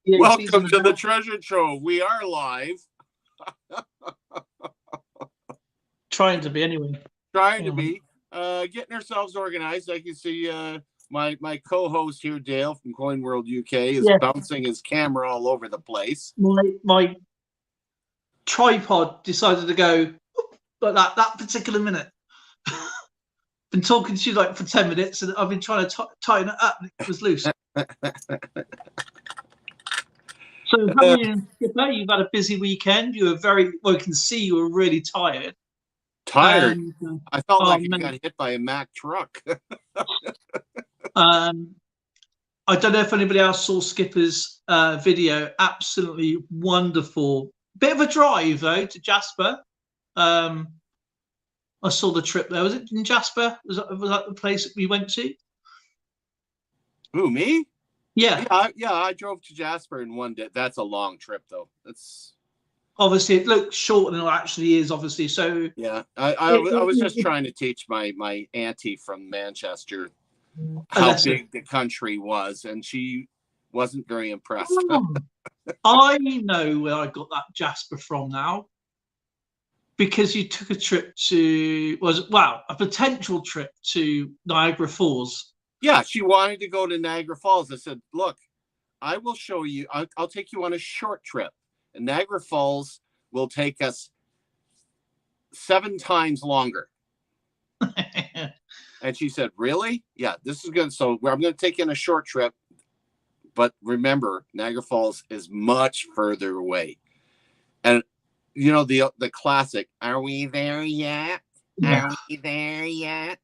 PAC's in Welcome to the house. Treasure Trove. We are live. Trying to be anyway. Trying to be. Getting ourselves organized. I can see my co-host here, Dale from Coin World UK, is bouncing his camera all over the place. My tripod decided to go like that particular minute. Been talking to you like for 10 minutes, and I've been trying to tighten it up, and it was loose. So, how are you, Skipper? You've had a busy weekend. You were I can see you were really tired. Tired? I felt like you got hit by a Mack truck. I don't know if anybody else saw Skipper's video. Absolutely wonderful. Bit of a drive, though, to Jasper. I saw the trip there. Was it in Jasper? Was that the place that we went to? Who, me? Yeah. I drove to Jasper in one day. That's a long trip, though. That's obviously it looks shorter than it actually is. Obviously, so yeah. I was just trying to teach my auntie from Manchester how big the country was, and she wasn't very impressed. I know where I got that Jasper from now. Because you took a trip to a potential trip to Niagara Falls. Yeah, she wanted to go to Niagara Falls. I said, "Look, I will show you. I'll take you on a short trip. And Niagara Falls will take us 7 times longer." And she said, "Really? Yeah, this is good. So I'm going to take you on a short trip, but remember, Niagara Falls is much further away." And you know, the classic, "Are we there yet? Yeah. Are we there yet?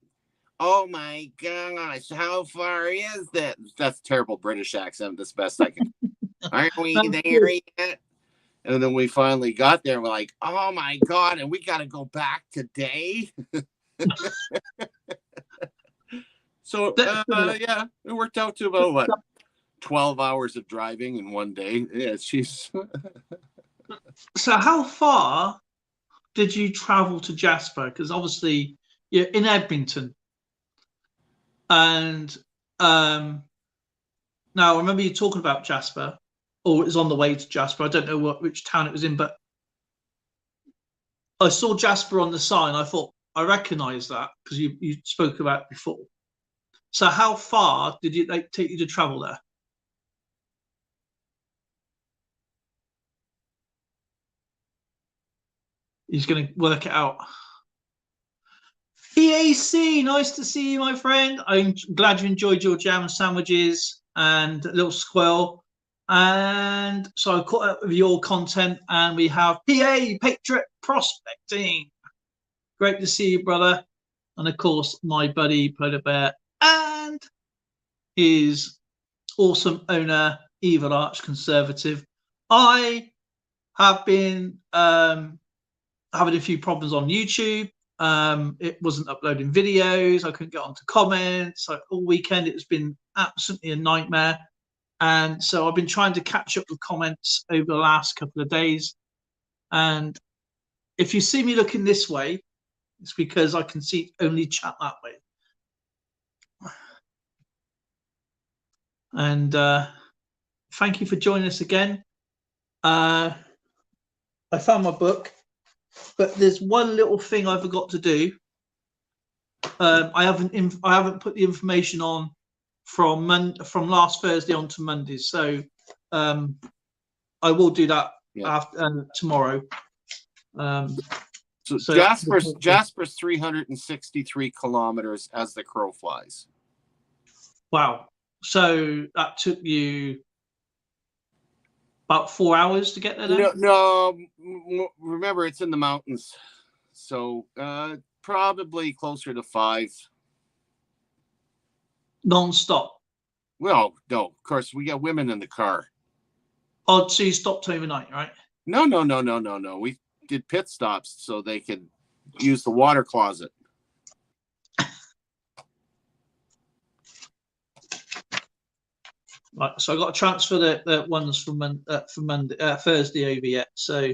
Oh my gosh, how far is that?" That's terrible British accent. That's best I can. "Aren't we there yet?" And then we finally got there and we're like, "Oh my God, and we got to go back today." So, yeah, it worked out to about 12 hours of driving in one day. Yeah, she's... So how far did you travel to Jasper? Because obviously you're in Edmonton. And now I remember you talking about Jasper, or it was on the way to Jasper. I don't know which town it was in, but I saw Jasper on the sign. I thought, I recognise that because you spoke about it before. So how far did it take you to travel there? He's going to work it out. PAC, nice to see you, my friend. I'm glad you enjoyed your jam sandwiches and a little squirrel. And so I caught up with your content, and we have PA, Patriot Prospecting. Great to see you, brother. And of course, my buddy Polar Bear and his awesome owner, Evil Arch Conservative. I have been having a few problems on YouTube. It wasn't uploading videos. I couldn't get onto comments. All weekend, it's been absolutely a nightmare. And so I've been trying to catch up with comments over the last couple of days. And if you see me looking this way, it's because I can see only chat that way. And thank you for joining us again. I found my book, but there's one little thing I forgot to do. I haven't put the information on from last Thursday on to Monday, so I will do that after tomorrow. So Jasper's 363 kilometers as the crow flies. Wow! So that took you about 4 hours to get there. Then? No, remember it's in the mountains, so probably closer to 5. Non-stop? Well, no, of course, we got women in the car. Oh, so you stopped overnight, right? No. We did pit stops so they could use the water closet. Right, so I got to transfer the ones from Monday, Thursday over yet. So,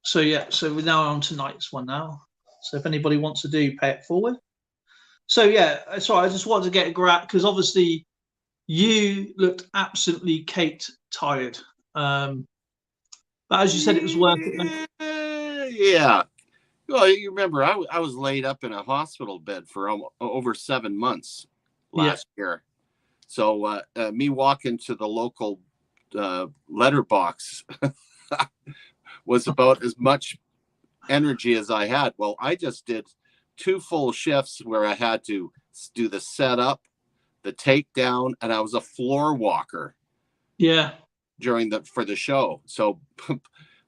so we're now on tonight's one now. So if anybody wants to pay it forward. So yeah, sorry, I just wanted to get a grab because obviously you looked absolutely caked tired. But as you said, it was worth it. Yeah. Well, you remember, I was laid up in a hospital bed for over 7 months last year. So me walking to the local letterbox was about as much energy as I had. Well, I just did 2 full shifts where I had to do the setup, the takedown, and I was a floor walker. Yeah. For the show. So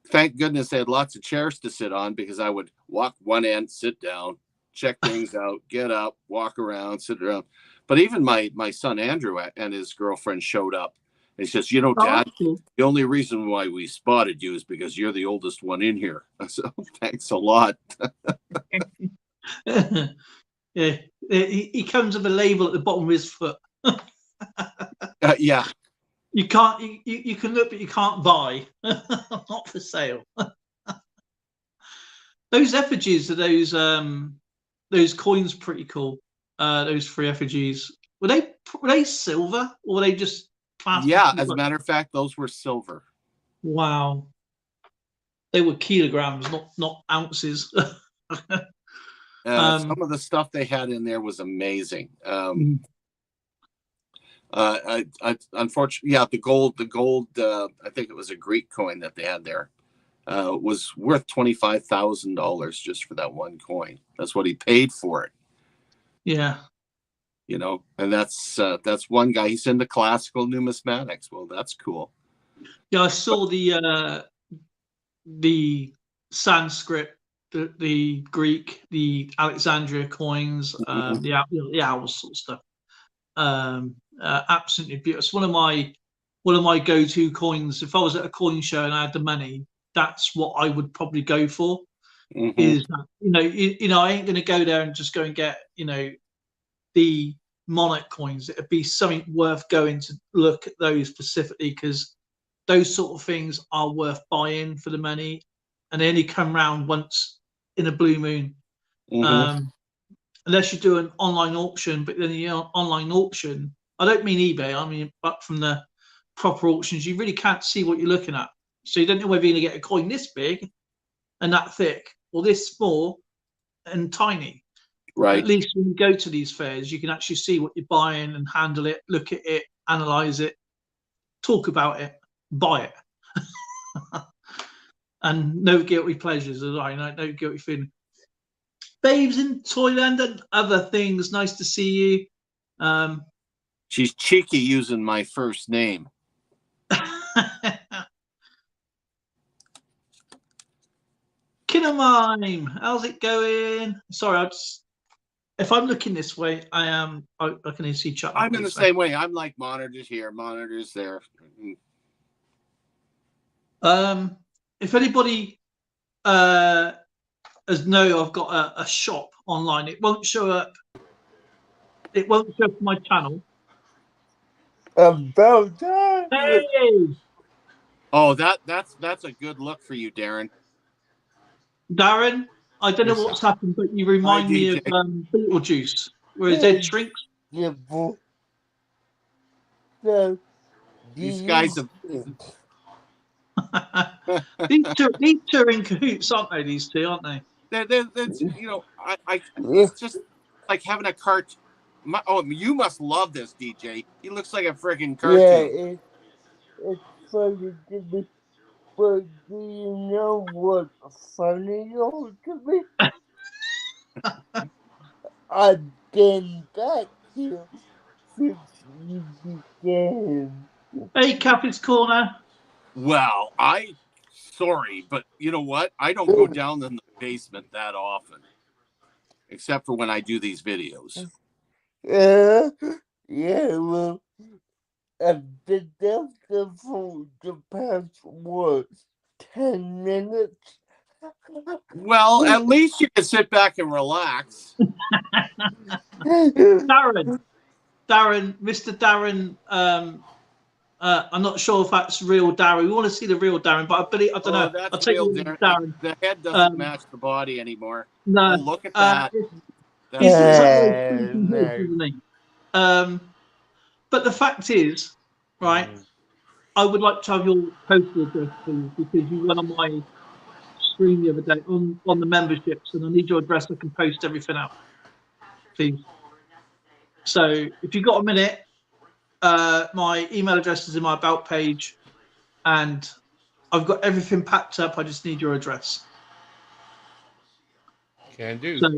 thank goodness they had lots of chairs to sit on, because I would walk one end, sit down, check things out, get up, walk around, sit around. But even my son Andrew and his girlfriend showed up. And he says, Dad, the only reason why we spotted you is because you're the oldest one in here. So thanks a lot. Yeah, he comes with a label at the bottom of his foot. Yeah. You can't. You can look, but you can't buy. Not for sale. Those effigies are those coins pretty cool. Those 3 effigies. Were they silver, or were they just plastic? Yeah, as a matter of fact, those were silver. Wow. They were kilograms, not ounces. Some of the stuff they had in there was amazing. Unfortunately, yeah, the gold. I think it was a Greek coin that they had there. Was worth $25,000 just for that one coin. That's what he paid for it. Yeah. And that's one guy. He's into classical numismatics. Well, that's cool. Yeah, I saw the Sanskrit, the Greek, the Alexandria coins, the owls sort of stuff. Absolutely beautiful. It's one of my go-to coins. If I was at a coin show and I had the money, that's what I would probably go for. Is that, I ain't going to go there and just go and get the monarch coins. It'd be something worth going to look at those specifically, because those sort of things are worth buying for the money, and they only come round once in a blue moon. Unless you do an online auction, but then the online auction, I don't mean eBay, I mean, but from the proper auctions, you really can't see what you're looking at. So you don't know whether you're going to get a coin this big and that thick, or this small and tiny. Right. At least when you go to these fairs, you can actually see what you're buying and handle it, look at it, analyze it, talk about it, buy it. And no guilty pleasures, no guilty feeling. Babes in Toyland and other things, nice to see you. She's cheeky using my first name. Kinomime, how's it going? Sorry, if I'm looking this way, I can see chat. I'm in the same way. I'm like monitors here, monitors there. If anybody I've got a shop online, it won't show up. It won't show up my channel. About that. Hey! Oh, that's a good look for you, Darren. Darren, I don't know what's happened, but you remind me of Beetlejuice, where his head shrinks. Yeah, these guys have. these two are in cahoots, aren't they? These two, aren't they? It's just like having a cart. You must love this, DJ. He looks like a freaking cartoon. Yeah, it's funny to me. But do you know what's funny to me? I've been back here since you began. Hey, Cappy's Corner. Well, sorry, but you know what? I don't go down in the basement that often, except for when I do these videos. Yeah, well, I've been down there for the past, 10 minutes? Well, at least you can sit back and relax. Darren, Mr. Darren, I'm not sure if that's real Darren. We want to see the real Darren, but I don't know. That's I'll take real you Darren. The head doesn't match the body anymore. No, look at that. He's got some very Yeah, creepy no. heads, isn't he? But the fact is, right, I would like to have your postal address, please, because you went on my stream the other day on the memberships, and I need your address. I can post everything out, please. So if you've got a minute, my email address is in my about page, and I've got everything packed up. I just need your address. Can do. So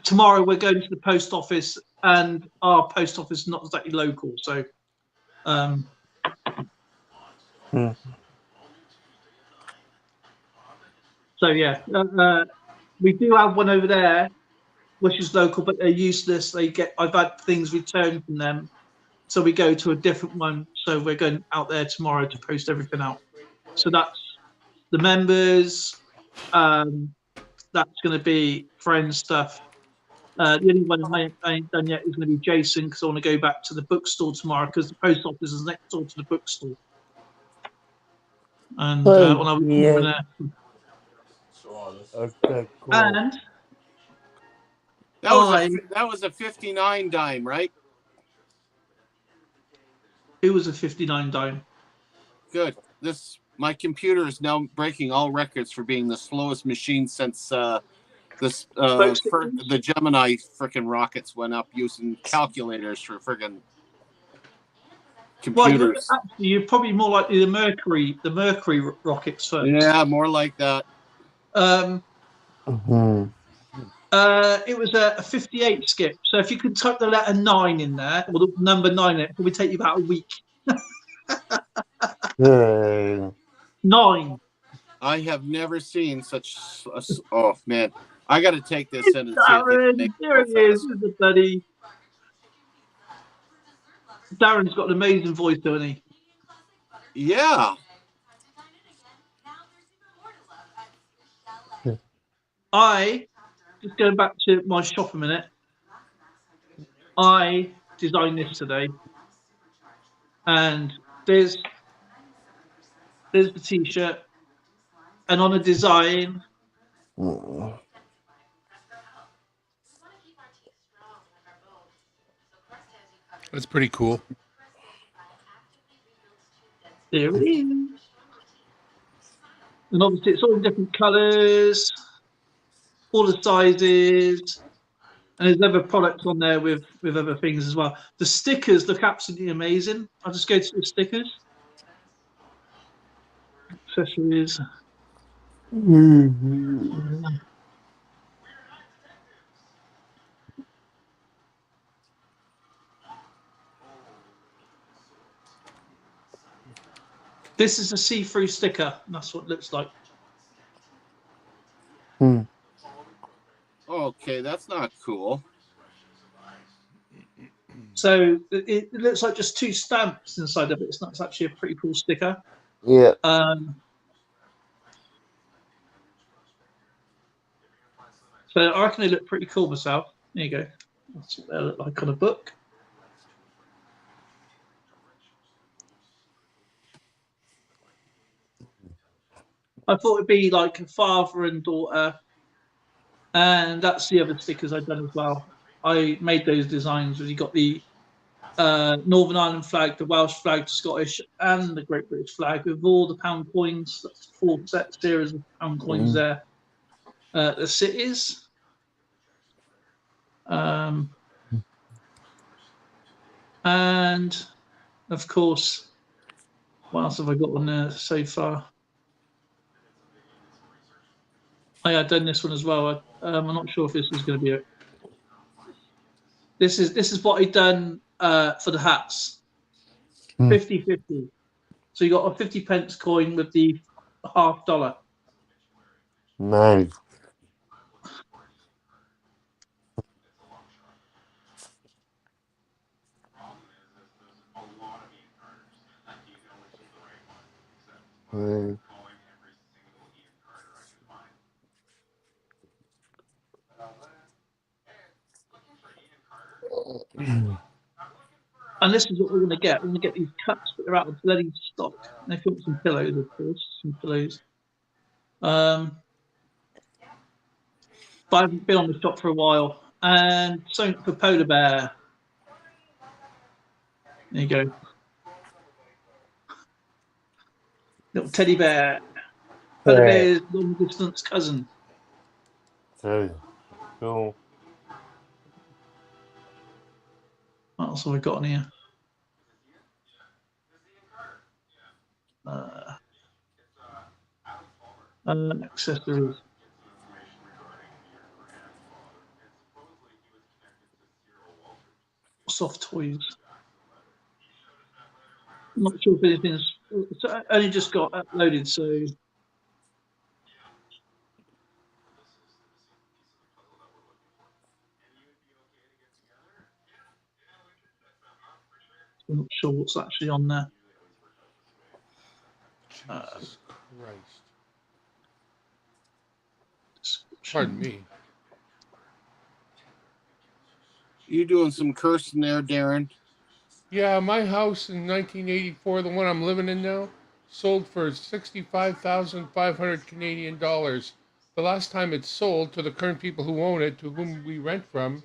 tomorrow we're going to the post office, and our post office is not exactly local. So, so yeah, we do have one over there, which is local, but they're useless. I've had things returned from them, so we go to a different one. So we're going out there tomorrow to post everything out. So that's the members. That's going to be friends stuff. The only one I ain't done yet is going to be Jason, because I want to go back to the bookstore tomorrow, because the post office is next door to the bookstore. And when I was yeah. Okay, cool. and That was a 59 dime, right? it was a 59 dime. Good. My computer is now breaking all records for being the slowest machine since the Gemini frickin' rockets went up using calculators for frickin' computers. Well, you're probably more likely the Mercury rockets first. Yeah, more like that. It was a 58 skip. So if you could type the letter 9 in there, or the number 9 in it would take you about a week. 9. I have never seen such oh man. I got to take this in and see if Darren, they there it is, the buddy. Darren's got an amazing voice, doesn't he? Yeah. Just going back to my shop a minute. I designed this today, and there's the t-shirt, and on a design. That's pretty cool. There it is. And obviously it's all in different colours, all the sizes, and there's other products on there with other things as well. The stickers look absolutely amazing. I'll just go to the stickers. Accessories. This is a see-through sticker, and that's what it looks like. Okay, that's not cool. So it looks like just 2 stamps inside of it. It's actually a pretty cool sticker. Yeah. So I reckon they look pretty cool myself. There you go. That's what they look like on a book. I thought it'd be like a father and daughter, and that's the other stickers I've done as well. I made those designs where you got the Northern Ireland flag, the Welsh flag, the Scottish, and the Great British flag with all the pound coins. That's 4 set series of pound coins there. The cities. And of course, what else have I got on there so far? I've done this one as well. I'm not sure if this is going to be it. This is what I've done for the hats. 50-50. So you got a 50 pence coin with the $half. Nice. And this is what we're going to get. We're going to get these cups, but they're out of bloody stock. And if you want some pillows, of course, some pillows. But I haven't been on the shop for a while. and something for polar bear. There you go. Little teddy bear. Polar bear's long distance cousin. Cool. What else have I got on here? Accessories. Soft toys. I'm not sure if anything's. I only just got uploaded, so I'm not sure what's actually on there. Jesus Christ. Description. Pardon me. You doing some cursing there, Darren? Yeah, my house in 1984, the one I'm living in now, sold for 65,500 Canadian dollars. The last time it sold to the current people who own it, to whom we rent from,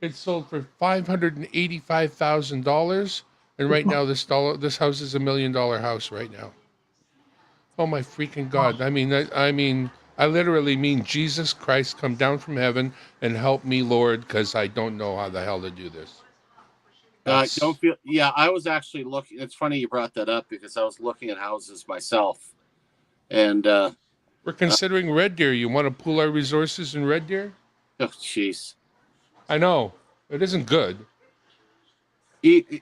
it sold for $585,000. And right now, this house is $1 million house right now. Oh my freaking God! I mean, I literally mean Jesus Christ, come down from heaven and help me, Lord, because I don't know how the hell to do this. Don't feel. Yeah, I was actually looking. It's funny you brought that up because I was looking at houses myself, and We're considering Red Deer. You want to pool our resources in Red Deer? oh jeez, I know it isn't good.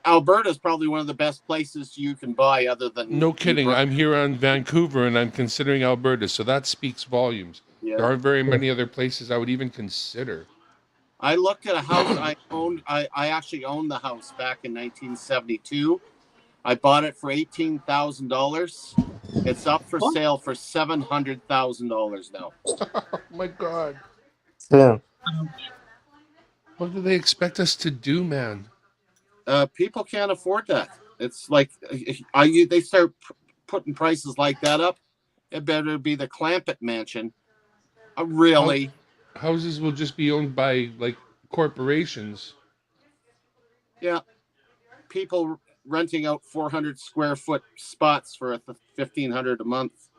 Alberta is probably one of the best places you can buy, other than No kidding. I'm here on Vancouver, and I'm considering Alberta, so that speaks volumes. Yeah. There aren't very many other places I would even consider. I looked at a house I owned. I actually owned the house back in 1972. I bought it for $18,000. It's up for sale for $700,000 now. Oh my God! Yeah. What do they expect us to do, man? People can't afford that. It's like they start putting prices like that up. It better be the Clampett Mansion. Really? Houses will just be owned by like corporations. Yeah. People renting out 400 square foot spots for $1,500 a month.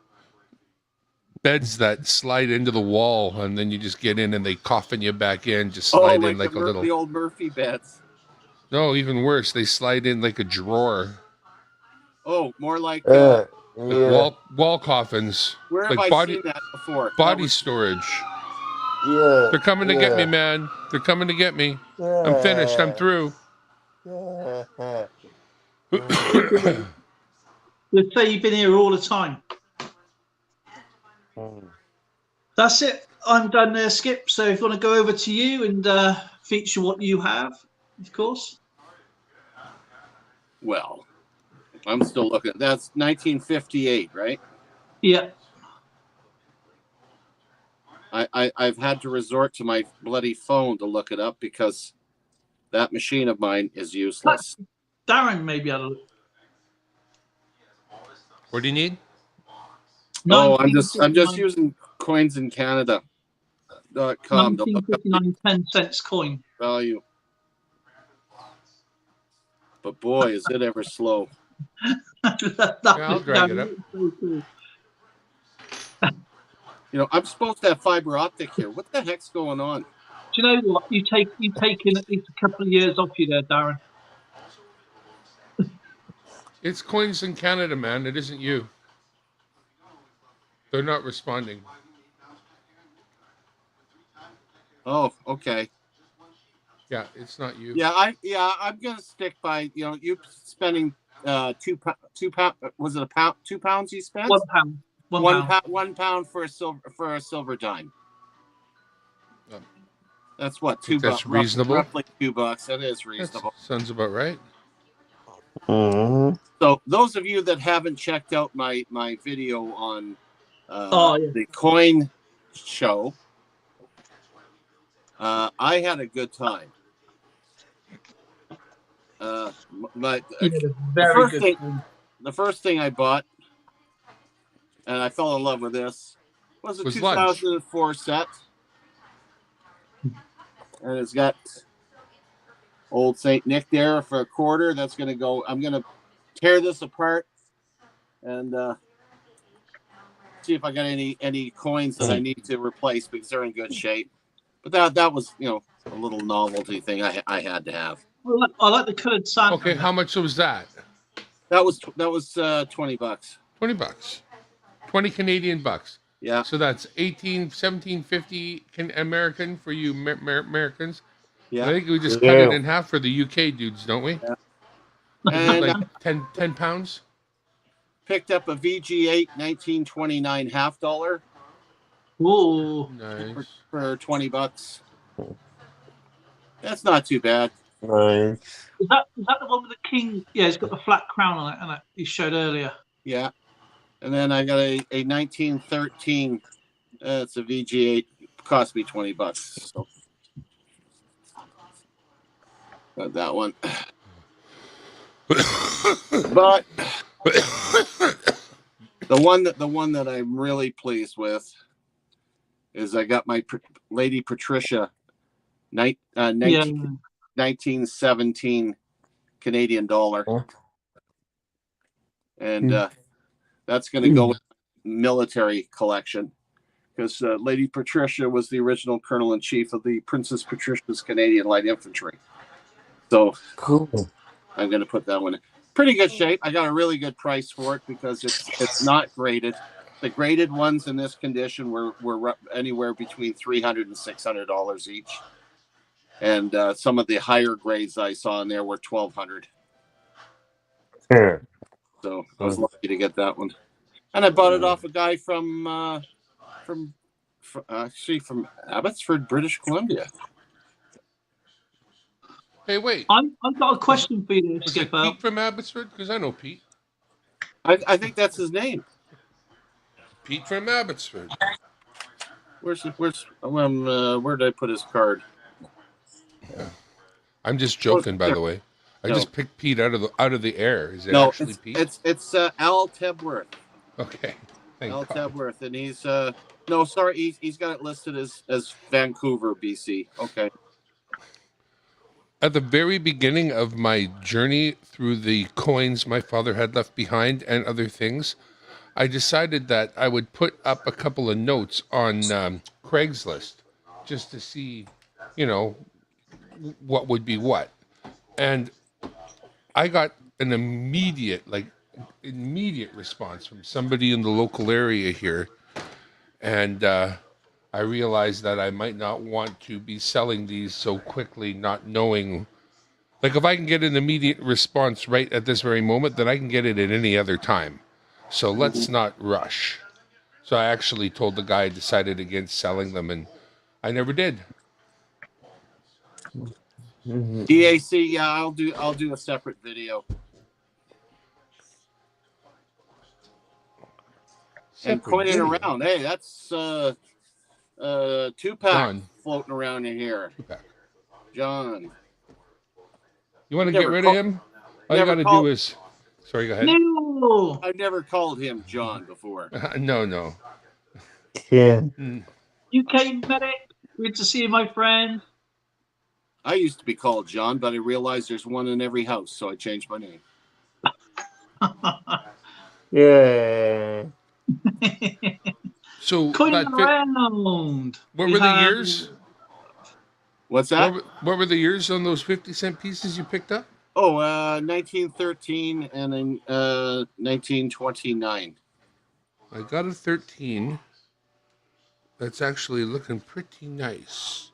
Beds that slide into the wall, and then you just get in, and they coffin you back in. Just slide in like a little. The old Murphy beds. No, even worse. They slide in like a drawer. Oh, more like Like wall coffins. Where have like I seen that before? Body storage. Yeah. They're coming to get me, man. They're coming to get me. I'm finished. I'm through. Let's say you've been here all the time. That's it. I'm done there, Skip. So if you want to go over to you and feature what you have, of course. Well, I'm still looking. That's 1958, right? Yeah. I've had to resort to my bloody phone to look it up because that machine of mine is useless. Darren maybe had a look. What do you need? No, I'm just using coinsincanada.com to look up 10 cents coin. value. But boy, is it ever slow. I'll drag it up. You know, I'm supposed to have fiber optic here. What the heck's going on? Do you know what? You've taken at least a couple of years off you there, Darren. It's Coins in Canada, man. It isn't you. They're not responding. Oh, okay. Yeah, it's not you. I'm gonna stick by you spending £2 was it a pound 2 pounds you spent? £1. £1 for a silver dime. That's what $2. That's reasonable. Roughly $2. That is reasonable. That sounds about right. Mm-hmm. So those of you that haven't checked out my video on the coin show, I had a good time. The first thing I bought, and I fell in love with this, was a 2004 set. And it's got old Saint Nick there for a quarter. That's going to go. I'm going to tear this apart and see if I got any coins that I need to replace because they're in good shape. But that was, you know, a little novelty thing I had to have. I like the coloured Santa. Okay, how much was that? That was $20. $20. 20 Canadian bucks. Yeah. So that's 1750 American for you Americans. Yeah. I think we just cut it in half for the UK dudes, don't we? Yeah. And Like 10 pounds. Picked up a VG8 1929 half dollar. Whoa. Nice. For $20. That's not too bad. Nice. Is that the one with the king? Yeah, it's got the flat crown on it, and you showed earlier. Yeah. And then I got a 1913. It's a VG8. Cost me $20. So got that one. But the one that I'm really pleased with is I got my Lady Patricia 1917 Canadian dollar. And that's going to go with military collection because Lady Patricia was the original Colonel-in-Chief of the Princess Patricia's Canadian Light Infantry. So Cool. I'm going to put that one in pretty good shape. I got a really good price for it because it's not graded. The graded ones in this condition were anywhere between $300 and $600 each. And some of the higher grades I saw in there were $1,200. Yeah. So I was lucky to get that one. And I bought it off a guy from Abbotsford, British Columbia. Hey, wait. I've got a question for you, Was it Skipper. Pete from Abbotsford? Because I know Pete. I think that's his name. Pete from Abbotsford. Where did I put his card? I'm just joking, by the way. I just picked Pete out of the air. Is it actually Pete? It's Al Tebworth. Okay. Al Tebworth, and he's he's got it listed as Vancouver, BC. Okay. At the very beginning of my journey through the coins my father had left behind and other things, I decided that I would put up a couple of notes on Craigslist just to see, you know, what would be what. And I got an immediate response from somebody in the local area here. And I realized that I might not want to be selling these so quickly, not knowing. Like, if I can get an immediate response right at this very moment, then I can get it at any other time. So let's not rush. So I actually told the guy I decided against selling them, and I never did. DAC, yeah, I'll do a separate video. And coining around. Hey, that's 2-pack floating around in here. 2-pack. John. You want to get rid of him? All you got to do is... Sorry, go ahead. No! I've never called him John before. No. Yeah. UK medic, good to see you, my friend. I used to be called John, but I realized there's one in every house, so I changed my name. Yeah. So Coining around. What were the years? What's that? What were the years on those 50-cent pieces you picked up? Oh, 1913 and then 1929. I got a 13. That's actually looking pretty nice.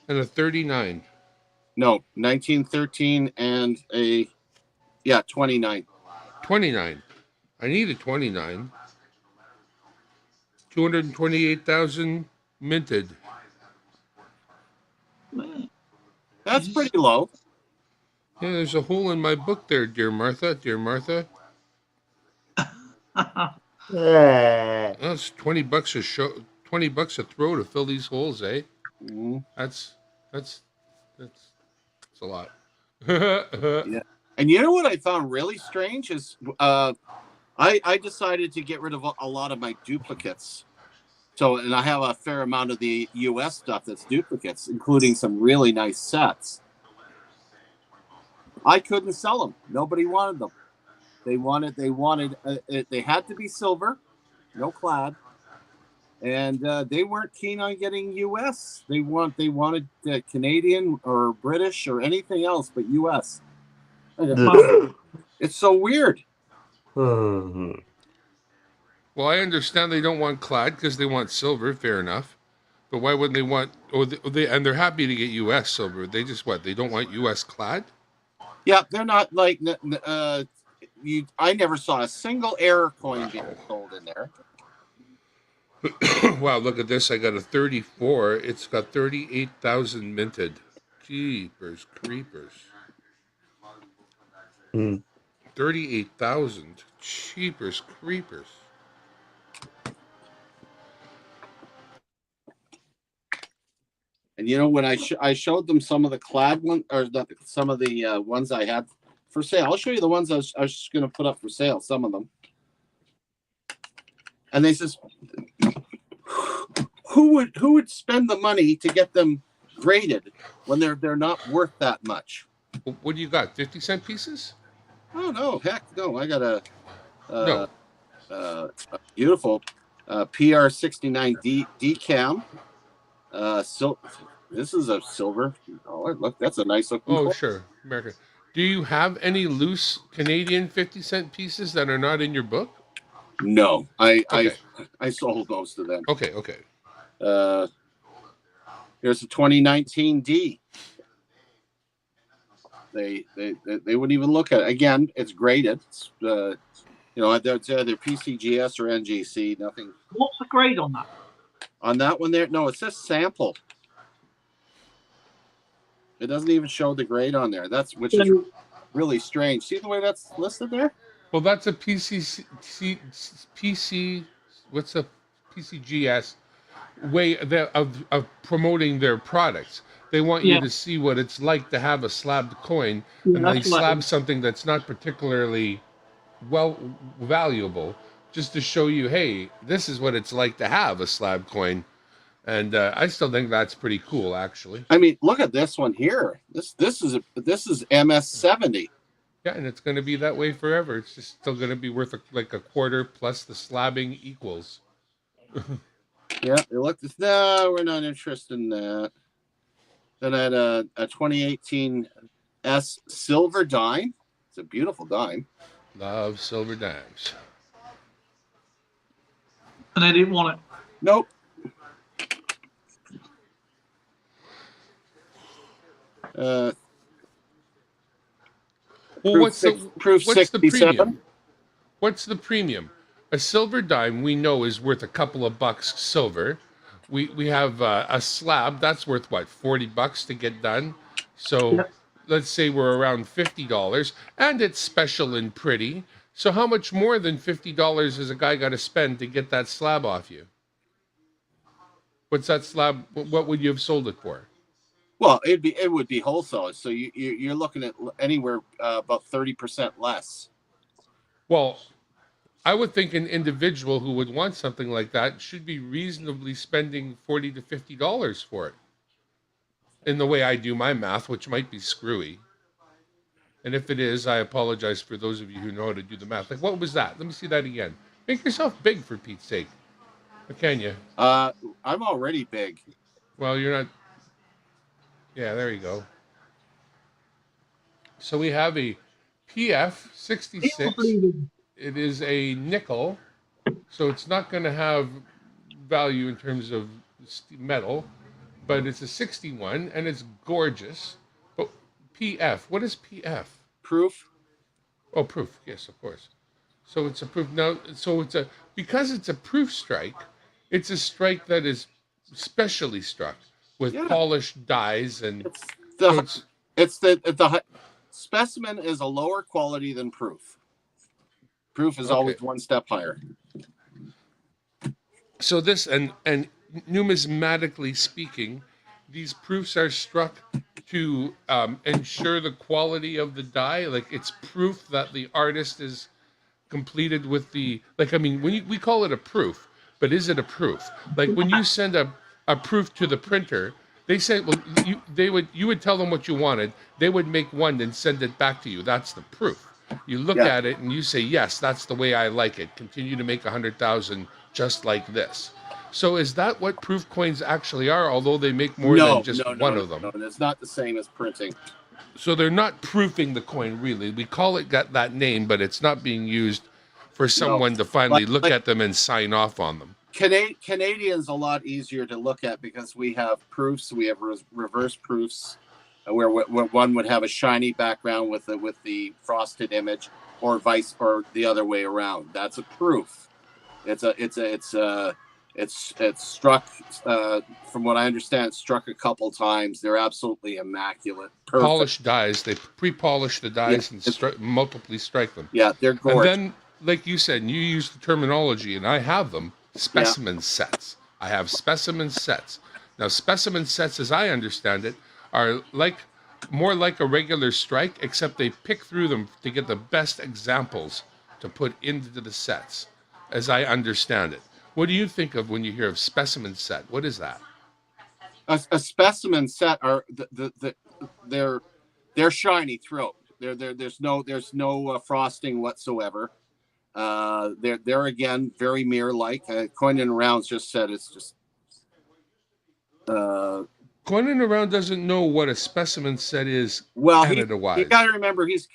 And a 39. No, 1913 and a 29. 29. I need a 29. 228,000 minted. That's pretty low. Yeah, there's a hole in my book there, dear Martha. Dear Martha. Yeah. That's $20 a show. $20 a throw to fill these holes, eh? Mm-hmm. That's a lot. Yeah. And you know what I found really strange is I decided to get rid of a lot of my duplicates So, and I have a fair amount of the U.S. stuff that's duplicates, including some really nice sets. I couldn't sell them. Nobody wanted them. They had to be silver, no clad, and they weren't keen on getting U.S. They wanted Canadian or British or anything else but U.S. It's so weird. Well, I understand they don't want clad because they want silver. Fair enough. But why wouldn't they want? And they're happy to get U.S. silver. They just what? They don't want U.S. clad. Yeah, they're not like I never saw a single error coin being sold in there. Wow, look at this. I got a 34. It's got 38,000 minted. Jeepers creepers. 38,000. Jeepers creepers. And you know, when I showed them some of the clad one or some of the ones I had for sale, I'll show you the ones I was just going to put up for sale. Some of them, and they says, who would spend the money to get them graded when they're not worth that much? What do you got? 50-cent pieces? Oh no, heck no! I got a beautiful PR69 decam. This is a silver. Oh, look, that's a nice looking. Oh, sure, American. Do you have any loose Canadian 50-cent pieces that are not in your book? No, I sold most of them. Okay. Here's a 2019 D. They wouldn't even look at it. Again, it's graded. It's, they're PCGS or NGC. Nothing. What's the grade on that? On that one there, no, it says sample. It doesn't even show the grade on there. Which is really strange. See the way that's listed there? Well, that's a PC. What's a PCGS way of promoting their products? They want you to see what it's like to have a slabbed coin, and they slab something that's not particularly valuable, just to show you, hey, this is what it's like to have a slab coin. And I still think that's pretty cool, actually. I mean, look at this one here. This is MS70. Yeah, and it's going to be that way forever. It's just still going to be worth like a quarter plus the slabbing equals. Yeah, no, we're not interested in that. Then I had a 2018 S silver dime. It's a beautiful dime. Love silver dimes. And they didn't want it. Nope. What's the premium? What's the premium? A silver dime we know is worth a couple of bucks silver. We have a slab that's worth what, $40 to get done. So let's say we're around $50, and it's special and pretty. So how much more than $50 has a guy got to spend to get that slab off you? What's that slab? What would you have sold it for? Well, it would be wholesale. So you're looking at anywhere about 30% less. Well, I would think an individual who would want something like that should be reasonably spending $40 to $50 for it. In the way I do my math, which might be screwy. And if it is, I apologize for those of you who know how to do the math. Like, what was that? Let me see that again. Make yourself big, for Pete's sake. Or can you? I'm already big. Well, you're not. Yeah, there you go. So we have a PF 66. It is a nickel, so it's not going to have value in terms of metal, but it's a 61 and it's gorgeous. But PF, what is PF? Proof. Oh, proof. Yes, of course. So it's a proof now. So because it's a proof strike. It's a strike that is specially struck with polished dies, and the specimen is a lower quality than proof. Proof is always one step higher. So this and numismatically speaking, these proofs are struck to ensure the quality of the die. Like, it's proof that the artist is completed with the, like, I mean, when we call it a proof, but is it a proof? Like when you send a proof to the printer, they say, well, you would tell them what you wanted. They would make one and send it back to you. That's the proof. You look Yeah. at it and you say, yes, that's the way I like it. Continue to make 100,000 just like this. So is that what proof coins actually are? Although they make more than just one of them. No, it's not the same as printing. So they're not proofing the coin, really. We call it got that name, but it's not being used for someone to finally look at them and sign off on them. Canadian's a lot easier to look at because we have proofs. We have reverse proofs, where one would have a shiny background with the frosted image, or the other way around. That's a proof. It's struck. From what I understand, it's struck a couple times. They're absolutely immaculate. Perfect. Polished dies. They pre-polish the dies and multiply strike them. Yeah, they're gorgeous. And then, like you said, and you use the terminology, and I have them, specimen sets. I have specimen sets. Now, specimen sets, as I understand it, are more like a regular strike, except they pick through them to get the best examples to put into the sets, as I understand it. What do you think of when you hear of specimen set? What is that? A specimen set are they're shiny throughout. There's no frosting whatsoever. They're again very mirror-like. Coin and Arounds just said it's just. Coin and Around doesn't know what a specimen set is. Well, Canada-wise. You got to remember he's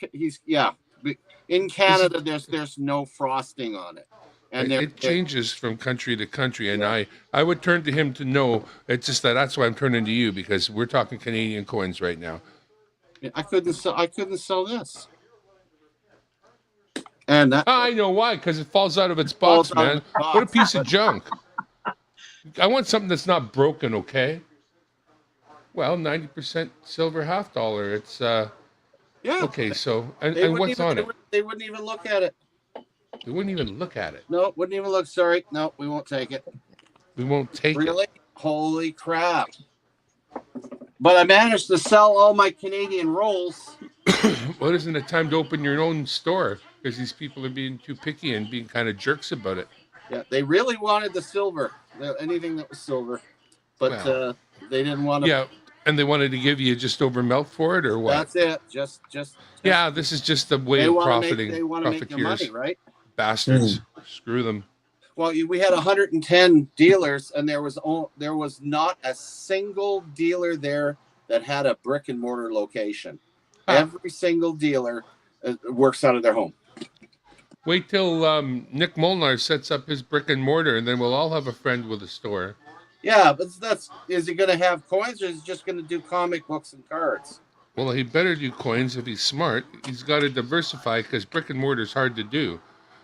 in Canada. There's no frosting on it. And it changes from country to country, and I would turn to him to know. It's just that's why I'm turning to you, because we're talking Canadian coins right now. I couldn't sell this. And I know why, because it falls out of its box, man. What a piece of junk. I want something that's not broken, okay? Well, 90% silver half dollar. It's okay. So and what's on it? They wouldn't even look at it. They wouldn't even look at it. No, wouldn't even look. Sorry, no, we won't take it. We won't take it. Really? Holy crap! But I managed to sell all my Canadian rolls. Well, isn't it time to open your own store? Because these people are being too picky and being kind of jerks about it. Yeah, they really wanted the silver, anything that was silver, but they didn't want to. Yeah, and they wanted to give you just over milk for it, or what? That's it. Just. Yeah, this is just a way of profiting. They want to make their money, right? Bastards. Screw them. Well, we had 110 dealers, and there was not a single dealer there that had a brick and mortar location. Every single dealer works out of their home. Wait till Nick Molnar sets up his brick and mortar, and then we'll all have a friend with a store. Yeah, but is he going to have coins, or is he just going to do comic books and cards? Well, he better do coins if he's smart. He's got to diversify, because brick and mortar is hard to do.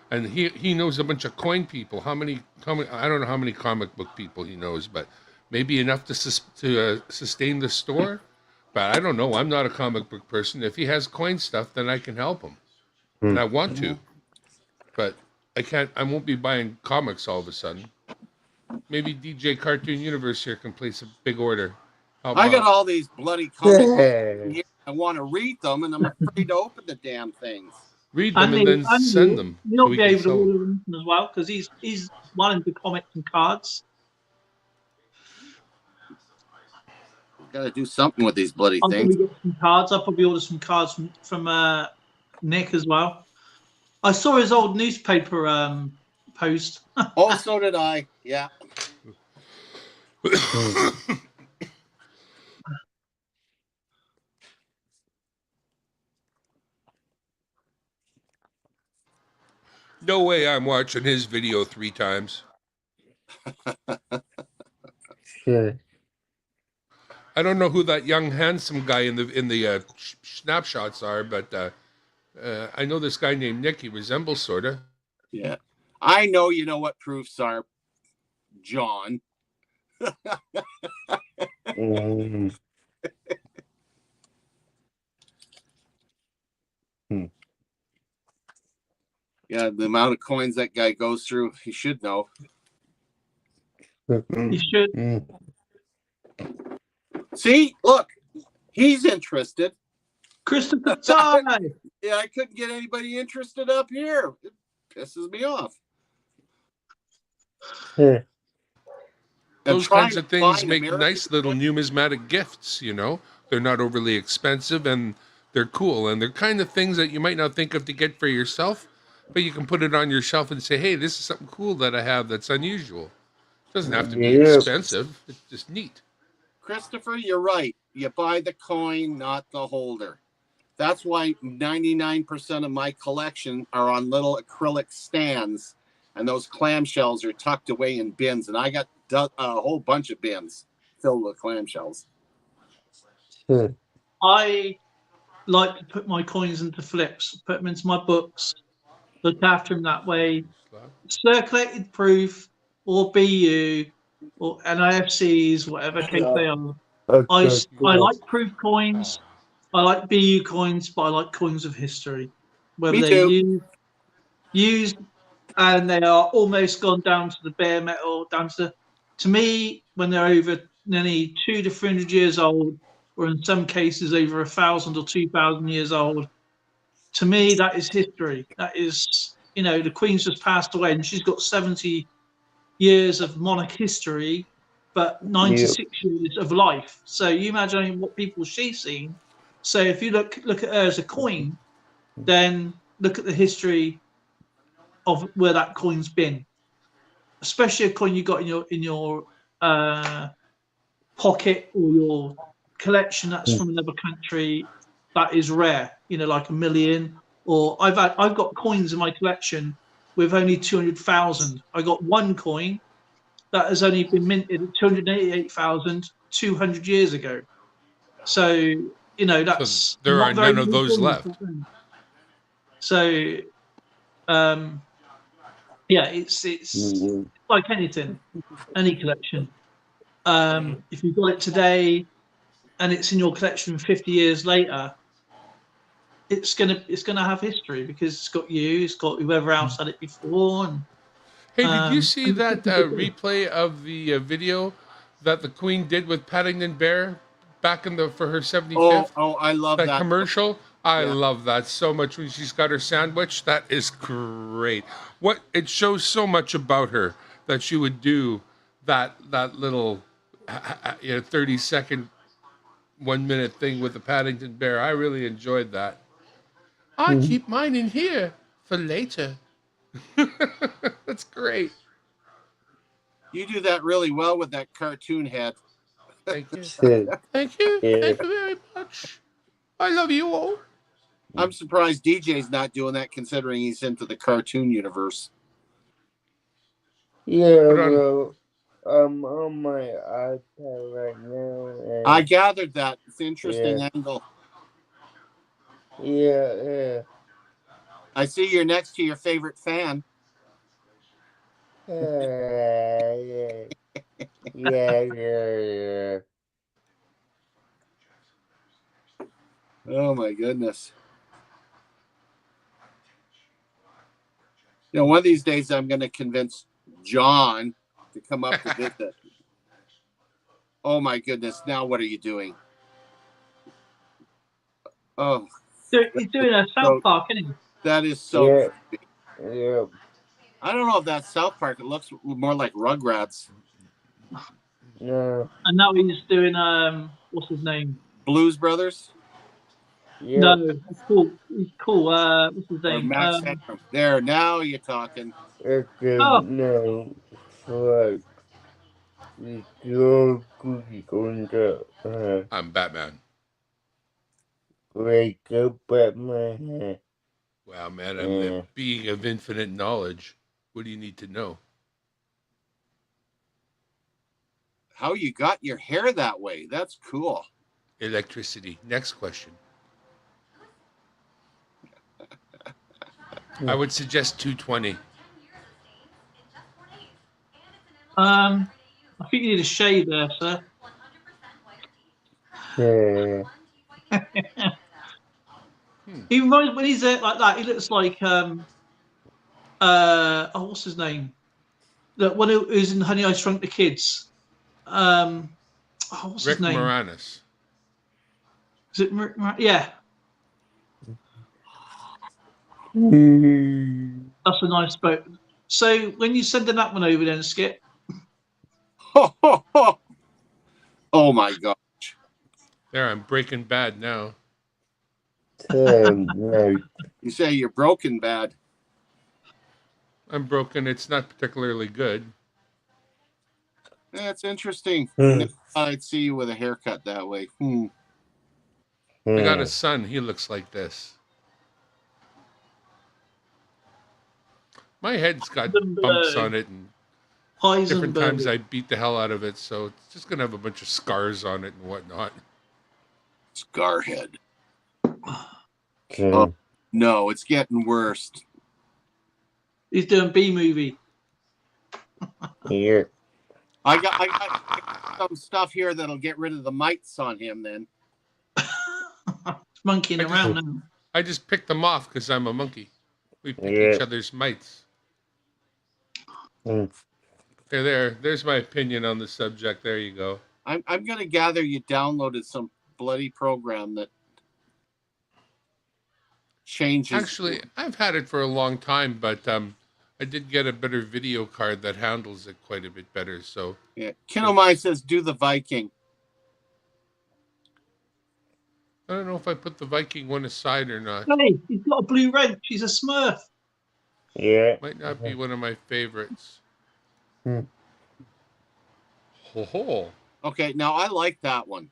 And he knows a bunch of coin people. I don't know how many comic book people he knows, but maybe enough to sustain the store. But I don't know. I'm not a comic book person. If he has coin stuff, then I can help him. And I want to. But I can't. I won't be buying comics all of a sudden. Maybe DJ Cartoon Universe here can place a big order. I got all these bloody comics here. I want to read them, and I'm afraid to open the damn things. Read them and then send them. You'll be able to order them as well, because he's one into comics and cards. Got to do something with these bloody things. Get some cards. I'll probably order some cards from Nick as well. I saw his old newspaper post. Oh, so did I. Yeah. No way I'm watching his video 3 times. Sure. I don't know who that young handsome guy in the snapshots are, but I know this guy named Nick. He resembles sorta. Yeah, I know. You know what proofs are, John. Yeah, the amount of coins that guy goes through, he should know. He should. See, look, he's interested. Christopher Ty. Yeah, I couldn't get anybody interested up here. It pisses me off. Yeah. And Those kinds trying of to things find make American nice little numismatic gifts, you know? They're not overly expensive and they're cool. And they're kind of things that you might not think of to get for yourself, but you can put it on your shelf and say, hey, this is something cool that I have that's unusual. It doesn't have to be Yeah. expensive, it's just neat. Christopher, you're right. You buy the coin, not the holder. That's why 99% of my collection are on little acrylic stands, and those clamshells are tucked away in bins. And I got a whole bunch of bins filled with clamshells. Yeah. I like to put my coins into flips, put them into my books, look after them that way. Circulated proof or BU or NIFCs, whatever case they are. Okay. I like proof coins. I like BU coins, but I like coins of history, whether Me they're too. used and they are almost gone down to the bare metal, down to me, when they're over nearly 200 to 300 years old, or in some cases over 1,000 or 2,000 years old. To me, that is history. That is, the Queen's just passed away and she's got 70 years of monarch history, but Yeah. 96 years of life. So you imagine what people she's seen. So if you look at her as a coin, then look at the history of where that coin's been, especially a coin you got in your pocket or your collection that's from another country. That is rare, like a million. Or I've got coins in my collection with only 200,000. I got one coin that has only been minted at 288,200 years ago. So So that's there are not very none of many those coins. left. So um, yeah, it's Yeah. like anything, any collection. If you've got it today and it's in your collection 50 years later, it's gonna have history because it's got you, it's got whoever else had it before, Hey, did you see and that replay of the video that the Queen did with Paddington Bear back for her 75th? Oh, I love That that. commercial, I Yeah. love that so much when she's got her sandwich. That is great. What it shows so much about her that she would do that little 30-second 1 minute thing with the Paddington Bear. I really enjoyed that. I keep mine in here for later. That's great. You do that really well with that cartoon head. Thank you. Yeah. Thank you. Yeah. Thank you very much. I love you all. I'm surprised DJ's not doing that considering he's into the cartoon universe. Yeah, Put on. well, I'm on my iPad right now. And I gathered that. It's an interesting Yeah. angle. yeah. I see you're next to your favorite fan. Yeah. Yeah. Oh my goodness. One of these days I'm going to convince John to come up to visit. Oh my goodness. Now what are you doing? Oh, he's doing a South Park, isn't he? that is so. Yeah. I don't know if that's South Park. It looks more like Rugrats. No. And now he's doing what's his name? Blues Brothers Yeah. No, he's cool. He's cool. What's his or name? Max Headroom. There, now you're talking. It's Oh, no. Fuck. The your cookie going to I'm Batman. break up at my head. Wow, man, I'm the being of infinite knowledge. What do you need to know? How you got your hair that way? That's cool. Electricity. Next question. I would suggest 220. I think you need a shave there, sir. Yeah. He reminds when he's like that. He looks like what's his name? The one who's in Honey I Shrunk the Kids. What's Rick his name? Moranis. Is it yeah? That's a nice boat. So when you sending that one over then, Skip? Oh my God. There, I'm Breaking Bad now. No. You say you're broken bad. I'm broken. It's not particularly good. That's interesting. Hmm. Never thought I'd see you with a haircut that way. I got a son. He looks like this. My head's got bumps on it, and different times Heisenberg. I beat the hell out of it, so it's just gonna have a bunch of scars on it and whatnot. Scarhead. Okay. Oh, no, it's getting worse. He's doing B movie. Yeah. I got some stuff here that'll get rid of the mites on him then. It's monkeying I just- around now. I just picked them off because I'm a monkey. We pick Yeah. each other's mites. Hmm. There's my opinion on the subject. There you go. I'm gonna gather you downloaded some bloody program that changes. Actually, I've had it for a long time, but I did get a better video card that handles it quite a bit better. So Yeah. Kinomai says do the Viking. I don't know if I put the Viking one aside or not. Hey, he's got a blue wrench. He's a Smurf. Yeah. Might not be one of my favorites. Hmm. Ho ho. Okay, now I like that one.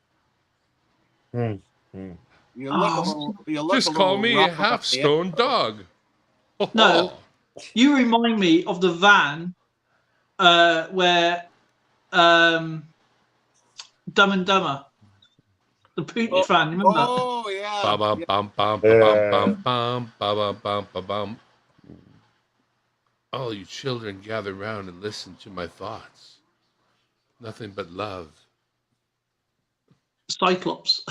Hmm. Hmm. You look a Oh, little. Just call me a rough around the half-stone dog. Ho, No. ho. You remind me of the van where Dumb and Dumber, the Pooch van, remember? Oh yeah. Ba ba Yeah. bum bum ba bum bum bum ba ba bum ba bum. All you children gather round and listen to my thoughts. Nothing but love. Cyclops.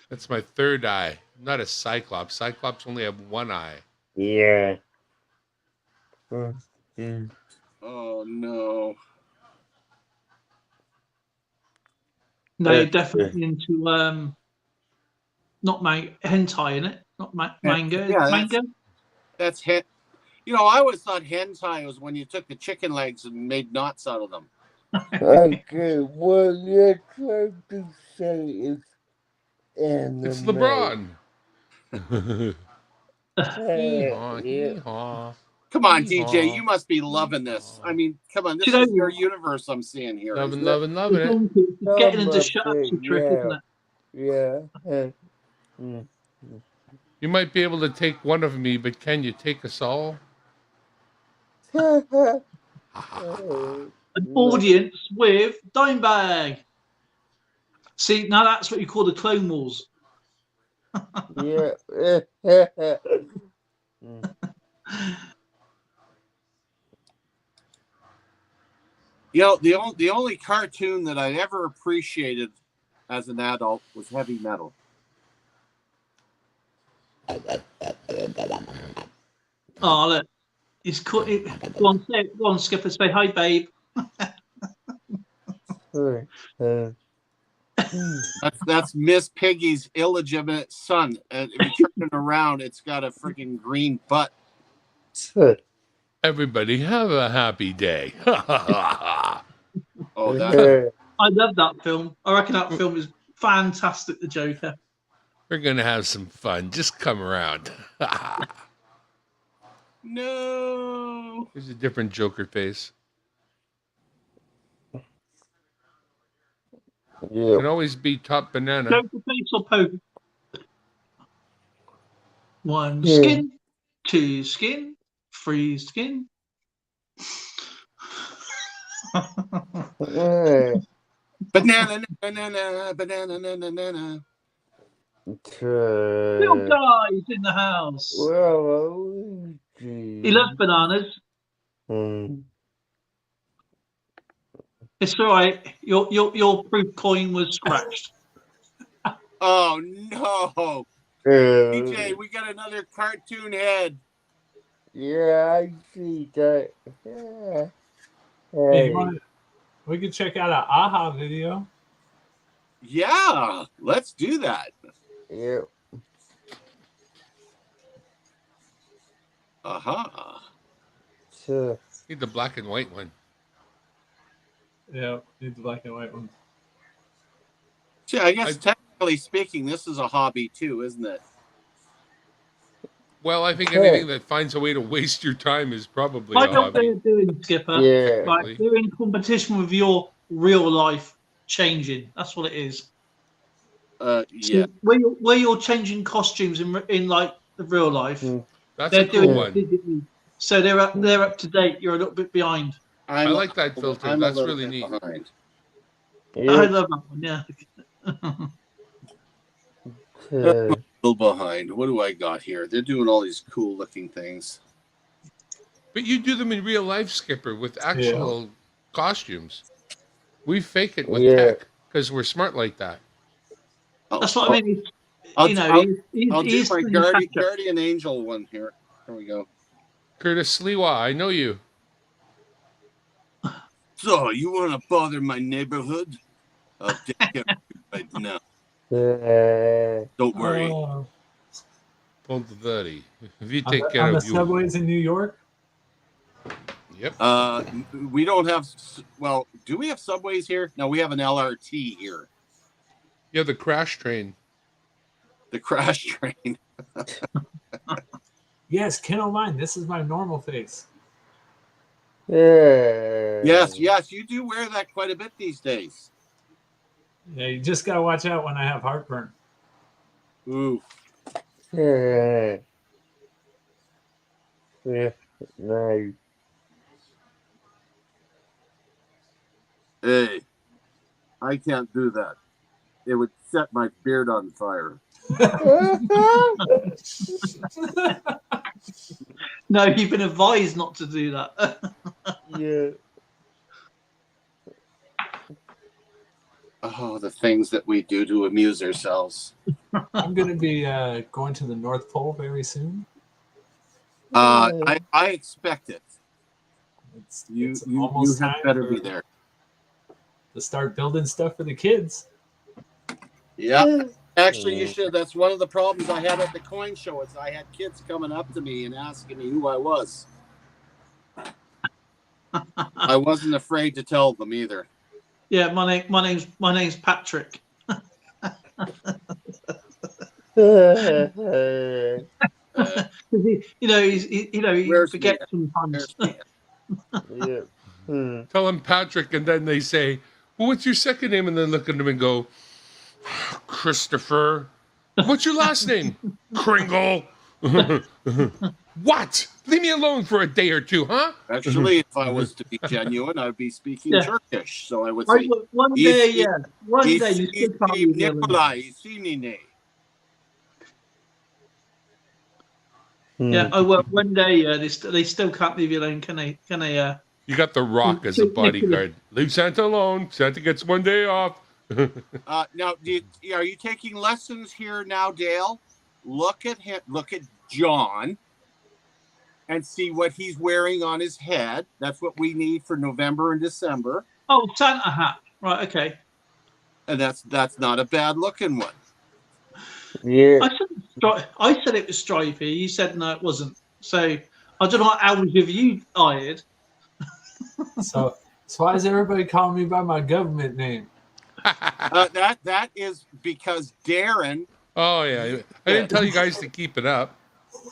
That's my third eye. I'm not a cyclops. Cyclops only have one eye. Yeah. Hmm. Hmm. Oh no. No, you're definitely into not hentai in it, not manga. Yeah, manga. That's hen. You know, I always thought hentai was when you took the chicken legs and made knots out of them. Okay, what you're trying to say is anime. It's LeBron. Yeah. Hee-haw. Come on, Yeehaw. DJ, you must be loving this. I mean, come on, this You know- is your universe I'm seeing here. Loving, isn't it? loving, loving it. It's getting into Some shut of up it, trick, isn't it? Yeah. Hmm. You might be able to take one of me, but can you take us all? An audience with Dimebag. See, now that's what you call the Clone Wars. Yeah. You know, the only cartoon that I ever appreciated as an adult was Heavy Metal. Oh, look. It's cool. Go on, Skipper. Say hi, babe. That's Miss Piggy's illegitimate son. And if you turn it around, it's got a freaking green butt. Everybody have a happy day. Oh, that. I love that film. I reckon that film is fantastic. The Joker. We're going to have some fun. Just come around. No. Here's a different Joker face. Yeah. Can always be top banana. Joker face or poke? One Yeah. skin, two skin, three skin. Banana, banana, banana, banana. Little guys in the house. Well, He loves bananas. It's all right. Your proof coin was scratched. Oh no. DJ, we got another cartoon head. Yeah, I see that. Yeah. Hey, we could check out an AHA video. Yeah, let's do that. Yeah. Uh-huh. So, Need the black and white one. Yeah, need the black and white ones. See, I guess technically speaking, this is a hobby too, isn't it? Well, I think anything that finds a way to waste your time is probably Like a what they're hobby. doing, Skipper. yeah. Like they're in competition with your real life changing. That's what it is. Yeah. So where you're changing costumes in like the real life, That's they're a cool doing it one. digitally. So they're up to date. You're a little bit behind. I like that filter. I'm That's a little really bit neat. behind. I love that one. Yeah. I'm a little behind. What do I got here? They're doing all these cool looking things. But you do them in real life, Skipper, with actual costumes. We fake it with tech because we're smart like that. That's what I mean. I'll He's do my guardian angel one here. Here we go. Curtis Sliwa, I know you. So, you want to bother my neighborhood? I'll take care of you right now. Don't worry. Pulled the 30. If you On take the, care on the of you. subways in New York? Yep. We don't have. Well, do we have subways here? No, we have an LRT here. Yeah, the crash train. The crash train. Yes, Ken O'Mine, this is my normal face. Yes, you do wear that quite a bit these days. Yeah, you just gotta watch out when I have heartburn. Ooh. Yeah. Nice. Hey, I can't do that. It would set my beard on fire. No, you've been advised not to do that. Yeah. Oh, the things that we do to amuse ourselves. I'm gonna be going to the North Pole very soon. I expect it. It's You almost had time better be there. to start building stuff for the kids. Yeah. Actually, you should. That's one of the problems I had at the coin show. Is I had kids coming up to me and asking me who I was. I wasn't afraid to tell them either. Yeah, my name's Patrick. He forgets sometimes. Yeah. Tell them Patrick, and then they say, well, what's your second name? And then look at them and go, Christopher. What's your last name? Kringle. What? Leave me alone for a day or two, huh? Actually, if I was to be genuine, I'd be speaking Turkish. So I would say, one day you still can't be Nikolai, Sinine. Yeah, one day they still can't leave you alone, can they? You got the Rock as a bodyguard. Leave Santa alone. Santa gets one day off. Now, are you taking lessons here now, Dale? Look at him. Look at John, and see what he's wearing on his head. That's what we need for November and December. Oh, Santa hat. Right. Okay. And that's not a bad looking one. Yeah. I said it was stripy. You said no, it wasn't. So I don't know what hours have you hired. So why is everybody calling me by my government name? That is because Darren. Oh yeah, I didn't tell you guys to keep it up.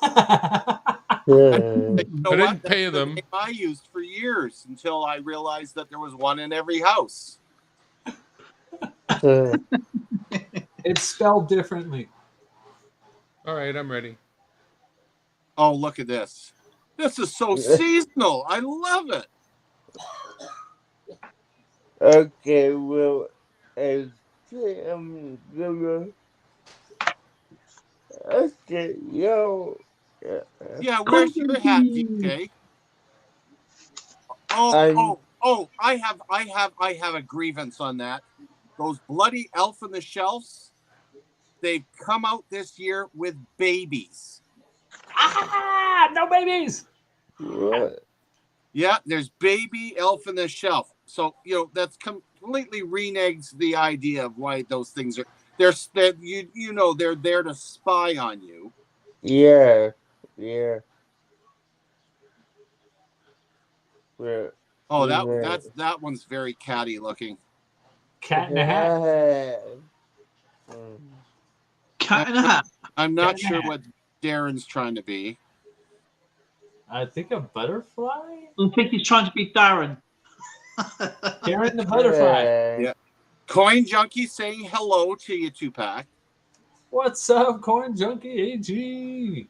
Yeah. I didn't pay them. The name I used for years until I realized that there was one in every house. It's spelled differently. All right, I'm ready. Oh, look at this. This is so seasonal. I love it. Okay, well, I'm gonna. Okay, yo. Yeah, where's your hat, DJ? Oh! I have a grievance on that. Those bloody Elf on the Shelves. They've come out this year with babies. Ah, no babies. What? Yeah, there's baby Elf on the Shelf. So that's completely reneges the idea of why those things are. They're there to spy on you. Yeah. Yeah. Yeah. Oh, Yeah. that one's very catty looking. Cat in a hat. Cat in a hat. I'm not Cat in a sure hat. what Darren's trying to be. I think a butterfly. I think he's trying to be Darren. Karen the butterfly. Yeah. Coin Junkie saying hello to you, Tupac. What's up, Corn Junkie AG?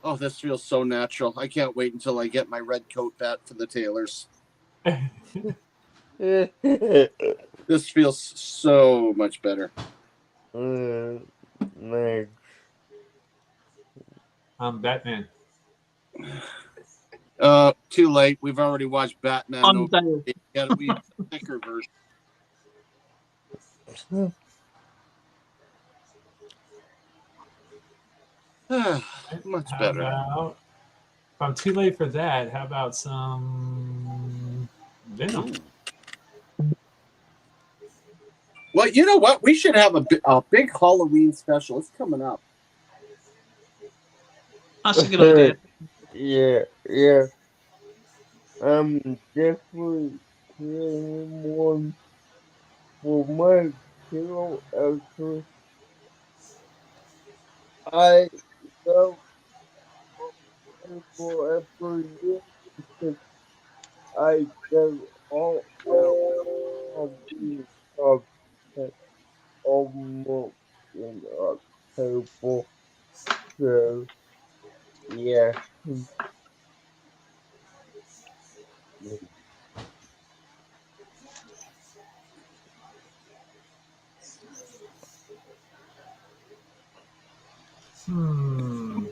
Oh, this feels so natural. I can't wait until I get my red coat bat for the tailors. This feels so much better. Nice. I'm Batman. Too late. We've already watched Batman. I'm Dale. We have the thicker version. Much better. If I'm too late for that, how about some Venom? Well, you know what? We should have a big Halloween special. It's coming up. That's a good idea. Yeah. Definitely creating one for my channel. Actually, I love people every year because I get all out of the content almost in October. So, yeah.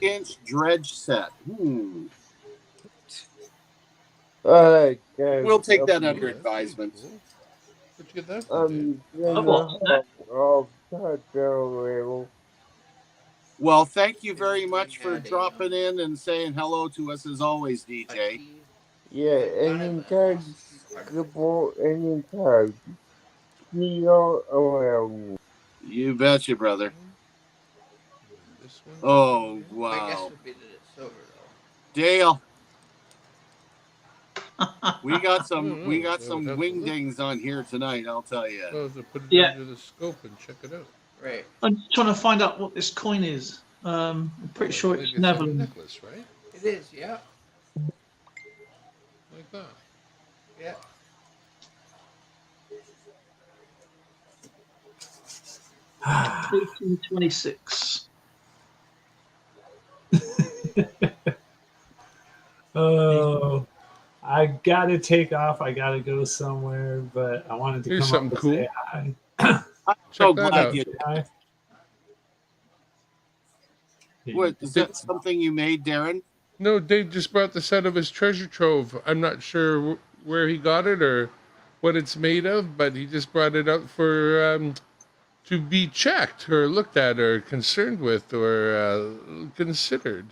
Inch dredge set. We'll take that under advisement. Where'd you get that from, Dave? Well, thank you very much for dropping in and saying hello to us as always, DJ. Yeah, anytime. Anytime. See you around. You betcha, brother. This one? Oh, wow. Dale. We got some wingdings on here tonight, I'll tell you. Oh, to put it under the scope and check it out. Right. I'm just trying to find out what this coin is. I'm pretty sure it's a Netherlands. necklace, right? It is, yeah. Like that. Yeah. Ah. 1826. Oh, I gotta take off. I gotta go somewhere, but I wanted to Here's come up something and cool. say hi. I'm so that glad out. you Hi. What, is that something you made, Darren? No, Dave just brought this out of his treasure trove. I'm not sure where he got it or what it's made of, but he just brought it out for to be checked or looked at or concerned with or considered.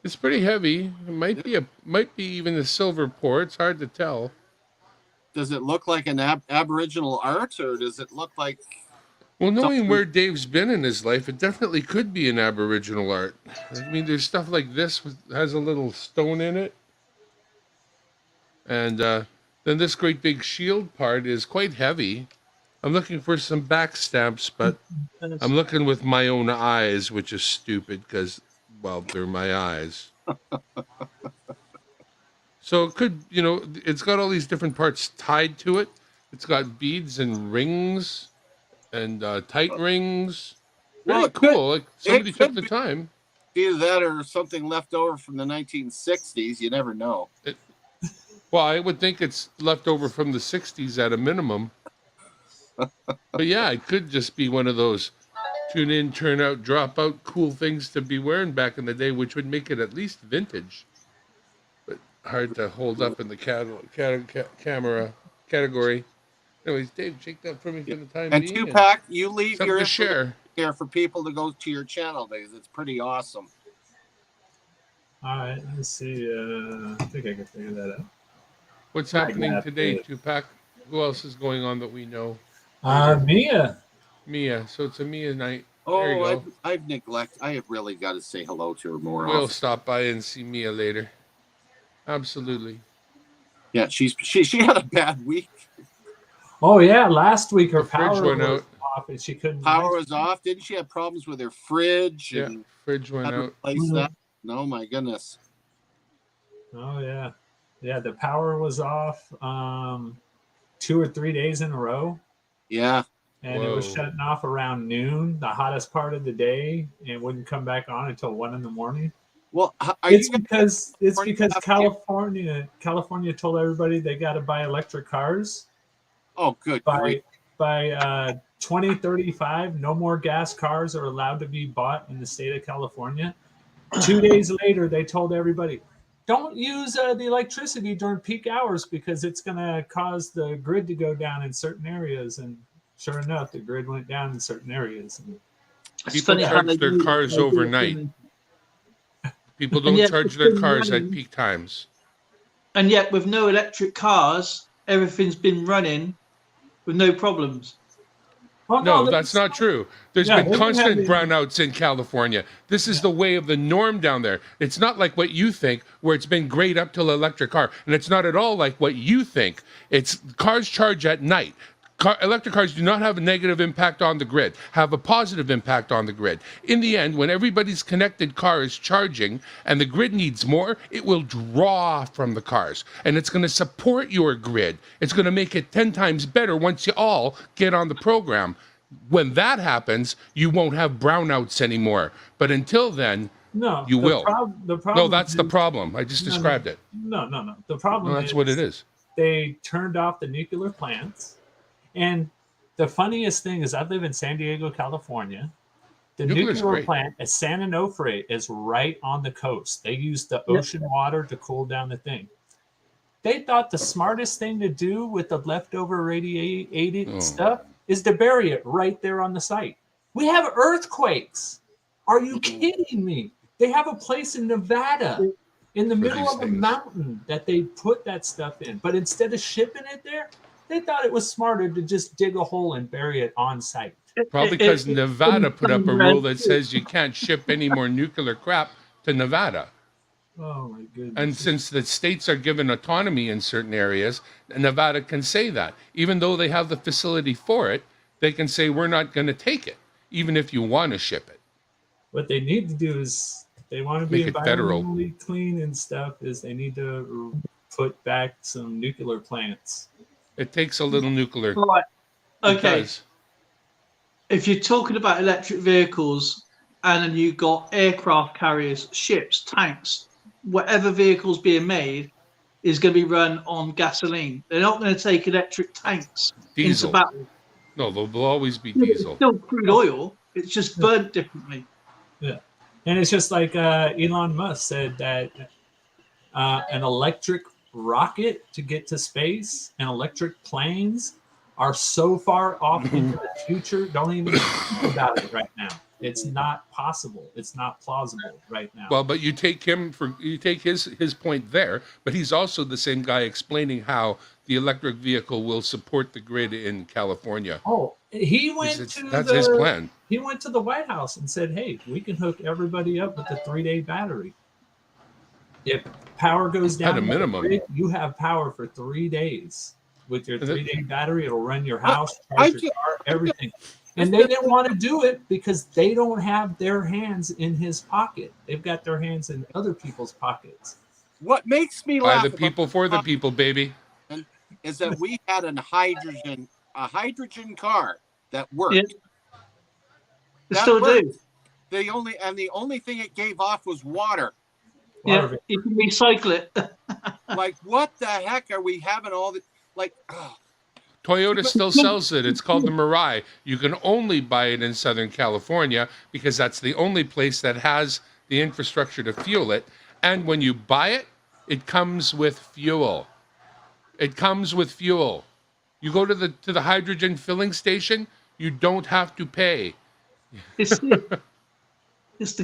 It's pretty heavy. It might be even a silver pour. It's hard to tell. Does it look like an Aboriginal art, or does it look like... Well, knowing where Dave's been in his life, it definitely could be an Aboriginal art. I mean, there's stuff like this has a little stone in it. And then this great big shield part is quite heavy. I'm looking for some back stamps, but I'm looking with my own eyes, which is stupid because, well, they're my eyes. So it could, it's got all these different parts tied to it. It's got beads and rings and tight rings. Very cool. Like somebody took the time. Either that or something left over from the 1960s. You never know. Well, I would think it's left over from the 60s at a minimum. But yeah, it could just be one of those tune in, turn out, drop out cool things to be wearing back in the day, which would make it at least vintage. But hard to hold up in the camera category. Anyways, Dave, take that for me for the time being. And Tupac, you leave your share here for people to go to your channel because it's pretty awesome. All right, let's see. I think I can figure that out. What's happening today, Tupac? Who else is going on that we know? Mia. Mia. So it's a Mia night. Oh, I have really got to say hello to her more. We'll stop by and see Mia later. Absolutely. Yeah, she had a bad week. Oh yeah, last week her The fridge power went was out. off and she couldn't. Power was off. Didn't she have problems with her fridge Yeah, and fridge went had to out. replace that? No, my goodness. Oh yeah, yeah. The power was off 2 or 3 days in a row, Yeah. and it was Whoa. shutting off around noon, the hottest part of the day, and it wouldn't come back on until 1 in the morning. Well, are It's you because California? California told everybody they got to buy electric cars Oh, good grief. by 2035. No more gas cars are allowed to be bought in the state of California. 2 days later, they told everybody, don't use the electricity during peak hours because it's going to cause the grid to go down in certain areas. And sure enough, the grid went down in certain areas. It's People funny how charge they their do it. cars They do it, overnight. don't People And don't yet charge it's their been cars at running. peak times. And yet, with no electric cars, everything's been running with no problems. Oh No, no, that's not true. There's Yeah, been they've been constant having- brownouts in California. This is the way of the norm down there. It's not like what you think, where it's been great up till electric car. And it's not at all like what you think. It's cars charge at night. Electric cars do not have a negative impact on the grid, have a positive impact on the grid. In the end, when everybody's connected car is charging and the grid needs more, it will draw from the cars. And it's going to support your grid. It's going to make it 10 times better once you all get on the program. When that happens, you won't have brownouts anymore. But until then, No, you will. The problem. No, that's the problem. I just described it. No. The problem No, that's what it is. They turned off the nuclear plants. And the funniest thing is I live in San Diego, California. The Nuclear's nuclear great. plant at San Onofre is right on the coast. They use the ocean water to cool down the thing. They thought the smartest thing to do with the leftover radiated stuff is to bury it right there on the site. We have earthquakes. Are you kidding me? They have a place in Nevada in the middle of a mountain that they put that stuff in. But instead of shipping it there, they thought it was smarter to just dig a hole and bury it on site. Probably because Nevada put up a rule that says you can't ship any more nuclear crap to Nevada. Oh my goodness. And since the states are given autonomy in certain areas, Nevada can say that. Even though they have the facility for it, they can say, we're not going to take it, even if you want to ship it. What they need to do is they want to be Make it federal. environmentally clean and stuff is they need to put back some nuclear plants. It takes a little nuclear. Right. It Okay. does. If you're talking about electric vehicles and then you've got aircraft carriers, ships, tanks, whatever vehicle's being made is going to be run on gasoline. They're not going to take electric tanks Diesel. into battle. No, they'll always be It's diesel. still crude oil. It's just burnt differently. Yeah. And it's just like Elon Musk said that an electric rocket to get to space and electric planes are so far off into the future. Don't even think about it right now. It's not possible. It's not plausible right now. Well, but you take his point there, but he's also the same guy explaining how the electric vehicle will support the grid in California. Oh, he went That's his plan. He went to the White House and said, "Hey, we can hook everybody up with a 3-day battery. If power goes down, At a minimum, grid, you have power for 3 days with your 3-day battery. It'll run your house, charge your car, everything." And they didn't want to do it because they don't have their hands in his pocket. They've got their hands in other people's pockets. What makes me by laugh the people for the people, baby. is that we had a hydrogen car that worked. Yeah. They That still worked. do. The only thing it gave off was water. Yeah, you can recycle it. Like, what the heck are we having all the Toyota still sells it. It's called the Mirai. You can only buy it in Southern California because that's the only place that has the infrastructure to fuel it. And when you buy it, it comes with fuel. It comes with fuel. You go to the hydrogen filling station, you don't have to pay. It's the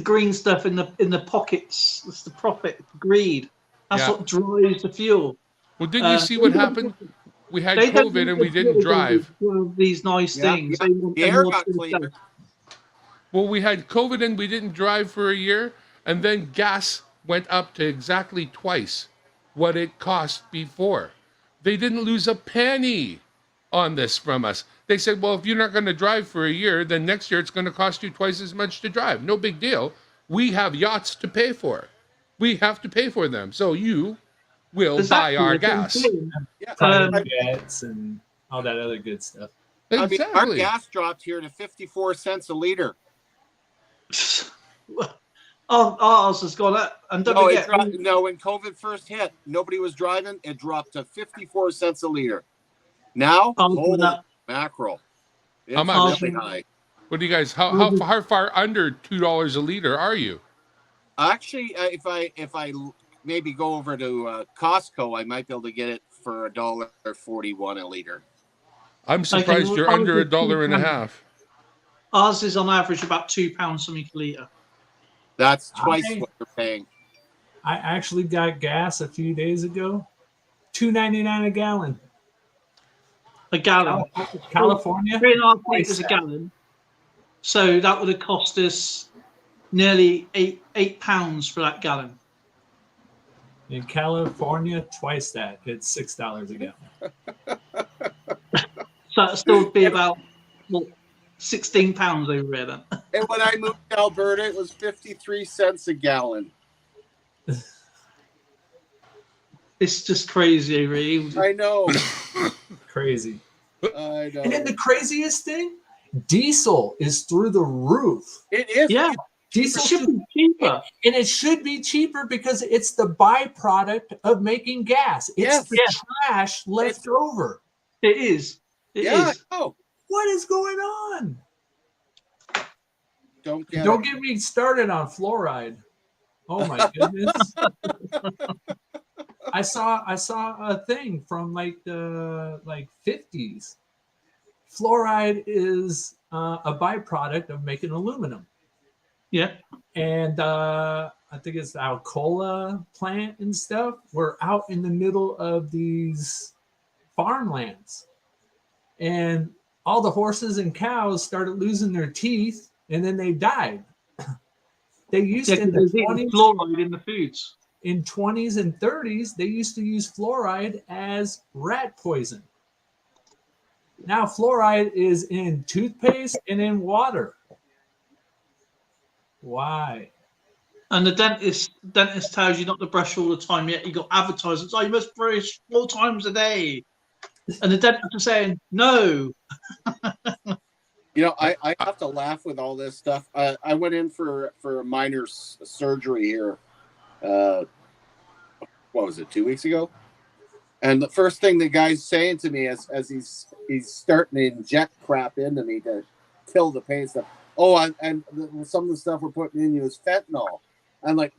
green stuff in the pockets. It's the profit, greed. That's what drives the fuel. Well, didn't you see what happened? We had COVID and we didn't drive. These nice things. Yeah. The air got cleaner. Well, we had COVID and we didn't drive for a year, and then gas went up to exactly twice. what it cost before. They didn't lose a penny on this from us. They said, well, if you're not going to drive for a year, then next year it's going to cost you twice as much to drive. No big deal. We have yachts to pay for. We have to pay for them. So you will buy our gas. Yeah, Private jets and all that other good stuff. I mean, our Exactly. gas dropped here to 54 cents a liter. Ours has gone up. And don't No, forget, when COVID first hit, nobody was driving. It dropped to 54 cents a liter. Now, holy mackerel. It's How much? really high. What do you guys? How far under $2 a liter are you? Actually, if I maybe go over to Costco, I might be able to get it for $1.41 a liter. I'm surprised you're under $1.50. Ours is on average about £2 something a litre. That's twice what you're paying. I actually got gas a few days ago, $2.99 a gallon. A gallon. California, 3.5 litres a gallon. So that would have cost us nearly £8 for that gallon. In California, twice that. It's $6 a gallon. So it'd still be about £16 over here then. And when I moved to Alberta, it was 53 cents a gallon. It's just crazy, really. I know. Crazy. I know. And then the craziest thing, diesel is through the roof. It is. Yeah. Diesel It should be cheaper. And it should be cheaper because it's the byproduct of making gas. It's the trash left over. It is. It is. Oh, What is going on? don't get me started on fluoride. Oh my goodness. I saw a thing from like the 50s. Fluoride is a byproduct of making aluminum. Yeah. And I think it's the Alcoa plant and stuff. We're out in the middle of these farmlands. And all the horses and cows started losing their teeth, and then they died. They used in the 20s, fluoride in the foods. In 20s and 30s, they used to use fluoride as rat poison. Now fluoride is in toothpaste and in water. Why? And the dentist tells you not to brush all the time, yet you got advertisements, you must brush 4 times a day. And the dentist is saying, no. You know, I have to laugh with all this stuff. I went in for a minor surgery here. What was it, 2 weeks ago? And the first thing the guy's saying to me as he's starting to inject crap into me to kill the pain stuff. And some of the stuff we're putting in you is fentanyl. I'm like,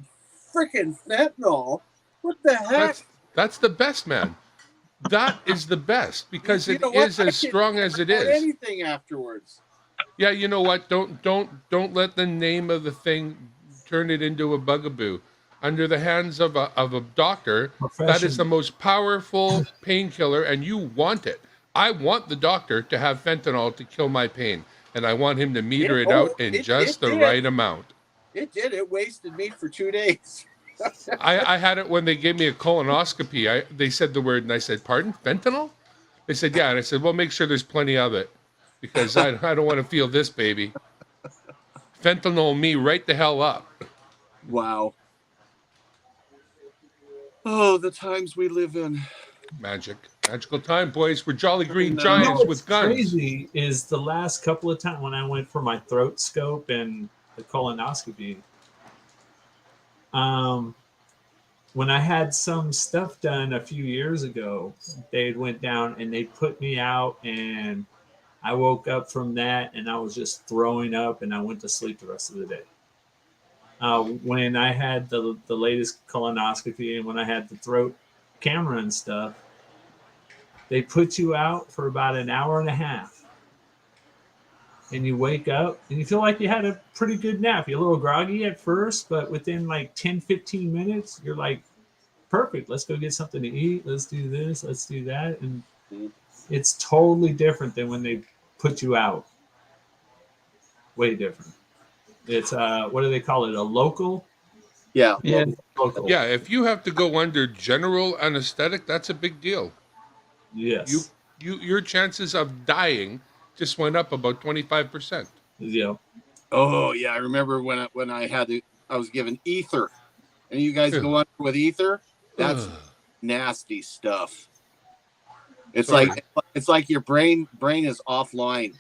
freaking fentanyl? What the heck? That's the best, man. That is the best because it is as strong as it is. Anything afterwards. Yeah, you know what? Don't let the name of the thing turn it into a bugaboo. Under the hands of a doctor, that is the most powerful painkiller, and you want it. I want the doctor to have fentanyl to kill my pain, and I want him to meter it out in just the right amount. It did. It wasted me for 2 days. I had it when they gave me a colonoscopy. They said the word, and I said, "Pardon, fentanyl?" They said, "Yeah," and I said, "Well, make sure there's plenty of it, because I don't want to feel this, baby. Fentanyl me right the hell up." Wow. Oh, the times we live in. Magical time, boys. We're jolly green giants with guns. Crazy is the last couple of times when I went for my throat scope and the colonoscopy. When I had some stuff done a few years ago, they went down and they put me out, and I woke up from that and I was just throwing up, and I went to sleep the rest of the day. When I had the latest colonoscopy and when I had the throat camera and stuff, they put you out for about an hour and a half. And you wake up and you feel like you had a pretty good nap. You're a little groggy at first, but within like 10, 15 minutes, you're like, perfect. Let's go get something to eat. Let's do this. Let's do that. And it's totally different than when they put you out. Way different. It's, what do they call it? A local Yeah. Yeah. Local. Yeah, if you have to go under general anesthetic, that's a big deal. Yes. Your chances of dying just went up about 25%. Yeah. Oh yeah, I remember when I was given ether, and you guys Ew. go under with ether. That's Ugh. nasty stuff. It's Sorry. like your brain is offline.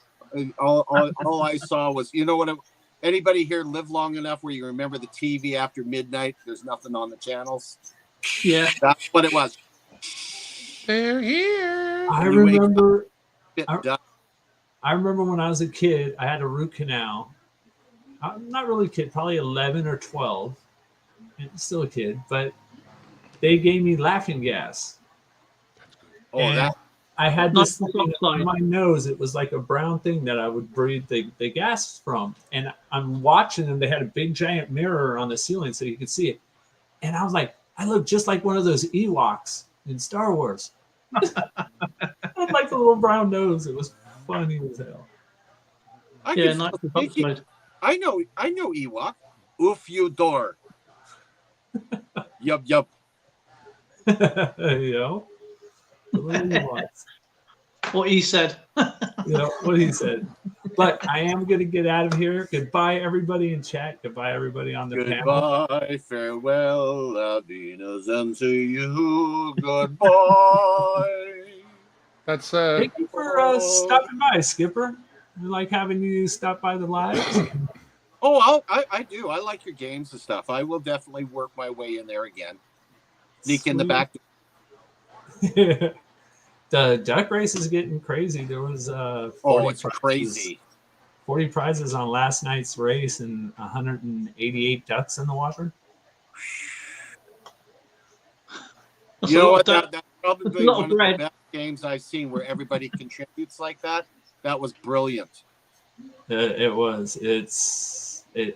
All I saw was, you know what? Anybody here live long enough where you remember the TV after midnight? There's nothing on the channels. Yeah. That's what it was. They're here. I And you wake up, remember. bit I, done. I remember when I was a kid, I had a root canal. I'm not really a kid, probably 11 or 12, and still a kid, but they gave me laughing gas. Oh, And that I had Not this thing the on side. my nose. It was like a brown thing that I would breathe the gas from. And I'm watching them. They had a big giant mirror on the ceiling so you could see it. And I was like, I look just like one of those Ewoks in Star Wars. I had like a little brown nose. It was funny as hell. I Yeah, can not still the speak it. side. I know Ewok. Oof you door. Yup. You know, the little Ewoks. What he said. You know what he said. But I am going to get out of here. Goodbye, everybody in chat. Goodbye, everybody on the panel. Goodbye, farewell, Lavinas, and to you, goodbye. That's Thank you for stopping by, Skipper. We like having you stop by the lives. Oh, I do. I like your games and stuff. I will definitely work my way in there again. Sneak in the back. The duck race is getting crazy. There was 40 Oh, it's prizes, crazy. 40 prizes on last night's race and 188 ducks in the water. You know what? That's That's probably a lot one of of bread. the best games I've seen where everybody contributes like that. That was brilliant. It was.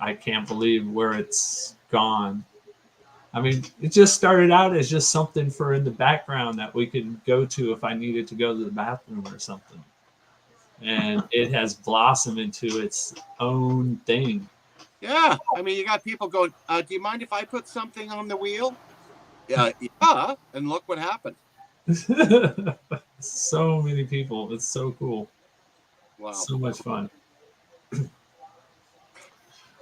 I can't believe where it's gone. I mean, it just started out as just something for in the background that we could go to if I needed to go to the bathroom or something. And it has blossomed into its own thing. Yeah. I mean, you got people going, do you mind if I put something on the wheel? Yeah. And look what happened. So many people. It's so cool. Wow. So much fun.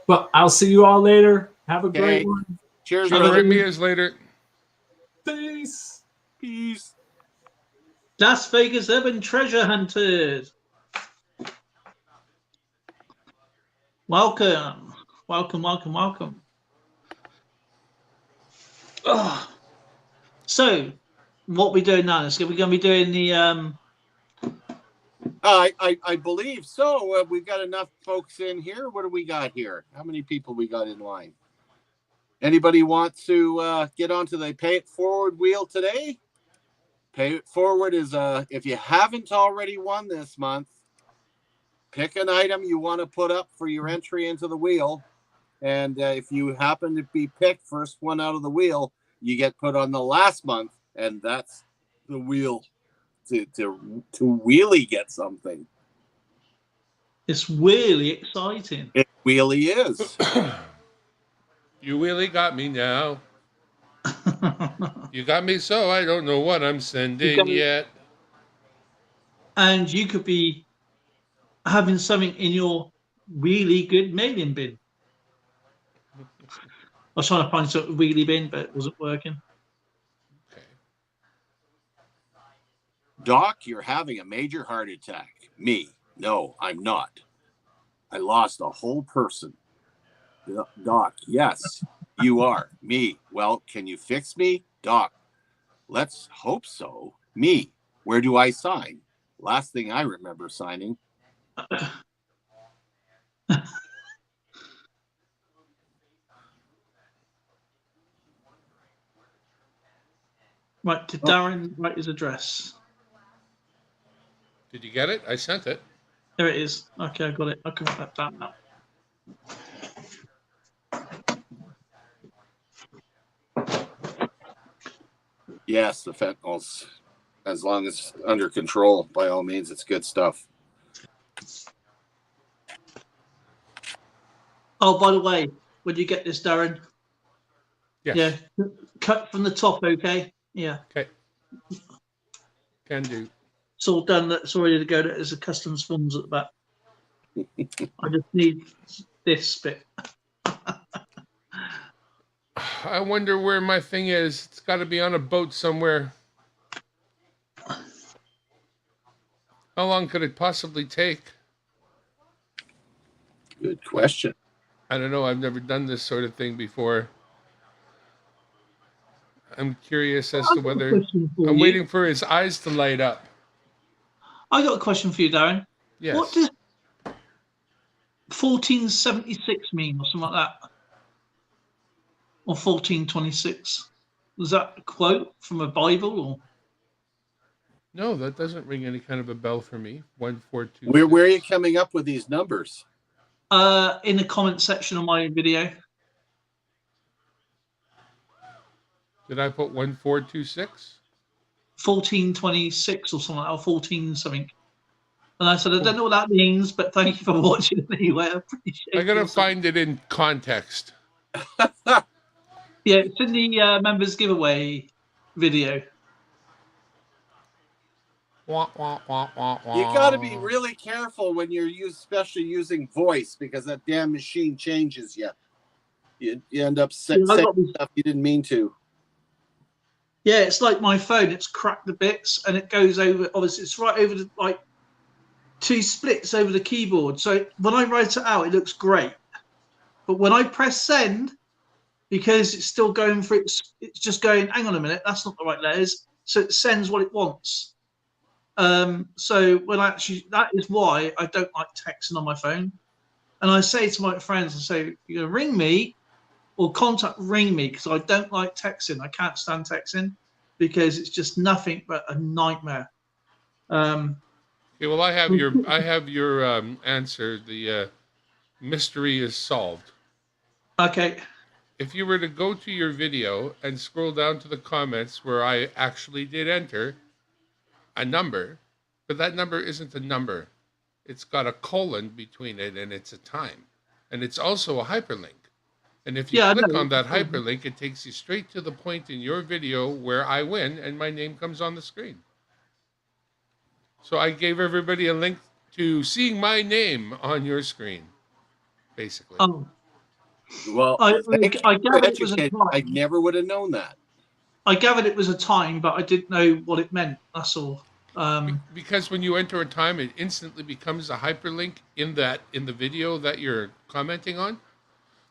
Well, I'll see you all later. Have a great Okay. one. Cheers, Sugar brother. and beers later. Peace. Peace. Las Vegas Urban Treasure Hunters. Welcome. Oh. So, what we doing now? We're going to be doing the I believe so. We've got enough folks in here. What do we got here? How many people we got in line? Anybody want to get onto the Pay It Forward wheel today? Pay It Forward is if you haven't already won this month, pick an item you want to put up for your entry into the wheel. And if you happen to be picked first one out of the wheel, you get put on the last month, and that's the wheel to really get something. It's really exciting. It really is. You really got me now. You got me so I don't know what I'm sending yet. And you could be having something in your really good mailing bin. I was trying to find something really bin, but it wasn't working. Okay. Doc, you're having a major heart attack. Me? No, I'm not. I lost a whole person. Doc, yes, you are. Me? Well, can you fix me? Doc, let's hope so. Me? Where do I sign? Last thing I remember signing. Right, to Darren, write his address. Did you get it? I sent it. There it is. Okay, I got it. I can write that down now. Yes, the fentanyl's, as long as it's under control, by all means, it's good stuff. Oh, by the way, when you get this, Darren, Yes. Yeah. Cut from the top, okay? Yeah. Okay. Can do. It's all done. That's all ready to go. There's a customs forms at the back. I just need this bit. I wonder where my thing is. It's got to be on a boat somewhere. How long could it possibly take? Good question. I don't know. I've never done this sort of thing before. I'm curious as to whether I'm waiting for his eyes to light up. I got a question for you, Darren. Yes. What does 1476 mean, or something like that? Or 1426? Was that a quote from a Bible, or? No, that doesn't ring any kind of a bell for me. 1426. Where are you coming up with these numbers? In the comment section of my video. Did I put 1426? 1426 or something, or 14 something. And I said, I don't know what that means, but thank you for watching anyway. I appreciate it. I gotta find it in context. Yeah, it's in the members giveaway video. Wah, wah, wah, wah, wah. You got to be really careful when you're especially using voice, because that damn machine changes you. You end up saying stuff you didn't mean to. Yeah, it's like my phone. It's cracked to bits, and it goes over. Obviously, it's right over the, like 2 splits over the keyboard. So when I write it out, it looks great. But when I press send, because it's still going for it's just going. Hang on a minute, that's not the right letters. So it sends what it wants. So when that is why I don't like texting on my phone. And I say to my friends, I say, you're gonna ring me or ring me, because I don't like texting. I can't stand texting because it's just nothing but a nightmare. Okay, well, I have your answer. The mystery is solved. Okay. If you were to go to your video and scroll down to the comments where I actually did enter a number, but that number isn't a number. It's got a colon between it, and it's a time. And it's also a hyperlink. And if you click on that hyperlink, it takes you straight to the point in your video where I win and my name comes on the screen. So I gave everybody a link to seeing my name on your screen, basically. Well, I gathered it was a time. I never would have known that. I gathered it was a time, but I didn't know what it meant. That's all. Because when you enter a time, it instantly becomes a hyperlink in the video that you're commenting on.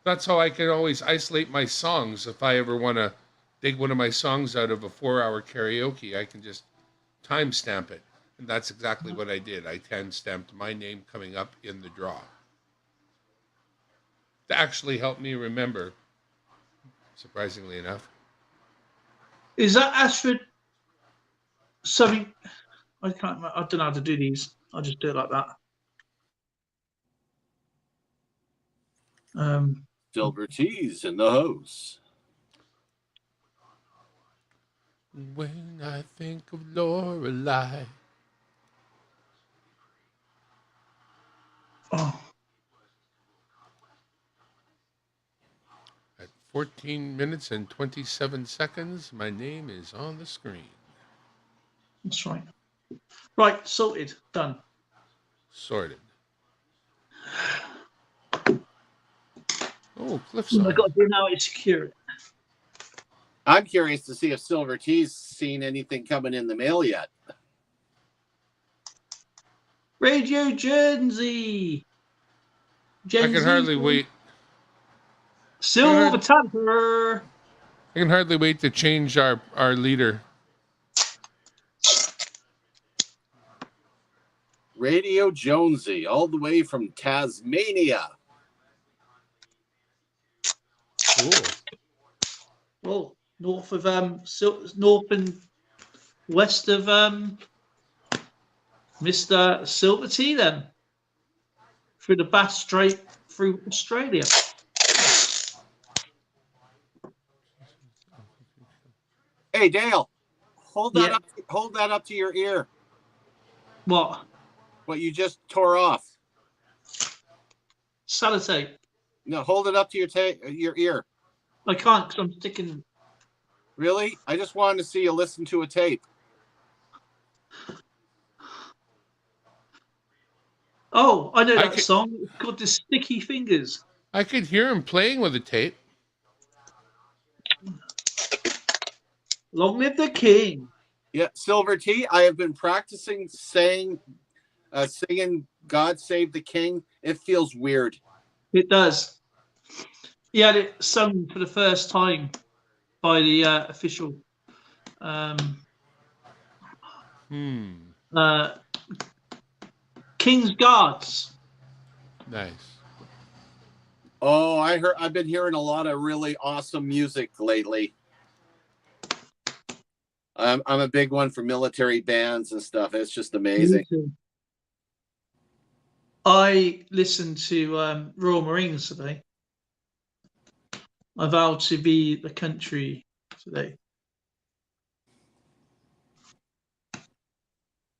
That's how I can always isolate my songs. If I ever want to dig one of my songs out of a 4-hour karaoke, I can just timestamp it. And that's exactly what I did. I timestamped my name coming up in the draw. To actually help me remember, surprisingly enough. Is that Astrid something? I don't know how to do these. I'll just do it like that. Silver teas in the house. When I think of Lorelei. Oh. At 14 minutes and 27 seconds, my name is on the screen. That's right. Right, sorted, done. Sorted. Oh, Cliffside. I've got to do now is secure it. I'm curious to see if Silver T's seen anything coming in the mail yet. Radio Jersey. I can hardly wait. Silver Tanker. I can hardly wait to change our leader. Radio Jonesy, all the way from Tasmania. Cool. Well, north north and west of Mr. Silver T, then through the Bass Strait through Australia. Hey Dale, hold that up. Hold that up to your ear. What? What you just tore off. Sellotape. No, hold it up to your ear. I can't because I'm sticking. Really? I just wanted to see you listen to a tape. Oh, I know I that could- song. It's called The Sticky Fingers. I could hear him playing with a tape. Long live the king. Yeah, Silver Tea, I have been practicing singing God Save the King. It feels weird. It does. He had it sung for the first time by the official King's Guards. Nice. Oh, I've been hearing a lot of really awesome music lately. I'm a big one for military bands and stuff. It's just amazing. I listened to Royal Marines today. I vowed to be the country today.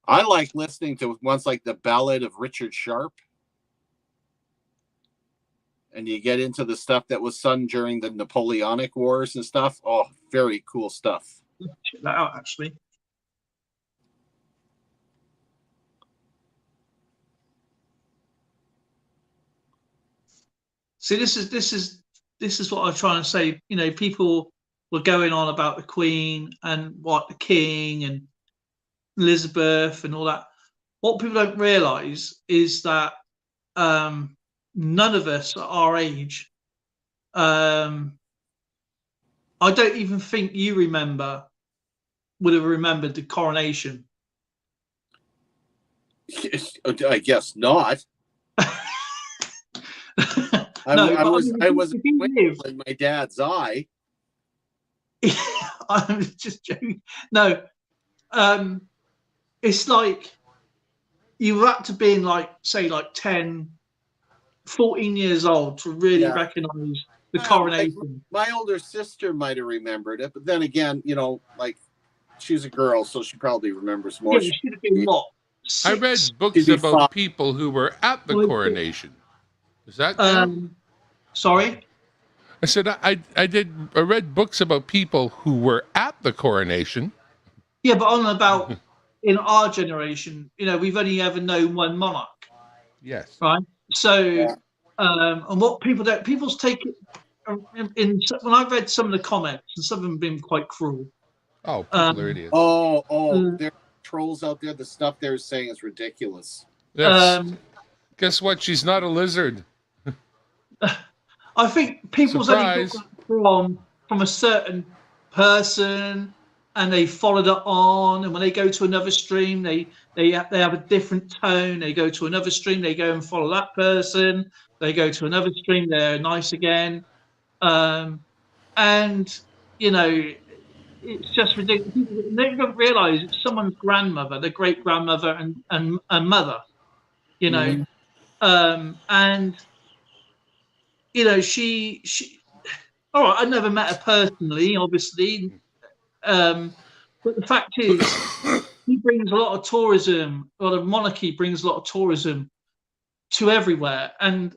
I like listening to ones like the Ballad of Richard Sharp. And you get into the stuff that was sung during the Napoleonic Wars and stuff. Oh, very cool stuff. Check that out, actually. See, this is what I'm trying to say. You know, people were going on about the Queen and what the King and Elizabeth and all that. What people don't realise is that none of us at our age. I don't even think you would have remembered the coronation. I guess not. I was in my dad's eye. I'm just joking. No, it's like you were up to being like, say, like 10, 14 years old to really recognize the coronation. My older sister might have remembered it, but then again, you know, like she's a girl, so she probably remembers more. Yeah, should have been what? I read books about people who were at the coronation. Is that sorry? I said I read books about people who were at the coronation. Yeah, but on about in our generation, you know, we've only ever known one monarch. Yes. Right. So, and what people's take it when I've read some of the comments, and some of them have been quite cruel. Oh, people are idiots. There are trolls out there. The stuff they're saying is ridiculous. Yes. Guess what? She's not a lizard. I think people's only got from a certain person, and they followed it on. And when they go to another stream, they have a different tone. They go to another stream, they go and follow that person. They go to another stream, they're nice again. And you know, it's just ridiculous. They don't realise it's someone's grandmother, their great grandmother, and mother. You know, and you know, she. All right, I never met her personally, obviously, but the fact is, he brings a lot of tourism. A lot of monarchy brings a lot of tourism to everywhere, and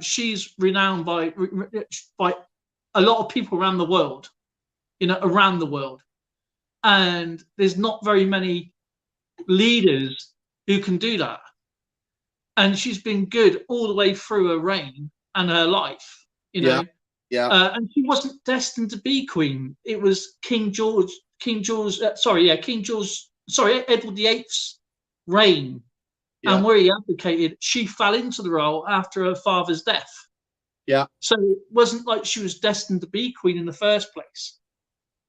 she's renowned by a lot of people around the world. You know, around the world, and there's not very many leaders who can do that. And she's been good all the way through her reign and her life. You know. Yeah. And she wasn't destined to be queen. It was Edward VIII's reign. Yeah. And where he abdicated, she fell into the role after her father's death. Yeah. So it wasn't like she was destined to be queen in the first place.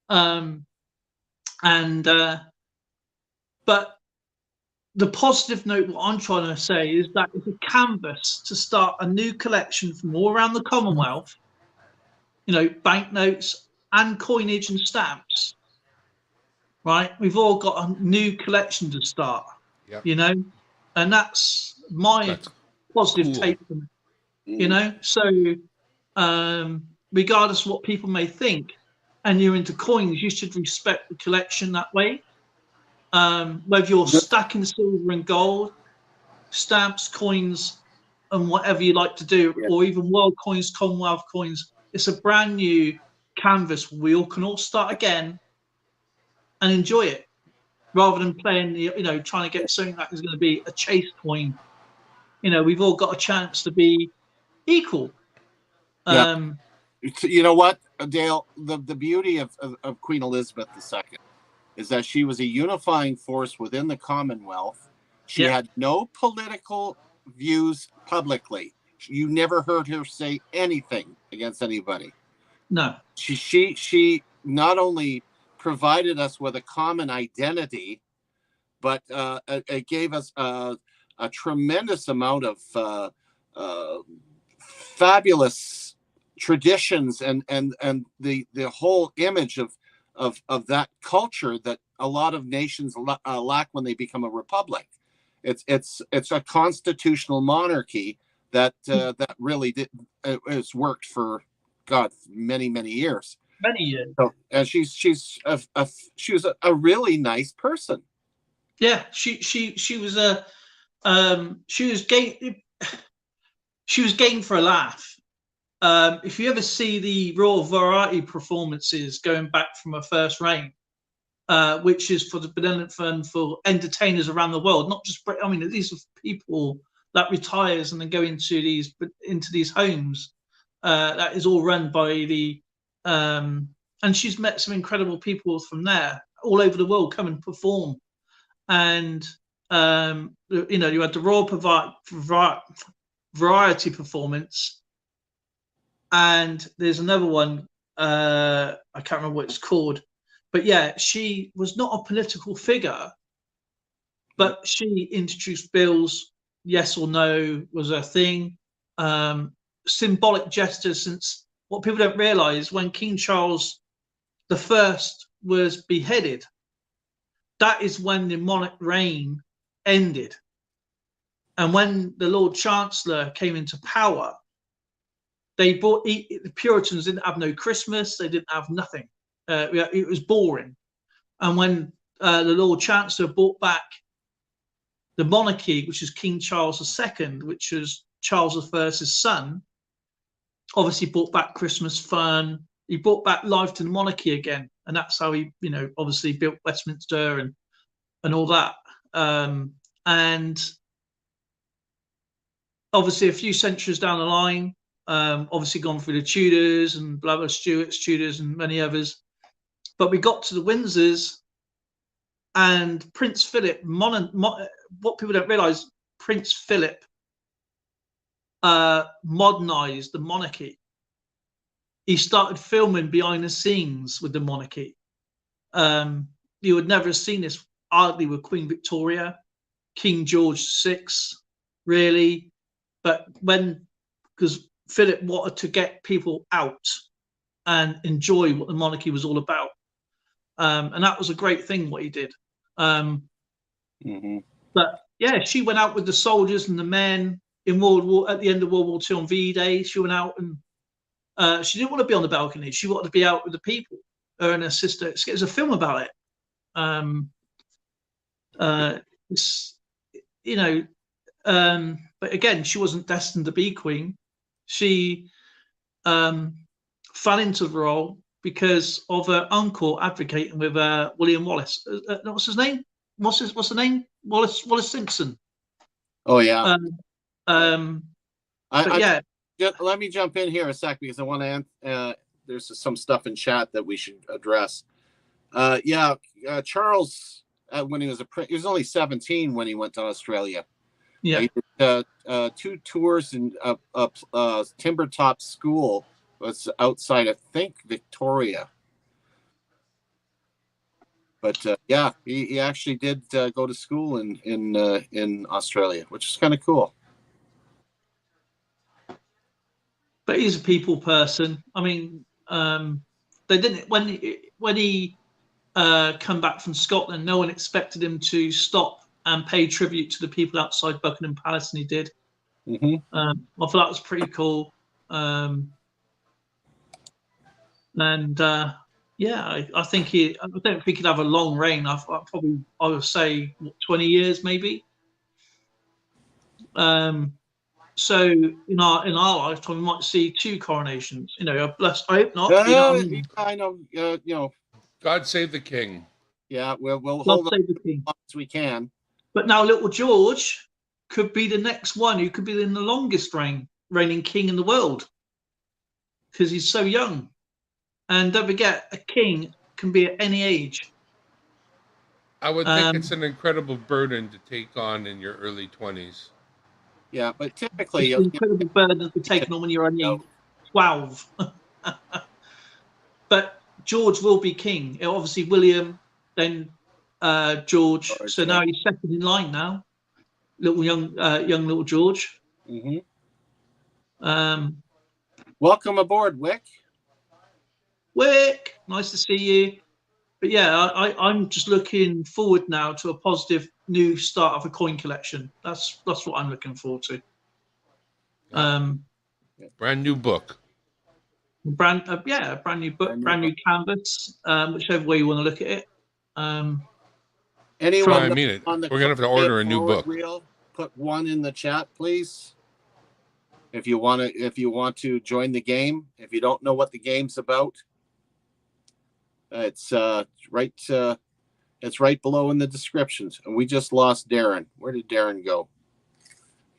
But the positive note, what I'm trying to say is that it's a canvas to start a new collection from all around the Commonwealth. You know, banknotes and coinage and stamps, right? We've all got a new collection to start, you know, and that's my positive take on it, you know. So, regardless of what people may think, and you're into coins, you should respect the collection that way. Whether you're stacking silver and gold, stamps, coins, and whatever you like to do, or even world coins, Commonwealth coins, It's a brand new canvas. We all can all start again and enjoy it, rather than playing, trying to get something that is going to be a chase coin. We've all got a chance to be equal. Yeah. You know what, Dale? The beauty of Queen Elizabeth II is that she was a unifying force within the Commonwealth. She had no political views publicly. You never heard her say anything against anybody. No. She not only provided us with a common identity, but it gave us a tremendous amount of fabulous traditions and the whole image of that culture that a lot of nations lack when they become a republic. It's a constitutional monarchy that really has worked for many years. Many years. So, and she was a really nice person. Yeah, she was she was game for a laugh. If you ever see the Royal Variety performances going back from her first reign, which is for the Benevolent Fund for entertainers around the world, not just I mean, these are people that retires and then go into these homes. That is all run by the and she's met some incredible people from there all over the world come and perform. And you had the Royal Variety performance, and there's another one, I can't remember what it's called, but yeah, she was not a political figure, but she introduced bills. Yes or no was a thing. Symbolic gestures, since what people don't realize, when King Charles I was beheaded, that is when the monarch reign ended. And when the Lord Chancellor came into power, the Puritans didn't have no Christmas, they didn't have nothing. It was boring. And when the Lord Chancellor brought back the monarchy, which is King Charles II, which was Charles I's son, obviously brought back Christmas fun. He brought back life to the monarchy again. And that's how he, obviously built Westminster and all that. And obviously a few centuries down the line, obviously gone through the Tudors and blah, blah, Stuarts, Tudors and many others. But we got to the Windsors, and Prince Philip, what people don't realise, Prince Philip modernised the monarchy. He started filming behind the scenes with the monarchy. You would never have seen this hardly with Queen Victoria, King George VI, really. But because Philip wanted to get people out and enjoy what the monarchy was all about. And that was a great thing what he did. But yeah, she went out with the soldiers and the men in at the end of World War II on V-Day. She went out and she didn't want to be on the balcony. She wanted to be out with the people. Her and her sister. There's a film about it. But again, she wasn't destined to be queen. She fell into the role because of her uncle advocating with William Wallace. What's his name? What's the name? Wallace Simpson. Oh yeah. Yeah. Let me jump in here a sec because I want to. There's some stuff in chat that we should address. Charles, when he was he was only 17 when he went to Australia. Yeah. He did 2 tours in Timbertop School. Was outside, I think, Victoria. But he actually did go to school in Australia, which is kind of cool. But he's a people person. I mean, they didn't when he come back from Scotland. No one expected him to stop and pay tribute to the people outside Buckingham Palace, and he did. I thought that was pretty cool. I think I don't think he'd have a long reign. I would say 20 years maybe. So in our lifetime, we might see 2 coronations. You know, blessed. I hope not. You know what I mean? I know. You know. God save the king. Yeah, we'll God hold on save the king. as long as we can. But now little George could be the next one who could be in the longest reigning king in the world, because he's so young. And don't forget, a king can be at any age. I would think it's an incredible burden to take on in your early 20s. Yeah, but typically, It's an incredible burden to be taken on when you're only 12. But George will be king. Obviously, William, then George. So now he's second in line now. Young little George. Mm-hmm. Um, Welcome aboard, Wick. Wick, nice to see you. But yeah, I'm just looking forward now to a positive new start of a coin collection. That's what I'm looking forward to. Brand new book. Brand new book, brand new canvas, whichever way you want to look at it. Anyone I mean it. on the We're gonna have to order a new book. Reel, put 1 in the chat, please. If you want to join the game, if you don't know what the game's about, it's right below in the descriptions. And we just lost Darren. Where did Darren go?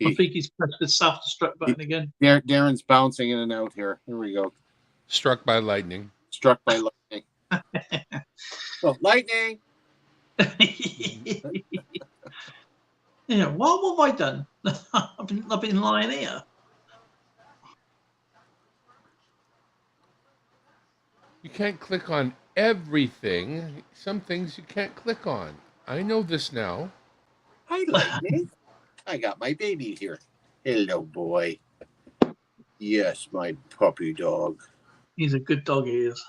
I think he's pressed the self-destruct button again. Darren's bouncing in and out here. Here we go. Struck by lightning. Struck by lightning. Oh, lightning! Yeah, what have I done? I've been lying here. You can't click on everything. Some things you can't click on. I know this now. Hi, lightning. I got my baby here. Hello, boy. Yes, my puppy dog. He's a good dog, he is.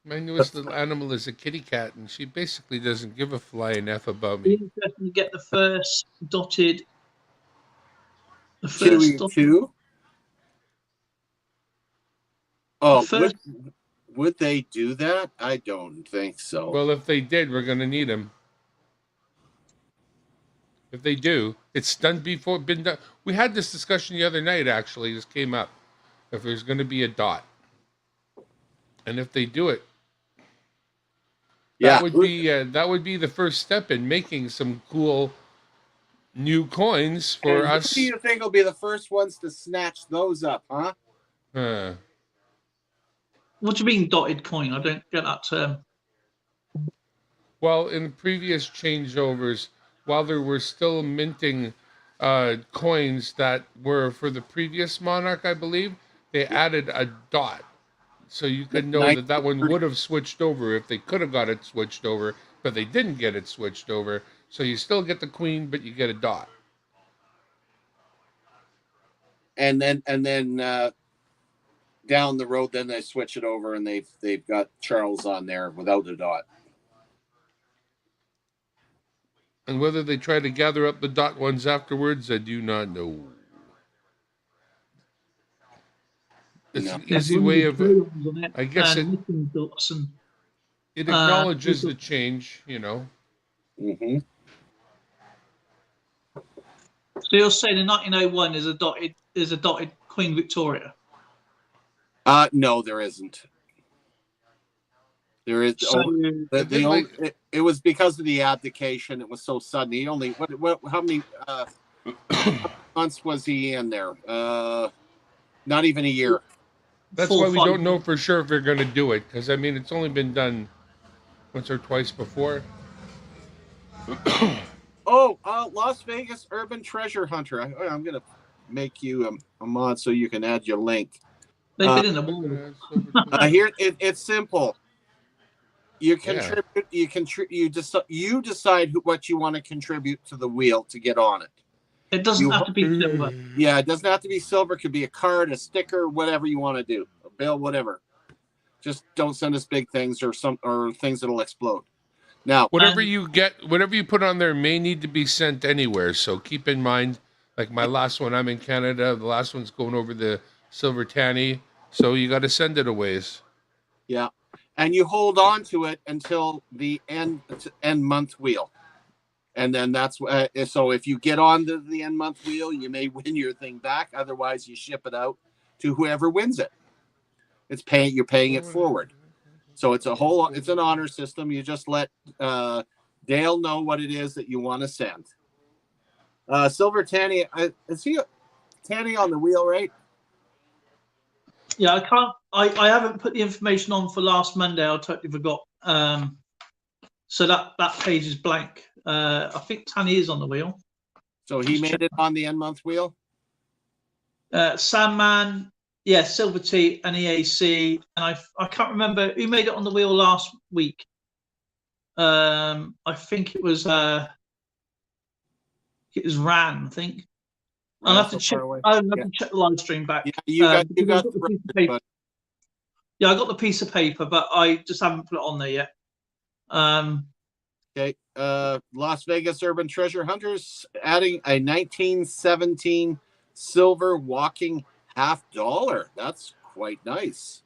My newest little animal is a kitty cat, and she basically doesn't give a flying F about me. You definitely get the first dotted. Two. Oh, would they do that? I don't think so. Well, if they did, we're going to need them. If they do, it's been done. We had this discussion the other night, actually. This came up. If there's going to be a dot. And if they do it, that would be the first step in making some cool new coins for us. Who do you think will be the first ones to snatch those up, huh? What do you mean dotted coin? I don't get that term. Well, in previous changeovers, while there were still minting coins that were for the previous monarch, I believe, they added a dot. So you could know that one would have switched over if they could have got it switched over, but they didn't get it switched over. So you still get the queen, but you get a dot. And then down the road, then they switch it over, and they've got Charles on there without a dot. And whether they try to gather up the dot ones afterwards, I do not know. It's an easy way of, I guess it acknowledges the change, you know. Mm-hmm. So you're saying in 1901 is a dotted Queen Victoria? No, there isn't. There is. So, it was because of the abdication. It was so sudden. He only how many months was he in there? Not even a year. That's why we don't know for sure if they're going to do it, because I mean it's only been done once or twice before. Las Vegas Urban Treasure Hunter. I'm going to make you a mod so you can add your link. They've been in the wall. Here, it's simple. You contribute. You decide what you want to contribute to the wheel to get on it. It doesn't have to be silver. Yeah, it doesn't have to be silver. It could be a card, a sticker, whatever you want to do, a bill, whatever. Just don't send us big things or things that'll explode. Now, whatever you put on there may need to be sent anywhere. So keep in mind, like my last one, I'm in Canada. The last one's going over the Silver Tanny, so you got to send it a ways. Yeah, and you hold on to it until the end month wheel, And then that's so if you get on the end month wheel, you may win your thing back. Otherwise, you ship it out to whoever wins it. You're paying it forward. So it's an honor system. You just let Dale know what it is that you want to send. Silver Tanny, is he Tanny on the wheel, right? Yeah, I can't. I haven't put the information on for last Monday. I totally forgot. So that page is blank. I think Tanny is on the wheel. So he made it on the end month wheel. Sandman, yeah, Silver T and EAC, and I can't remember who made it on the wheel last week. I think it was Ran. I think. I'll have to check. I'll have to check the live stream back. Yeah, you got the piece of paper. Yeah, I got the piece of paper, but I just haven't put it on there yet. Okay. Las Vegas Urban Treasure Hunters adding a 1917 silver walking $50. That's quite nice.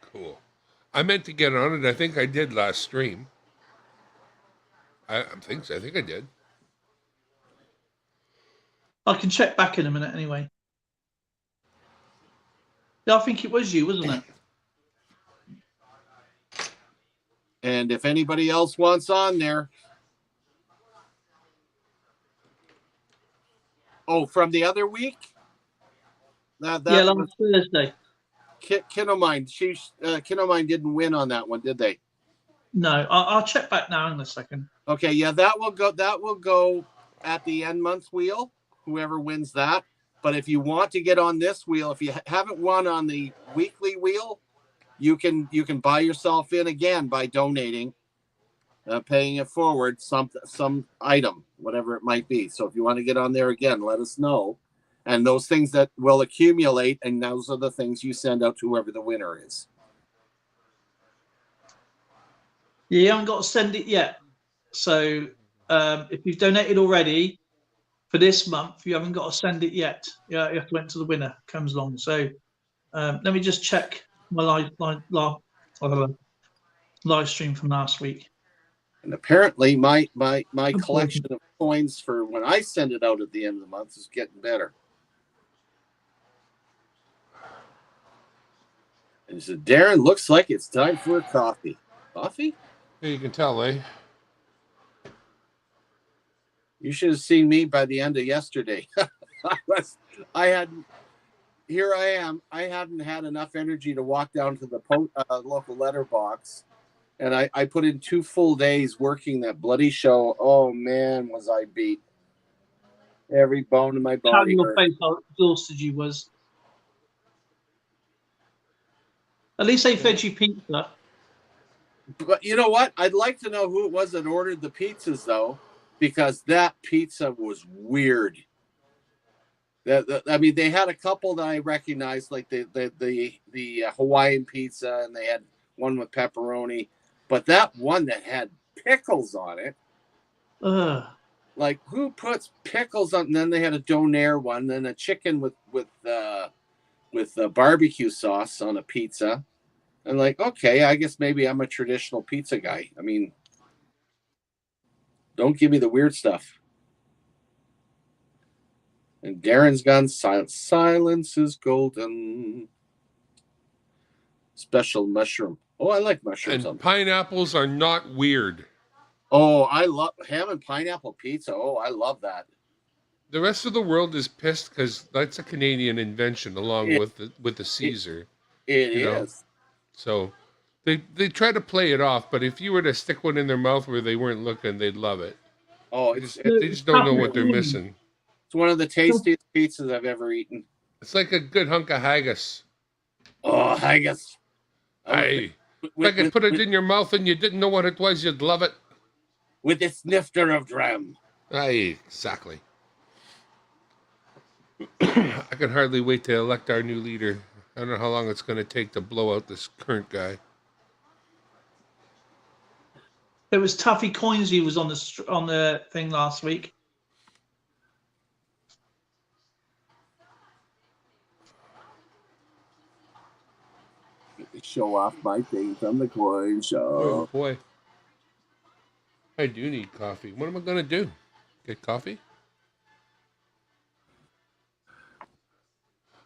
Cool. I meant to get on it. I think I did last stream. I think I did. I can check back in a minute anyway. Yeah, I think it was you, wasn't it? And if anybody else wants on there. Oh, from the other week? Yeah, last Thursday. Kinomine. Kinomine didn't win on that one, did they? No, I'll check back now in a second. Okay, yeah, that will go at the end month wheel, whoever wins that. But if you want to get on this wheel, if you haven't won on the weekly wheel, you can buy yourself in again by donating, paying it forward, some item, whatever it might be. So if you want to get on there again, let us know. And those things that will accumulate, and those are the things you send out to whoever the winner is. You haven't got to send it yet. So if you've donated already for this month, you haven't got to send it yet. Yeah, you have to wait until the winner comes along. So let me just check my live stream from last week. And apparently my collection of coins for when I send it out at the end of the month is getting better. And he said, Darren, looks like it's time for a coffee. Coffee? Yeah, you can tell, eh? You should have seen me by the end of yesterday. I hadn't had enough energy to walk down to the local letterbox. And I put in 2 full days working that bloody show. Oh, man, was I beat. Every bone in my body. Your face, how exhausted you was. At least they fed you pizza. But you know what? I'd like to know who it was that ordered the pizzas, though, because that pizza was weird. I mean, they had a couple that I recognized, like the Hawaiian pizza, and they had one with pepperoni. But that one that had pickles on it, like who puts pickles on? And then they had a donair one, then a chicken with barbecue sauce on a pizza. And like, okay, I guess maybe I'm a traditional pizza guy. I mean, don't give me the weird stuff. And Darren's gone silent. Silence is golden. Special mushroom. Oh, I like mushrooms. And pineapples are not weird. Oh, I love ham and pineapple pizza. Oh, I love that. The rest of the world is pissed because that's a Canadian invention, along with the Caesar. It is. So they try to play it off, but if you were to stick one in their mouth where they weren't looking, they'd love it. Oh, they just don't know what they're missing. It's one of the tastiest pizzas I've ever eaten. It's like a good hunk of haggis. Oh, haggis. If I could put it in your mouth and you didn't know what it was, you'd love it. With a snifter of dram. Aye, exactly. I can hardly wait to elect our new leader. I don't know how long it's going to take to blow out this current guy. It was Tuffy Coins who was on the thing last week. Show off my thing from the coin show. Oh boy. I do need coffee. What am I going to do? Get coffee?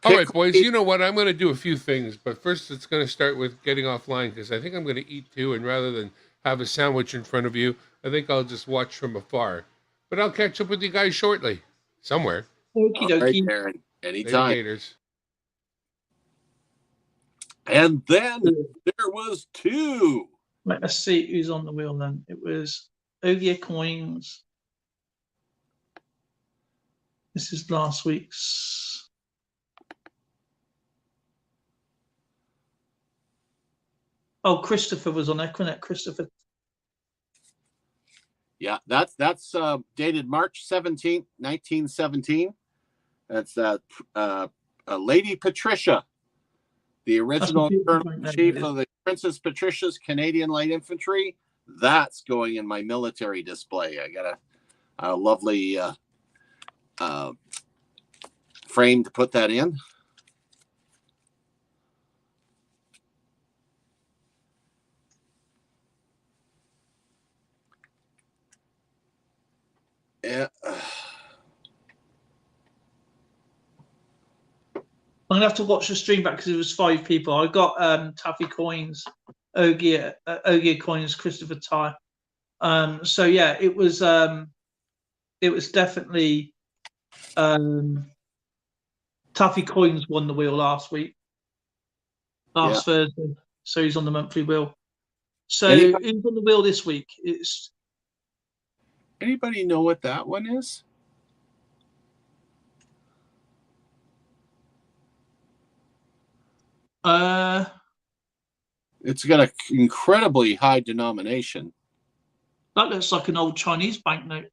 All right, boys, you know what? I'm going to do a few things, but first it's going to start with getting offline because I think I'm going to eat too, and rather than have a sandwich in front of you, I think I'll just watch from afar. But I'll catch up with you guys shortly, somewhere. Okie All right, dokie. Aaron. Later, Anytime. Gators. And then there was two. Right, let's see who's on the wheel then. It was Ogia Coins. This is last week's. Oh, Christopher was on Equinet. Christopher. Yeah, that's dated March 17th, 1917. That's Lady Patricia, the original chief of the Princess Patricia's Canadian Light Infantry. That's going in my military display. I got a lovely frame to put that in. Yeah. I'm gonna have to watch the stream back because it was 5 people. I got Taffy Coins, Ogia Coins, Christopher Ty. So yeah, it was definitely Taffy Coins won the wheel last Thursday. So he's on the monthly wheel. So who's on the wheel this week? It's anybody know what that one is? It's got an incredibly high denomination. That looks like an old Chinese banknote.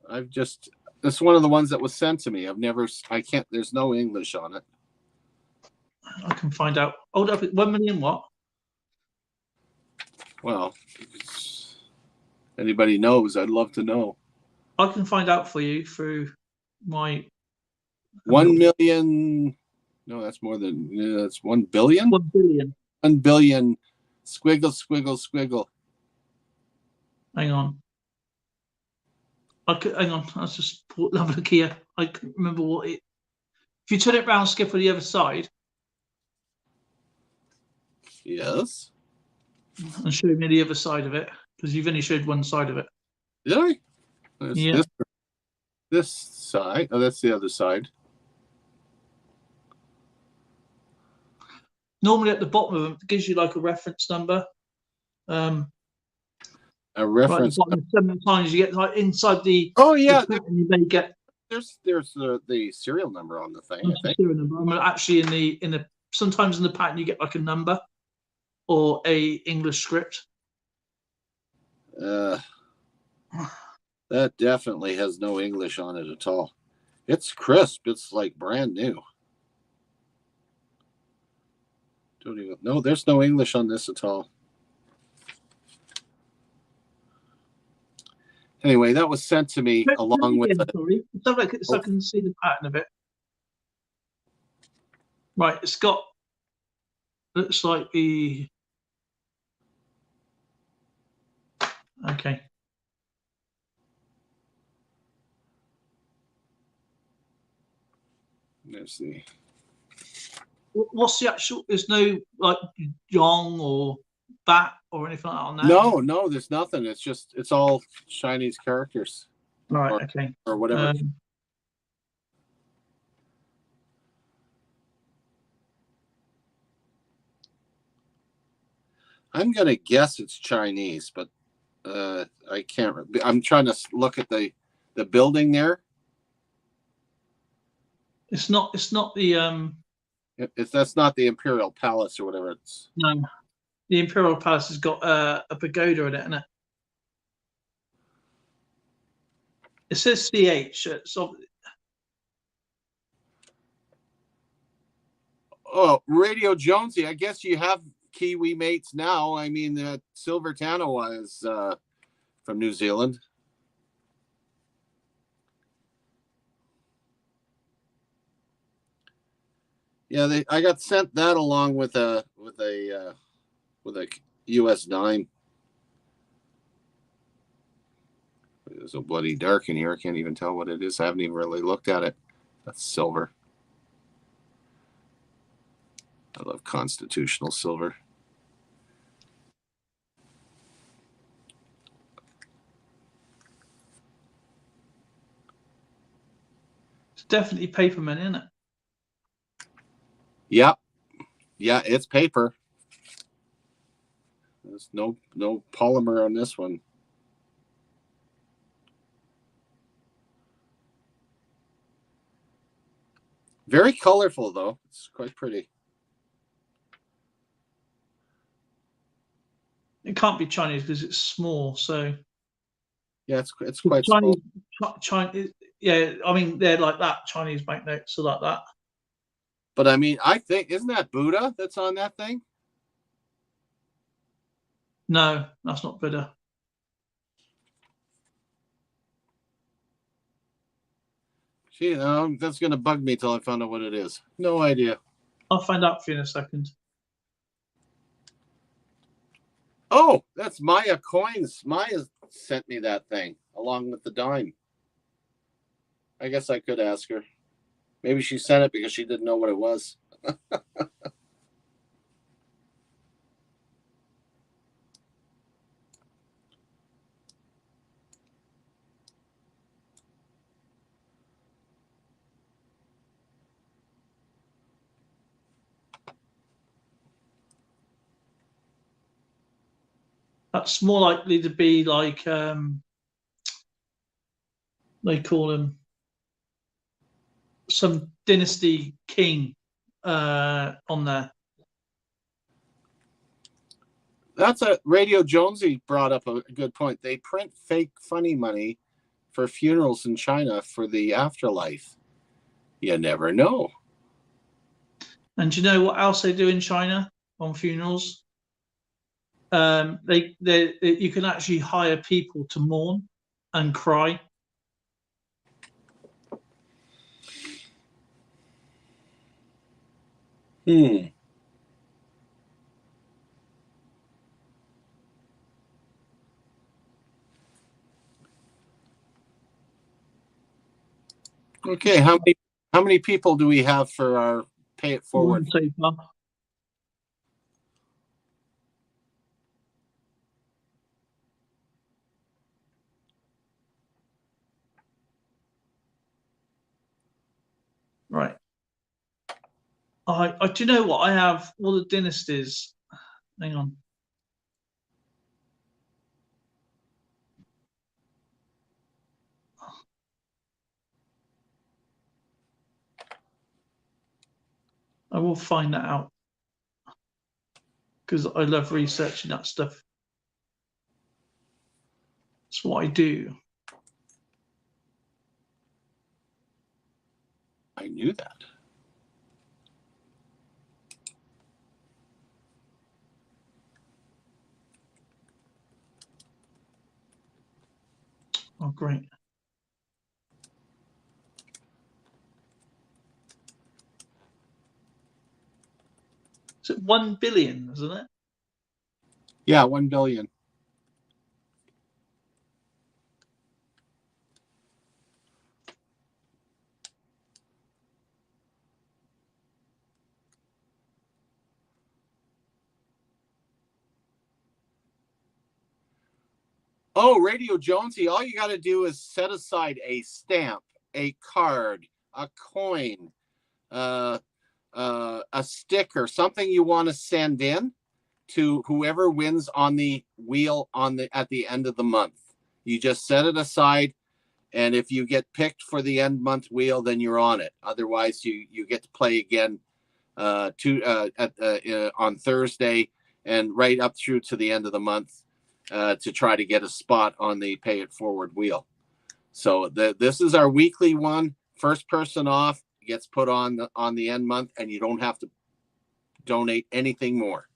It's one of the ones that was sent to me. There's no English on it. I can find out. Hold up, 1 million what? Well, if anybody knows, I'd love to know. I can find out for you through my 1 million. No, that's more than that's 1 billion. 1 billion. 1 billion. Squiggle, squiggle, squiggle. Hang on. Hang on. Let's just have a look here. I can't remember what it. If you turn it round, skip on the other side. Yes. And show me the other side of it because you've only showed one side of it. Did I? Yeah. This side. Oh, that's the other side. Normally at the bottom of them, it gives you like a reference number. A reference. Right, sometimes you get like inside the. Oh yeah. You may get. There's the serial number on the thing. I think. Serial number. I mean, actually, in the sometimes in the pattern you get like a number or a English script. That definitely has no English on it at all. It's crisp. It's like brand new. No, there's no English on this at all. Anyway, that was sent to me along with. Sorry, so I can see the pattern of it. Right, it's got. Looks like the. Okay. Let's see. What's the actual? There's no like Yong or Bat or anything like that on that. No, there's nothing. It's all Chinese characters. Right. Okay. Or whatever. I'm gonna guess it's Chinese, but I can't. I'm trying to look at the building there. It's not the That's not the Imperial Palace or whatever it's. No, the Imperial Palace has got a pagoda in it, isn't it? It says CH. Oh, Radio Jonesy. I guess you have Kiwi mates now. I mean, Silver Tanawa is from New Zealand. Yeah, I got sent that along with a US 9. It's so bloody dark in here. I can't even tell what it is. I haven't even really looked at it. That's silver. I love constitutional silver. It's definitely paper money, isn't it? Yeah. Yeah, it's paper. There's no polymer on this one. Very colorful, though. It's quite pretty. It can't be Chinese because it's small. So Yeah, it's quite small. Chinese, yeah. I mean, they're like that. Chinese banknotes are like that. But I mean, I think, isn't that Buddha that's on that thing? No, that's not Buddha. Gee, that's going to bug me till I find out what it is. No idea. I'll find out for you in a second. Oh, that's Maya Coins. Maya sent me that thing along with the dime. I guess I could ask her. Maybe she sent it because she didn't know what it was. That's more likely to be like they call him some dynasty king on there. That's a Radio Jonesy brought up a good point. They print fake funny money for funerals in China for the afterlife. You never know. And do you know what else they do in China on funerals? You can actually hire people to mourn and cry. Okay, how many people do we have for our pay it forward? Right. I do you know what I have? All the dynasties. Hang on. I will find that out because I love researching that stuff. That's what I do. I knew that. Oh, great. Is it 1 billion, isn't it? Yeah, 1 billion. Oh, Radio Jonesy, all you got to do is set aside a stamp, a card, a coin, a sticker, something you want to send in to whoever wins on the wheel at the end of the month. You just set it aside, and if you get picked for the end month wheel, then you're on it. Otherwise, you get to play again on Thursday and right up through to the end of the month to try to get a spot on the pay it forward wheel. So this is our weekly one. First person off gets put on the end month, and you don't have to donate anything more.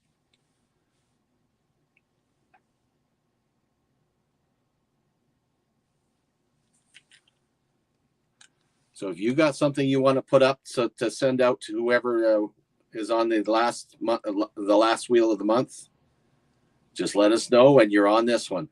So if you got something you want to put up to send out to whoever is on the last wheel of the month, just let us know, and you're on this one.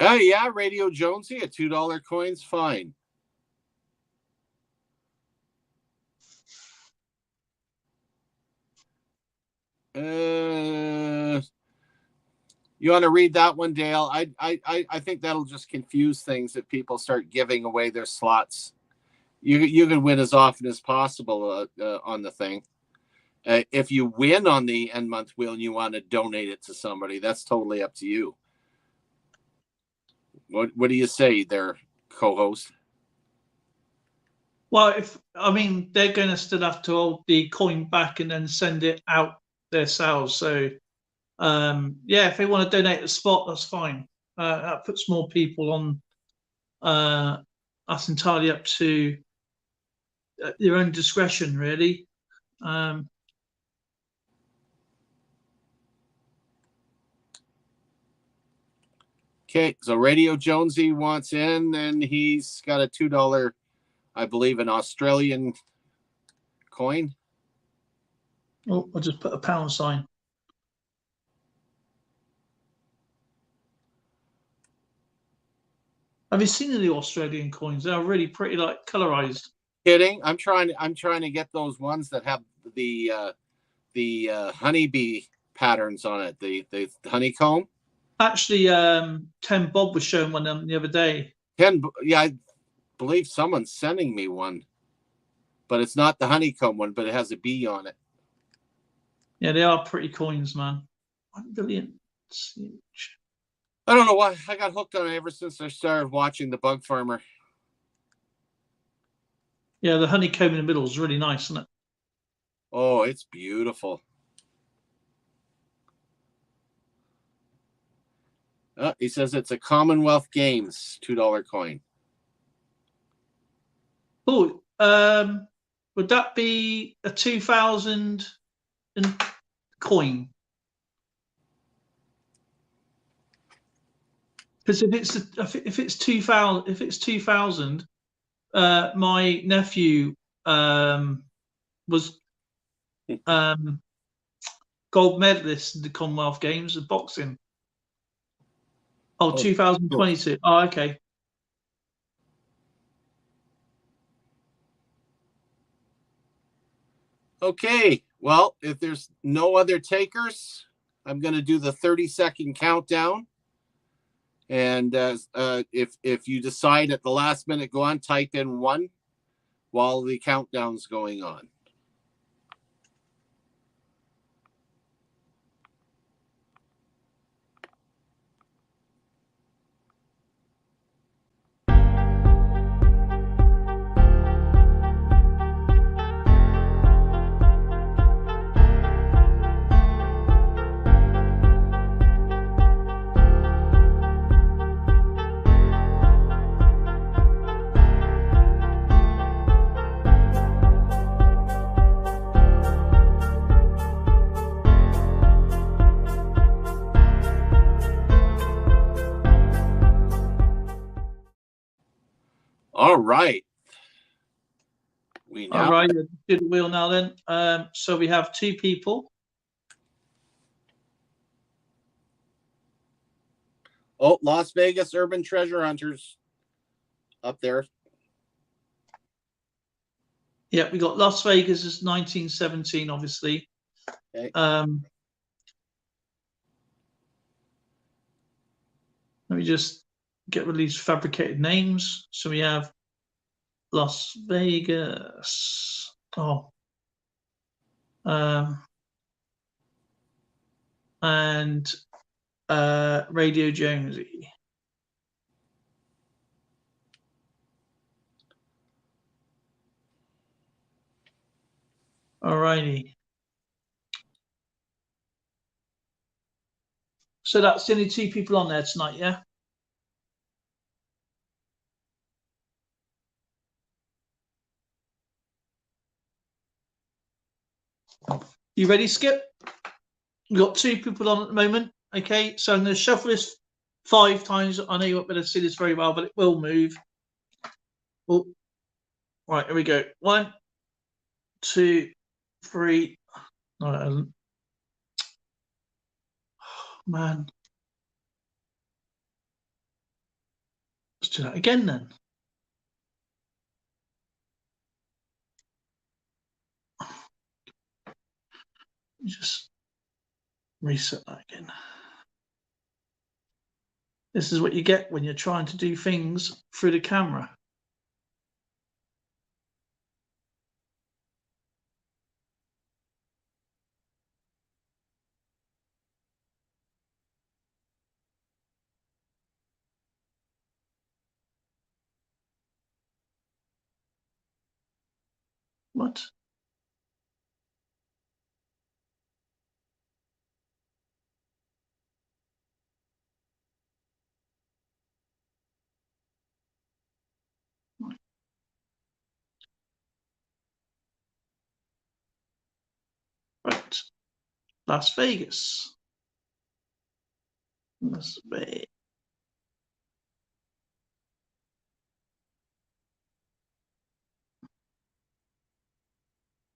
Yeah, Radio Jonesy, a $2 coin's fine. You want to read that one, Dale? I think that'll just confuse things if people start giving away their slots. You can win as often as possible on the thing. If you win on the end month wheel and you want to donate it to somebody, that's totally up to you. What do you say there, co-host? Well, they're going to still have to hold the coin back and then send it out themselves. So, if they want to donate the spot, that's fine. That puts more people on. That's entirely up to your own discretion, really. Okay, so Radio Jonesy wants in, and he's got a $2, I believe, an Australian coin. Oh, I'll just put a pound sign. Have you seen the Australian coins? They're really pretty, like colorized. Kidding? I'm trying to get those ones that have the honeybee patterns on it. The honeycomb. Actually, 10 Bob was showing one of them the other day. 10, yeah, I believe someone's sending me one, but it's not the honeycomb one, but it has a bee on it. Yeah, they are pretty coins, man. 1 billion. I don't know why I got hooked on it ever since I started watching The Bug Farmer. Yeah, the honeycomb in the middle is really nice, isn't it? Oh, it's beautiful. He says it's a Commonwealth Games $2 coin. Oh, would that be a 2000 coin? Because if it's 2000, my nephew was gold medalist in the Commonwealth Games of boxing. Oh, 2022. Oh, okay. Okay, well, if there's no other takers, I'm going to do the 30-second countdown. And if you decide at the last minute, go on, type in 1 while the countdown's going on. All right. All right, did the wheel now then. So we have 2 people. Oh, Las Vegas Urban Treasure Hunters up there. Yeah, we got Las Vegas as 1917, obviously. Okay. Let me just get rid of these fabricated names. So we have Las Vegas. Oh. And Radio Jonesy. Alrighty. So that's the only 2 people on there tonight, yeah? You ready, Skip? We've got 2 people on at the moment. Okay, so I'm going to shuffle this 5 times. I know you won't be able to see this very well, but it will move. Oh, right, here we go. 1, 2, 3. No, it hasn't. Man. do that again then. Just reset that again. This is what you get when you're trying to do things through the camera. What? Right. Las Vegas. Las Vegas.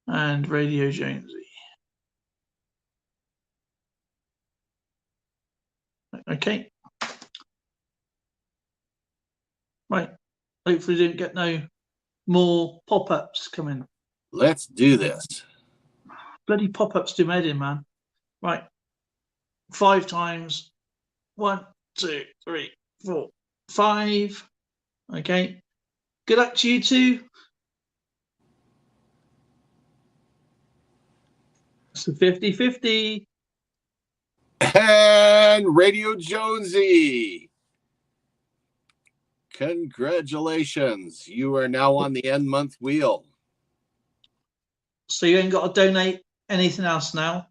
And Radio Jonesy. Okay. Right. Hopefully didn't get no more pop-ups coming. Let's do this. Bloody pop-ups do made in, man. Right. 5 times. 1, 2, 3, 4, 5. Okay. Good luck to you two. It's a 50-50. And Radio Jonesy. Congratulations. You are now on the end month wheel. So you ain't got to donate anything else now.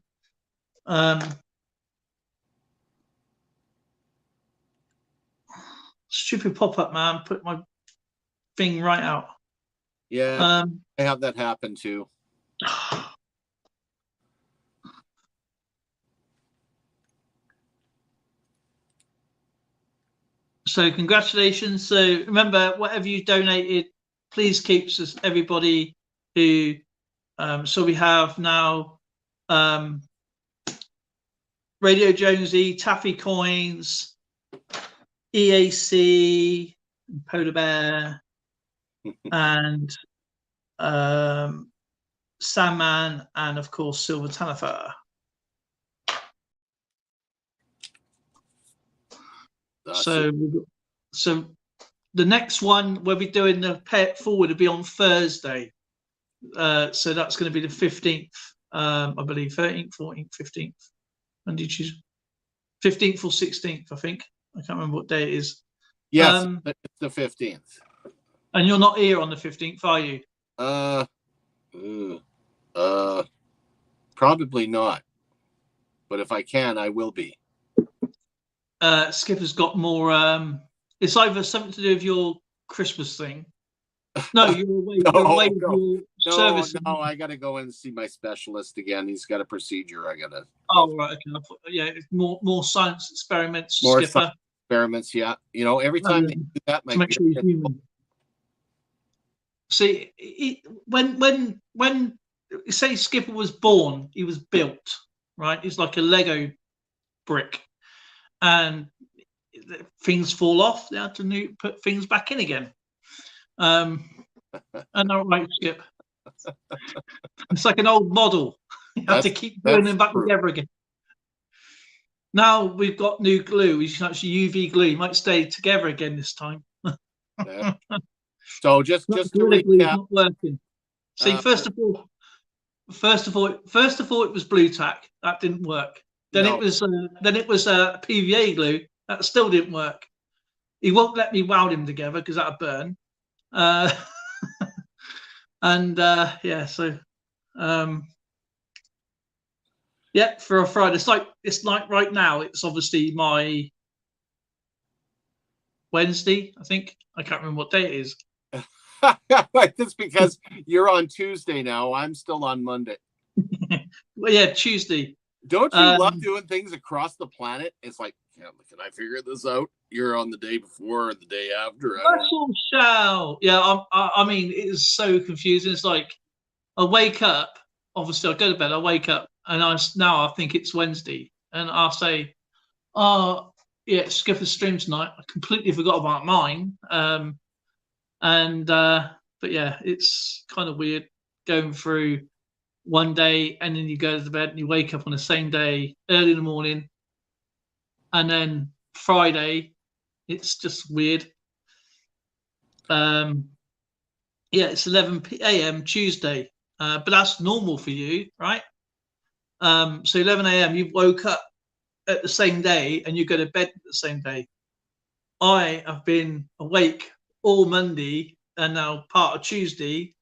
Stupid pop-up, man. Put my thing right out. Yeah, I have that happen too. So congratulations. So remember, whatever you donated, please keep everybody who. So we have now Radio Jonesy, Taffy Coins, EAC, Polar Bear, and Sandman, and of course Silver Tanifer. So the next one we'll be doing the pay it forward will be on Thursday. So that's going to be the 15th, I believe, 13th, 14th, 15th. When did you choose? 15th or 16th, I think. I can't remember what day it is. Yes, it's the 15th. And you're not here on the 15th, are you? Probably not. But if I can, I will be. Skipper's got more. It's either something to do with your Christmas thing. No, you're away. You're away with your service. No, I got to go and see my specialist again. He's got a procedure. I got to. Oh, right. Okay. Yeah, it's more science experiments. More Skipper. science experiments. Yeah, you know, every time they do that, to make sure he's human. See, when you say Skipper was born, he was built, right? He's like a Lego brick, and things fall off. They have to put things back in again. And all right, Skip. It's like an old model. You have to keep putting them back together again. Now we've got new glue. We can actually UV glue. You might stay together again this time. Yeah. So just to recap, not working. See, first of all, it was blue tack. That didn't work. Then it was PVA glue. That still didn't work. He won't let me weld them together because that'll burn. For a Friday, it's like right now. It's obviously my Wednesday. I think I can't remember what day it is. That's because you're on Tuesday now. I'm still on Monday. Well, yeah, Tuesday. Don't you love doing things across the planet? It's like, can I figure this out? You're on the day before or the day after. Yeah, I mean, it is so confusing. It's like I wake up. Obviously, I go to bed. I wake up, and I think it's Wednesday, and I'll say, "Oh, Skipper's stream tonight. I completely forgot about mine. But yeah, it's kind of weird going through one day and then you go to bed and you wake up on the same day early in the morning, and then Friday, it's just weird. It's 11 a.m. Tuesday, but that's normal for you, right? So 11 a.m. you woke up at the same day and you go to bed the same day. I have been awake all Monday and now part of Tuesday,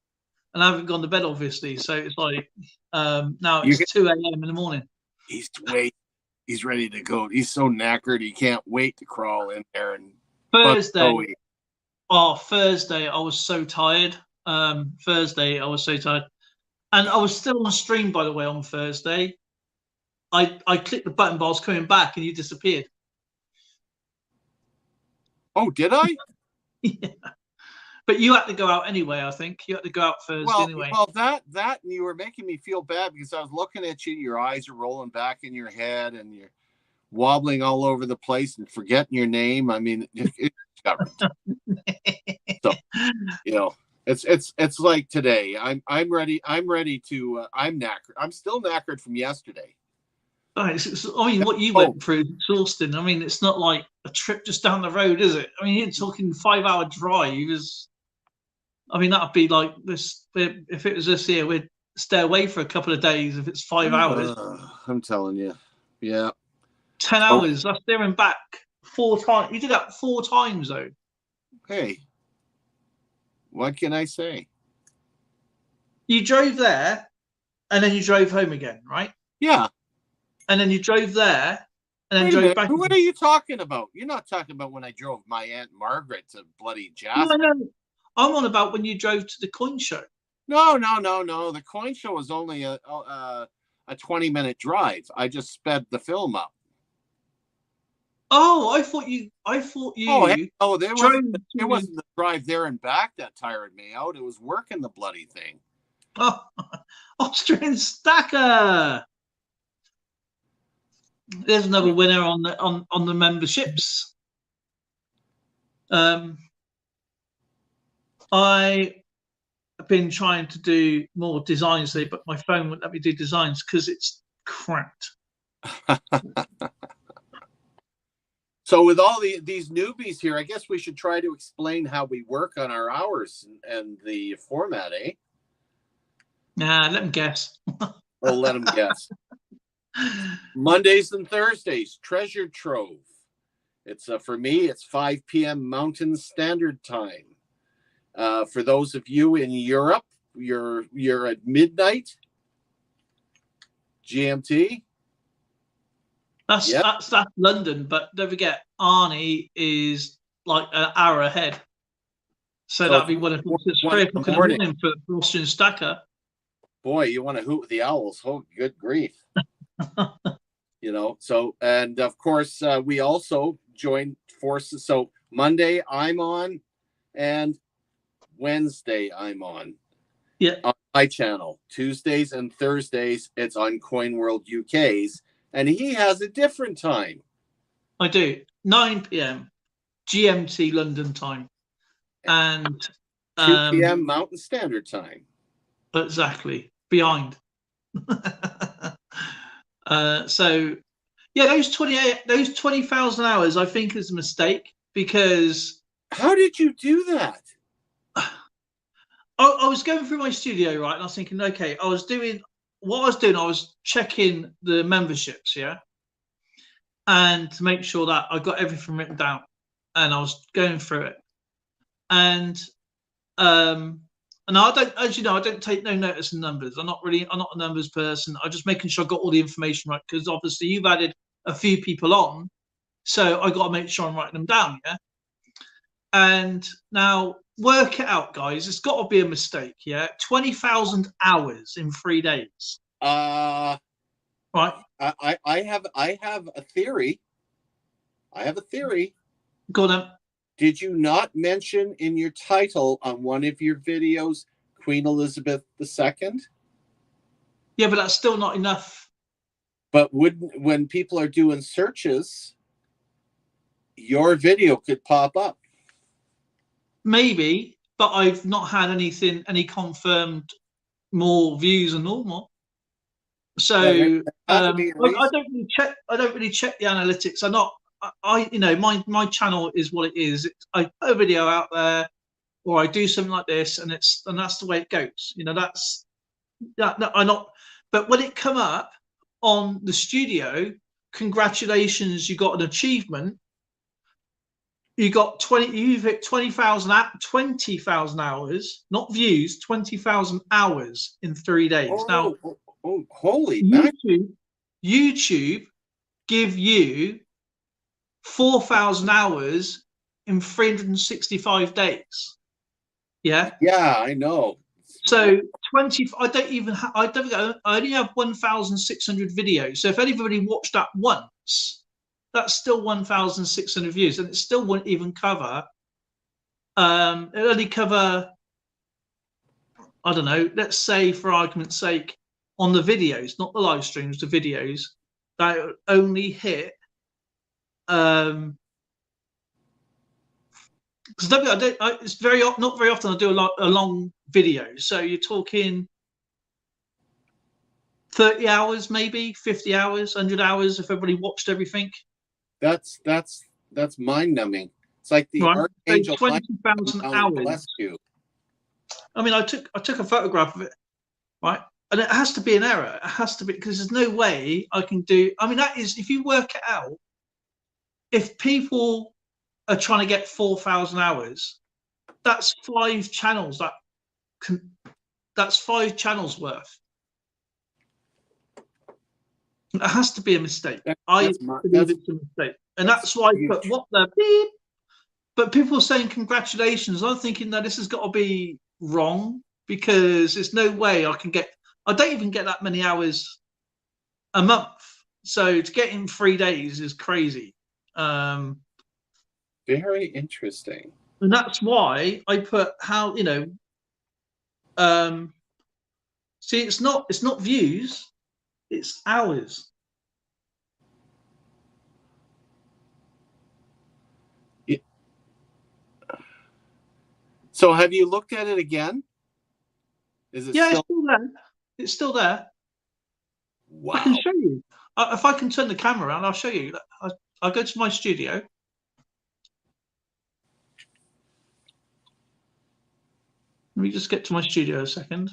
and I haven't gone to bed, obviously. So it's like now it's 2 a.m. in the morning. He's ready to go. He's so knackered. He can't wait to crawl in there. And Thursday, I was so tired. And I was still on stream, by the way, on Thursday. I clicked the button, but I was coming back, and you disappeared. Oh, did I? Yeah. But you had to go out anyway, I think. You had to go out Thursday anyway. Well, that and you were making me feel bad because I was looking at you. Your eyes are rolling back in your head, and you're wobbling all over the place and forgetting your name. I mean, it's covered. So, it's like today. I'm ready. I'm ready to. I'm knackered. I'm still knackered from yesterday. What you went through is exhausting. I mean, it's not like a trip just down the road, is it? I mean, you're talking 5-hour drive. That'd be like this. If it was this year, we'd stay away for a couple of days if it's 5 hours. I'm telling you. Yeah. 10 hours. That's there and back 4 times. You did that 4 times, though. Hey. What can I say? You drove there and then you drove home again, right? Yeah. And then you drove there and then drove back. What are you talking about? You're not talking about when I drove my Aunt Margaret to bloody Jasper. No. I'm on about when you drove to the coin show. No. The coin show was only a 20-minute drive. I just sped the film up. Oh, I thought you. It wasn't the drive there and back that tired me out. It was working the bloody thing. Oh, Austrian Stacker. There's another winner on the memberships. I have been trying to do more designs today, but my phone wouldn't let me do designs because it's cracked. So with all these newbies here, I guess we should try to explain how we work on our hours and the format, eh? Nah, let them guess. We'll let them guess. Mondays and Thursdays, Treasure Trove. It's for me, it's 5 p.m. Mountain Standard Time. For those of you in Europe, you're at midnight GMT. That's London, but don't forget Arnie is like an hour ahead. So that'd be 3 o'clock in the morning for Austrian Stacker. Boy, you want to hoot with the owls. Oh, good grief. So, and of course, we also join forces. So Monday I'm on and Wednesday I'm on. Yeah. On my channel. Tuesdays and Thursdays, it's on Coin World UK's. And he has a different time. I do. 9 p.m. GMT London time. And 2 p.m. Mountain Standard Time. Exactly. Behind. Those 20,000 hours I think is a mistake because how did you do that? I was going through my studio, right, and I was thinking, okay, I was checking the memberships, yeah, and to make sure that I got everything written down, and I was going through it, and I don't, as you know, I don't take no notice in numbers. I'm not a numbers person. I'm just making sure I got all the information right because obviously you've added a few people on, so I got to make sure I'm writing them down, yeah. And now work it out, guys. It's got to be a mistake, yeah. 20,000 hours in 3 days. Right. I have a theory. Go on. Did you not mention in your title on one of your videos Queen Elizabeth II? Yeah, but that's still not enough. But when people are doing searches, your video could pop up. Maybe, but I've not had any confirmed more views than normal. So Yeah, that had to be a I reason. don't really check. I don't really check the analytics. I'm not. You know, my channel is what it is. I put a video out there, or I do something like this, and that's the way it goes. You know, that's that. No, I'm not. But when it come up on the studio, congratulations, you got an achievement. You got 20. You've hit 20,000 hours, not views. 20,000 hours in 3 days. Now, Holy man! YouTube give you 4,000 hours in 365 days. Yeah. Yeah, I know. So 20. I don't even. I only have 1,600 videos. So if anybody watched that once, that's still 1,600 views, and it still wouldn't even cover. It only cover. I don't know. Let's say, for argument's sake, on the videos, not the live streams, the videos, that only hit. Because it's not very often I do a long video. So you're talking 30 hours, maybe 50 hours, 100 hours if everybody watched everything. That's mind-numbing. It's like the Right. archangel. So 20,000 hours. You. I mean, I took a photograph of it, right? And it has to be an error. It has to be, because there's no way I can do. I mean, that is, if you work it out, if people are trying to get 4,000 hours, that's 5 channels. That's 5 channels worth. It has to be a mistake. I believe it's a mistake, and that's why I put what the beep. But people are saying congratulations. I'm thinking that this has got to be wrong, because there's no way I can get. I don't even get that many hours a month. So to get in 3 days is crazy. Very interesting. And that's why I put how, you know. See, it's not views, it's hours. So have you looked at it again? Is it Yeah, still... it's still there. It's still there. Wow. I can show you. If I can turn the camera around, I'll show you. I'll go to my studio. Let me just get to my studio a second.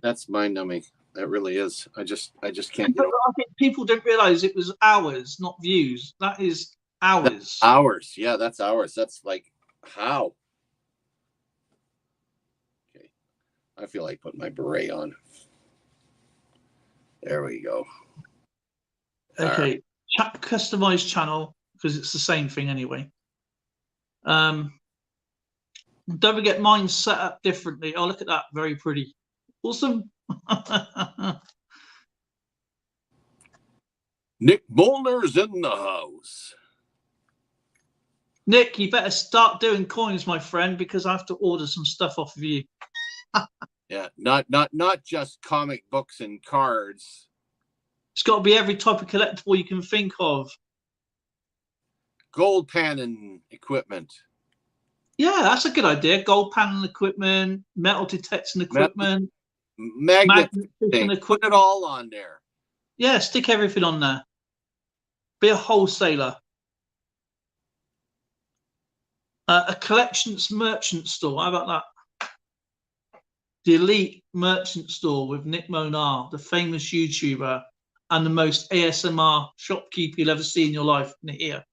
That's mind-numbing. That really is. I just can't get over. I think people don't realize it was hours, not views. That is hours. That's hours. Yeah, that's hours. That's like, how? Okay. I feel like putting my beret on. There we go. Okay. Right. Customize channel, because it's the same thing anyway. Don't forget, mine's set up differently. Oh, look at that. Very pretty. Awesome. Nick Molnar's in the house. Nick, you better start doing coins, my friend, because I have to order some stuff off of you. Yeah, not just comic books and cards. It's got to be every type of collectible you can think of. Gold panning equipment. Yeah, that's a good idea. Gold panel equipment, metal detecting equipment, magnet equipment. Put it all on there. Yeah, stick everything on there. Be a wholesaler. A collections merchant store. How about that? The elite merchant store with Nick Monar, the famous YouTuber and the most ASMR shopkeeper you'll ever see in your life. Here.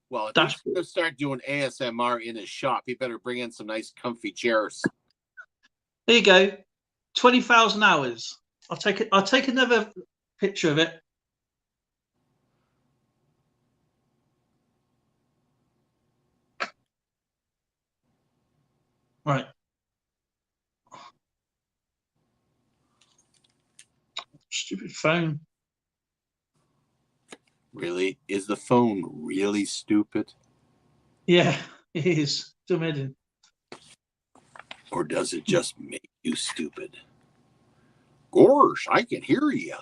Well, if he's going to start doing ASMR in his shop, he better bring in some nice comfy chairs. There you go. 20,000 hours. I'll take it. I'll take another picture of it. Right. Stupid phone. Really? Is the phone really stupid? Yeah, it is. Imagine. Or does it just make you stupid? Gosh, I can hear you.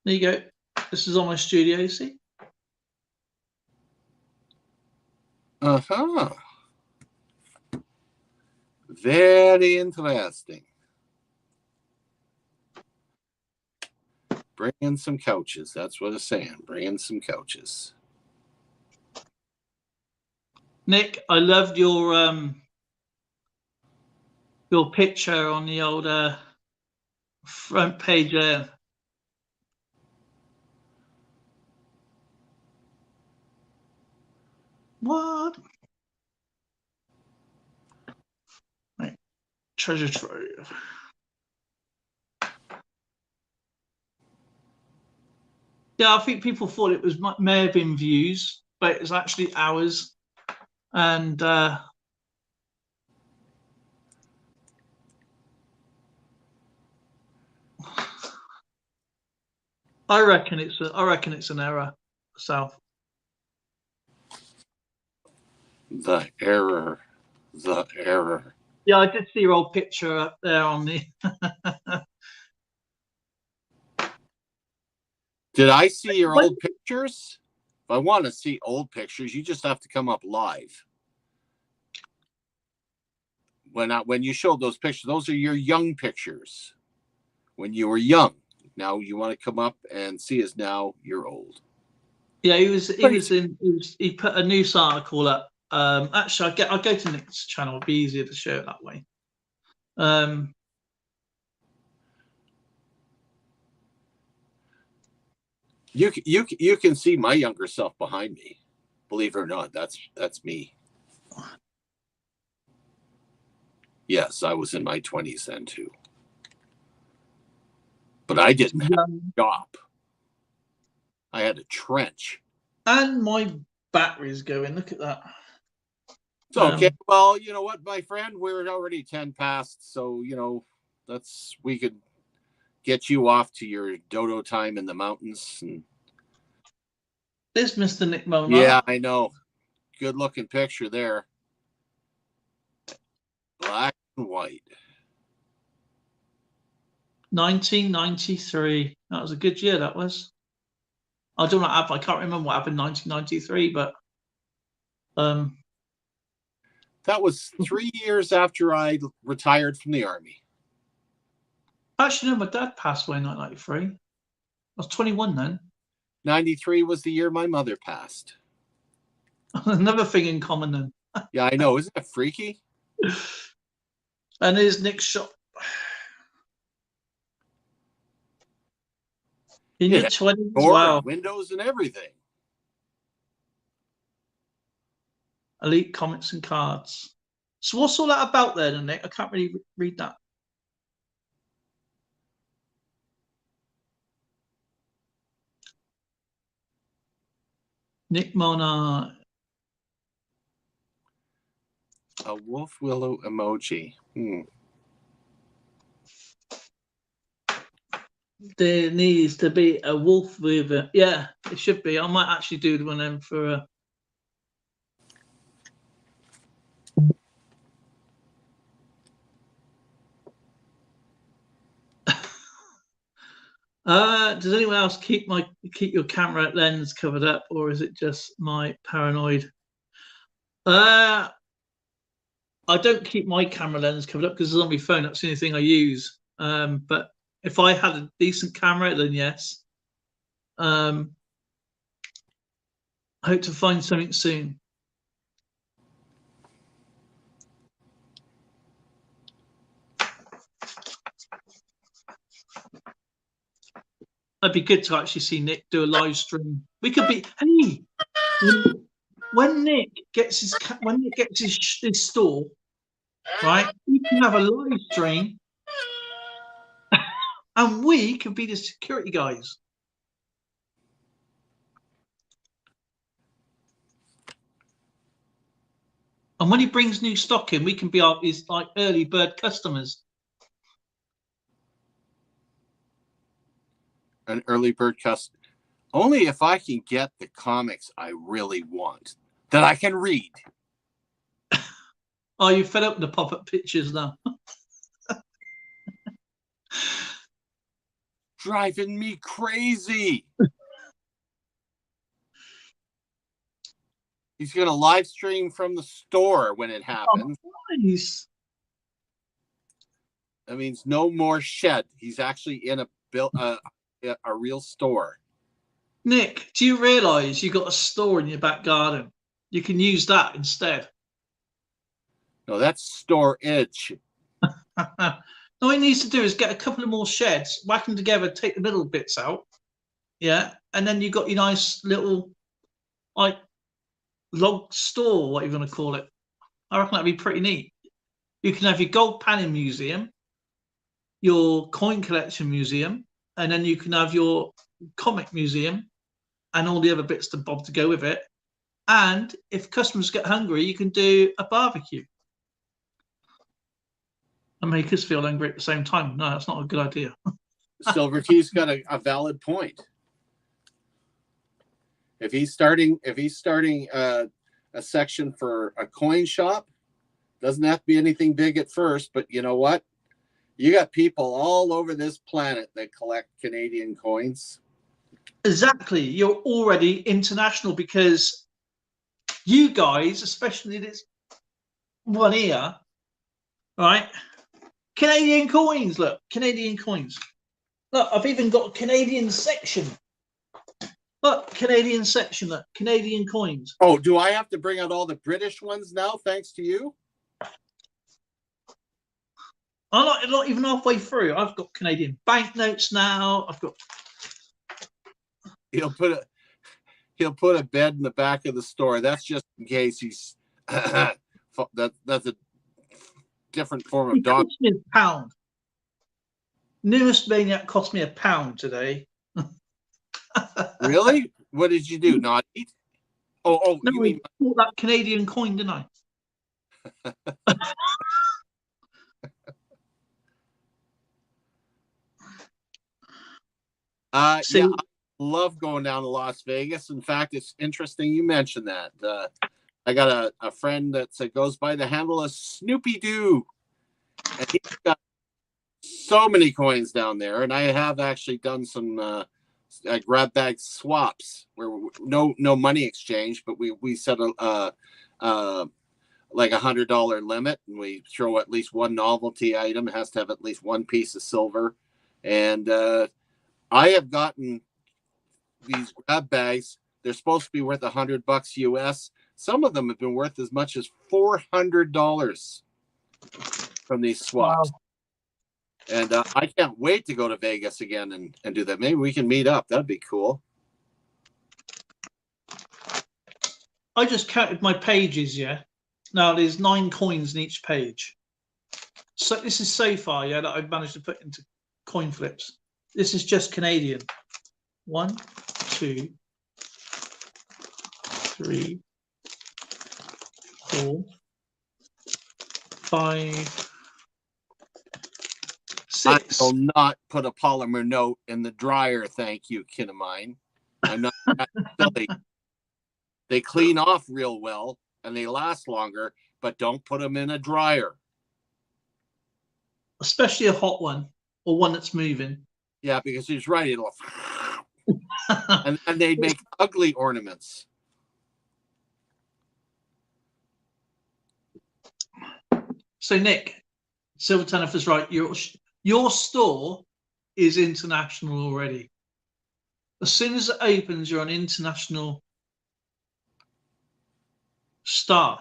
There you go. This is on my studio, see? Uh-huh. Very interesting. Bring in some couches. That's what it's saying. Bring in some couches. Nick, I loved your picture on the old front page there. What? Right. Treasure Trove. Yeah, I think people thought it was may have been views, but it's actually hours. And I reckon it's an error. So The error. The error. yeah, I did see your old picture up there on the. Did I see your old pictures? If I want to see old pictures, you just have to come up live. When you showed those pictures, those are your young pictures. When you were young. Now you want to come up and see us now. You're old. Yeah, he put a news article up. Actually, I'll go to Nick's channel. It'll be easier to show it that way. You can see my younger self behind me. Believe it or not, that's me. Yes, I was in my 20s then too. But I didn't have a job. I had a trench. And my battery's going. Look at that. It's okay. Well, you know what, my friend, we're already 10 past, so we could get you off to your dodo time in the mountains. And there's Mr. Nick Mona. Yeah, I know. Good looking picture there. Black and white. 1993. That was a good year. That was. I don't know. I can't remember what happened in 1993, but that was 3 years after I retired from the army. Actually, no, my dad passed away in 1993. I was 21 then. 93 was the year my mother passed. Another thing in common then. Yeah, I know. Isn't that freaky? And here's Nick's shop. In your 20s as well. Windows and everything. Elite comics and cards. So what's all that about then, Nick? I can't really read that. Nick Mona. A wolf willow emoji. There needs to be a wolf with it. Yeah, it should be. I might actually do one of them for does anyone else keep your camera lens covered up, or is it just my paranoid? I don't keep my camera lens covered up because it's on my phone. That's the only thing I use. But if I had a decent camera, then yes. I hope to find something soon. It'd be good to actually see Nick do a live stream. We could be, hey, when Nick gets his store, right? We can have a live stream, and we could be the security guys. And when he brings new stock in, we can be his like early bird customers. An early bird customer. Only if I can get the comics I really want that I can read. Oh, you fed up with the pop-up pictures now. Driving me crazy. He's going to live stream from the store when it happens. Oh, nice. That means no more shed. He's actually in a real store. Nick, do you realise you got a store in your back garden? You can use that instead. No, that's storage. All he needs to do is get a couple of more sheds, whack them together, take the middle bits out, yeah, and then you've got your nice little like log store, what you want to call it. I reckon that'd be pretty neat. You can have your gold panning museum, your coin collection museum, and then you can have your comic museum and all the other bits to bob to go with it. And if customers get hungry, you can do a barbecue and make us feel hungry at the same time. No, that's not a good idea. Silver Key's got a valid point. If he's starting a section for a coin shop, doesn't have to be anything big at first, but you know what? You got people all over this planet that collect Canadian coins. Exactly. You're already international because you guys, especially this one here, right? Canadian coins. Look, Canadian coins. Look, I've even got a Canadian section. Look, Canadian section. Look, Canadian coins. Oh, do I have to bring out all the British ones now, thanks to you? I'm not even halfway through. I've got Canadian banknotes now. I've got. He'll put a bed in the back of the store. That's just in case he's that's a different form of It dog. cost me £1. Numismaniac cost me £1 today. Really? What did you do? Not eat? Oh, No, you mean I bought that Canadian coin, didn't I? yeah, I love going down to Las Vegas. In fact, it's interesting you mentioned that. I got a friend that goes by the handle of Snoopy Doo, and he's got so many coins down there. And I have actually done some grab bag swaps where no money exchange, but we set a like $100 limit, and we throw at least one novelty item. It has to have at least one piece of silver, and I have gotten these grab bags. They're supposed to be worth $100 US. Some of them have been worth as much as $400 from these swaps. Wow. And I can't wait to go to Vegas again and do that. Maybe we can meet up. That'd be cool. I just counted my pages, yeah. Now there's 9 coins in each page. So this is so far, yeah, that I've managed to put into coin flips. This is just Canadian. 1, 2, 3, 4, 5, 6. I will not put a polymer note in the dryer, thank you, kin of mine. I'm not that silly. They clean off real well and they last longer, but don't put them in a dryer. Especially a hot one or one that's moving. Yeah, because he's right. It'll and they make ugly ornaments. So Nick, Silver Tenif is right. Your store is international already. As soon as it opens, you're an international star.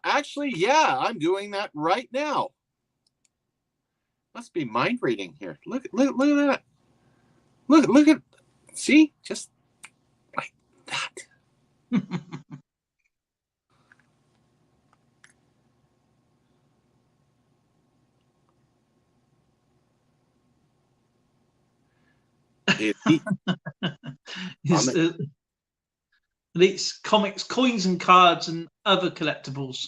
Actually, yeah, I'm doing that right now. Must be mind reading here. Look at that. Look at, see, just like that. And it's comics, coins, and cards, and other collectibles.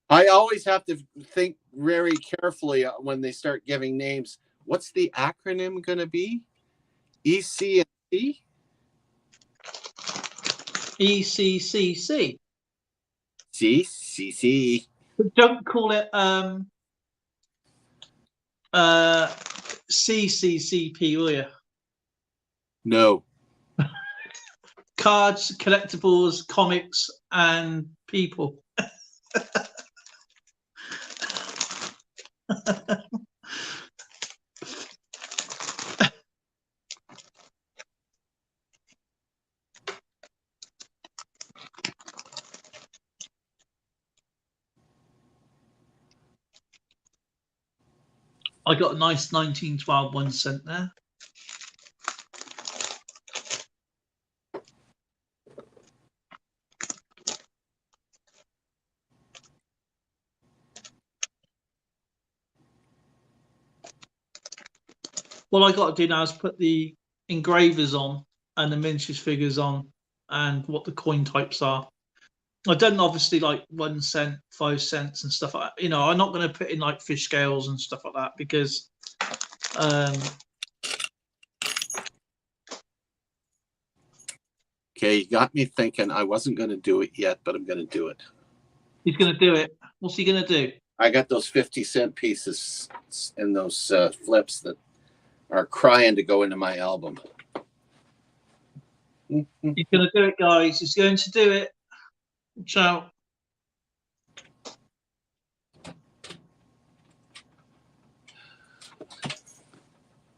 I always have to think very carefully when they start giving names. What's the acronym going to be? EC and C? ECCC. C. But don't call it CCCP, will you? No. Cards, collectibles, comics, and people. I got a nice 1912 1 cent there. What I got to do now is put the engravers on and the miniatures figures on and what the coin types are. I've done obviously like 1 cent, 5 cents and stuff like that. You know, I'm not going to put in like fish scales and stuff like that because Okay, you got me thinking. I wasn't going to do it yet, but I'm going to do it. he's going to do it. What's he going to do? I got those 50-cent pieces in those flips that are crying to go into my album. He's going to do it, guys. He's going to do it. Watch out.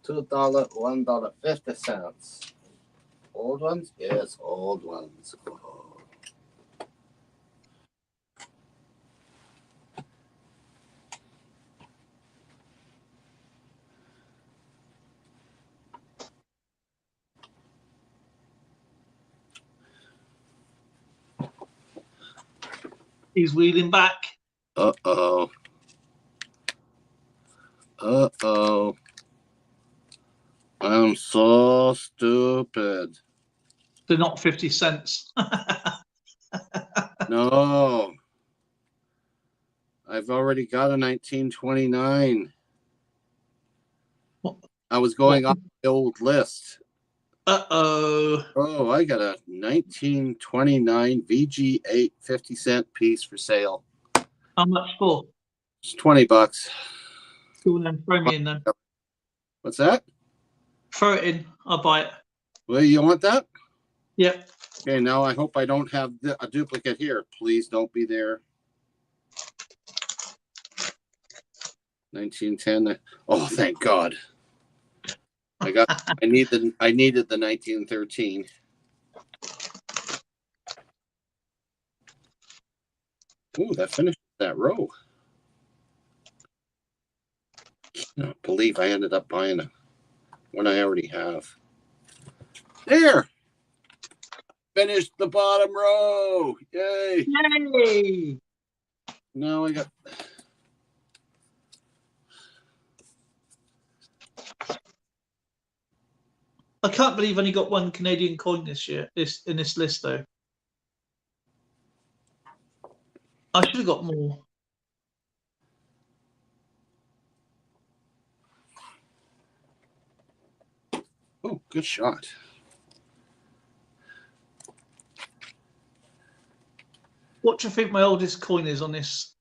$2, $1.50. Old ones? Yes, old ones. Oh. He's wheeling back. Uh-oh. Uh-oh. I'm so stupid. They're not 50 cents. No. I've already got a 1929. What? I was going off the old list. Uh-oh. Oh, I got a 1929 VG8 50-cent piece for sale. How much for? It's $20. Cool, then throw me in then. What's that? Throw it in. I'll buy it. Well, you want that? Yep. Okay, now I hope I don't have a duplicate here. Please don't be there. 1910. Oh, thank God. I needed the 1913. Ooh, that finished that row. Can't believe I ended up buying one I already have. There. Finished the bottom row. Yay. Yay! Now I got. I can't believe I only got 1 Canadian coin this year. In this list though. I should have got more. Oh, good shot. What do you think my oldest coin is on this?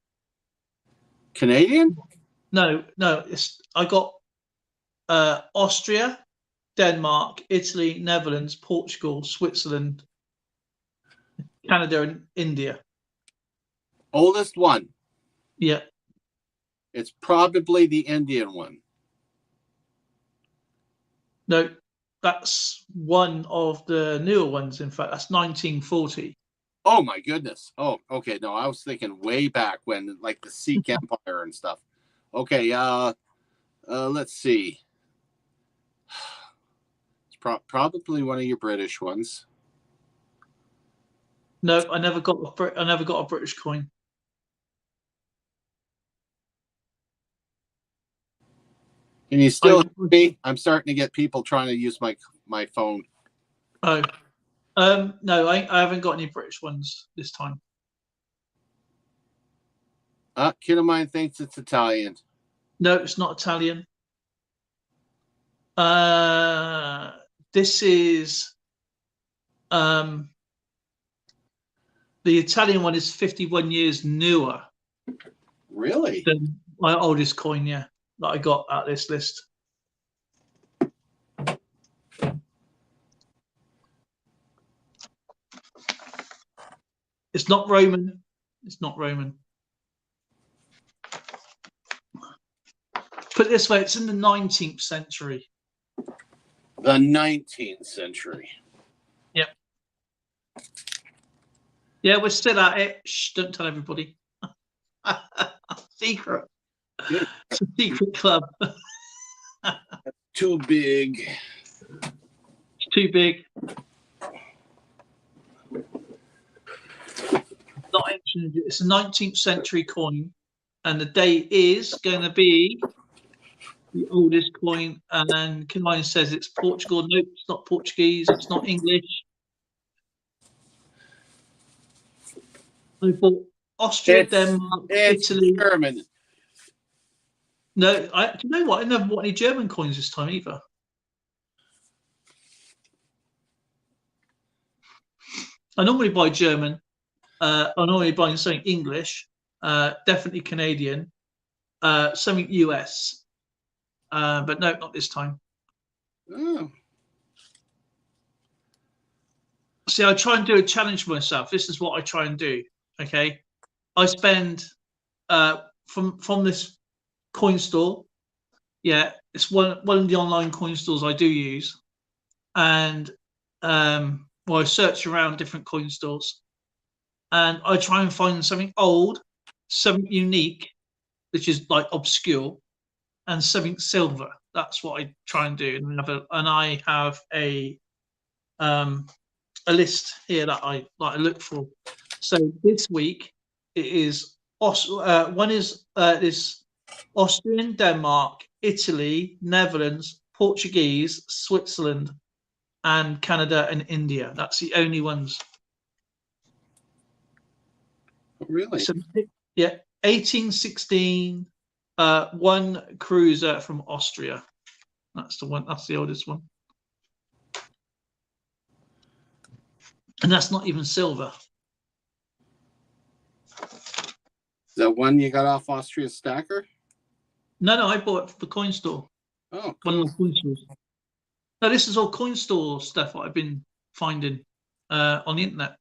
Canadian? No. I got Austria, Denmark, Italy, Netherlands, Portugal, Switzerland, Canada, and India. Oldest one. Yeah. It's probably the Indian one. No, that's one of the newer ones. In fact, that's 1940. Oh my goodness. Oh, okay. No, I was thinking way back when, like the Sikh Empire and stuff. Okay. Let's see. It's probably one of your British ones. No, I never got a British coin. Can you still hear me? I'm starting to get people trying to use my phone. Oh, no, I haven't got any British ones this time. Kid of mine thinks it's Italian. No, it's not Italian. This is the Italian one is 51 years newer. Really? Than my oldest coin, yeah, that I got at this list. It's not Roman. It's not Roman. Put it this way, it's in the 19th century. The 19th century. Yep. Yeah, we're still at it. Shh, don't tell everybody. Secret. It's a secret club. Too big. It's too big. Not ancient. It's a 19th century coin, and the date is going to be the oldest coin. And Kinline says it's Portugal. No, it's not Portuguese. It's not English. I bought Austria, Denmark, Italy. German. No, do you know what? I never bought any German coins this time either. I normally buy German. I normally buy something English, definitely Canadian, something US. But no, not this time. Oh. See, I try and do a challenge for myself. This is what I try and do. Okay, I spend from this coin store. Yeah, it's one of the online coin stores I do use, and well, I search around different coin stores, and I try and find something old, something unique, which is like obscure, and something silver. That's what I try and do. And I have a list here that I look for. So this week it is one is this Austrian, Denmark, Italy, Netherlands, Portuguese, Switzerland, and Canada and India. That's the only ones. Really? So, yeah, 1816, one cruiser from Austria. That's the one. That's the oldest one. And that's not even silver. Is that one you got off Austria's stacker? No, I bought it from the coin store. Oh, One cool. of the coin stores. No, this is all coin store stuff that I've been finding on the internet.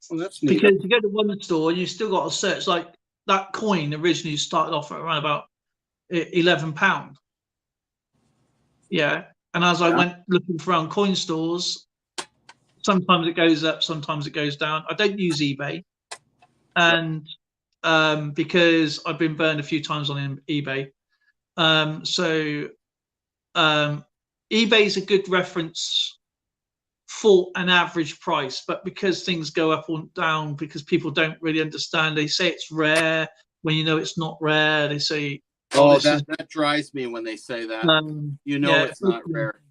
Well, that's neat. Because you go to one store and you still got to search. Like that coin originally started off at around about £11. Yeah, and as I went looking around coin stores, sometimes it goes up, sometimes it goes down. I don't use eBay, and because I've been burned a few times on eBay, so eBay is a good reference for an average price, but because things go up or down, because people don't really understand, they say it's rare when you know it's not rare. They say, that drives me when they say that. yeah, It's not rare.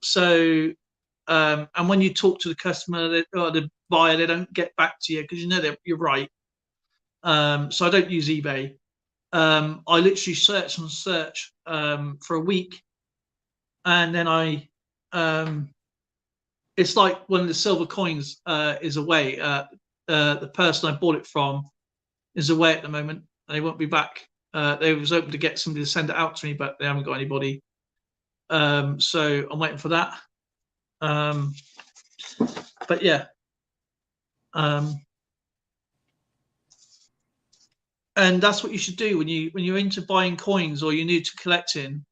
So, and when you talk to the customer or the buyer, they don't get back to you because you know that you're right. So I don't use eBay. I literally search and search for a week, and then it's like when the silver coins is away. The person I bought it from is away at the moment. They won't be back. They was hoping to get somebody to send it out to me, but they haven't got anybody. So I'm waiting for that. But yeah. And that's what you should do when you're into buying coins or you're new to collecting.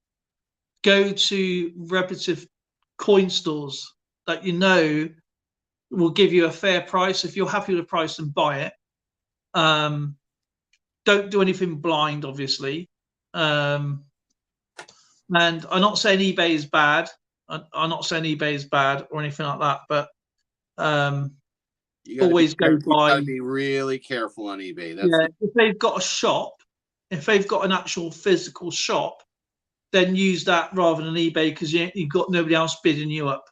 Go to reputable coin stores that you know will give you a fair price. If you're happy with the price, then buy it. Don't do anything blind, obviously. And I'm not saying eBay is bad. I'm not saying eBay is bad or anything like that, but always go by. You gotta be really careful on eBay. Yeah, if they've got a shop if they've got an actual physical shop, then use that rather than eBay, because you've got nobody else bidding you up.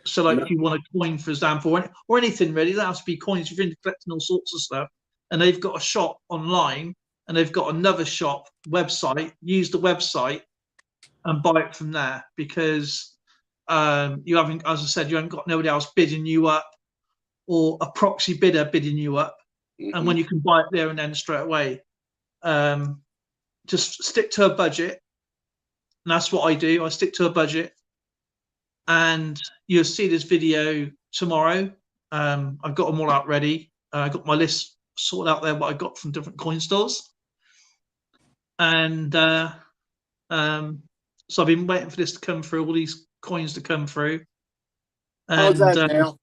So like if you want a coin, for example, or anything really, that has to be coins. You're into collecting all sorts of stuff, and they've got a shop online, and they've got another shop website. Use the website and buy it from there, because you haven't, as I said, you haven't got nobody else bidding you up, or a proxy bidder bidding you up. And when you can buy it there and then straight away, just stick to a budget. And that's what I do. I stick to a budget. And you'll see this video tomorrow. I've got them all out ready. I got my list sorted out there, what I got from different coin stores. And so I've been waiting for this to come through, all these coins to come through. How's And that, Dale?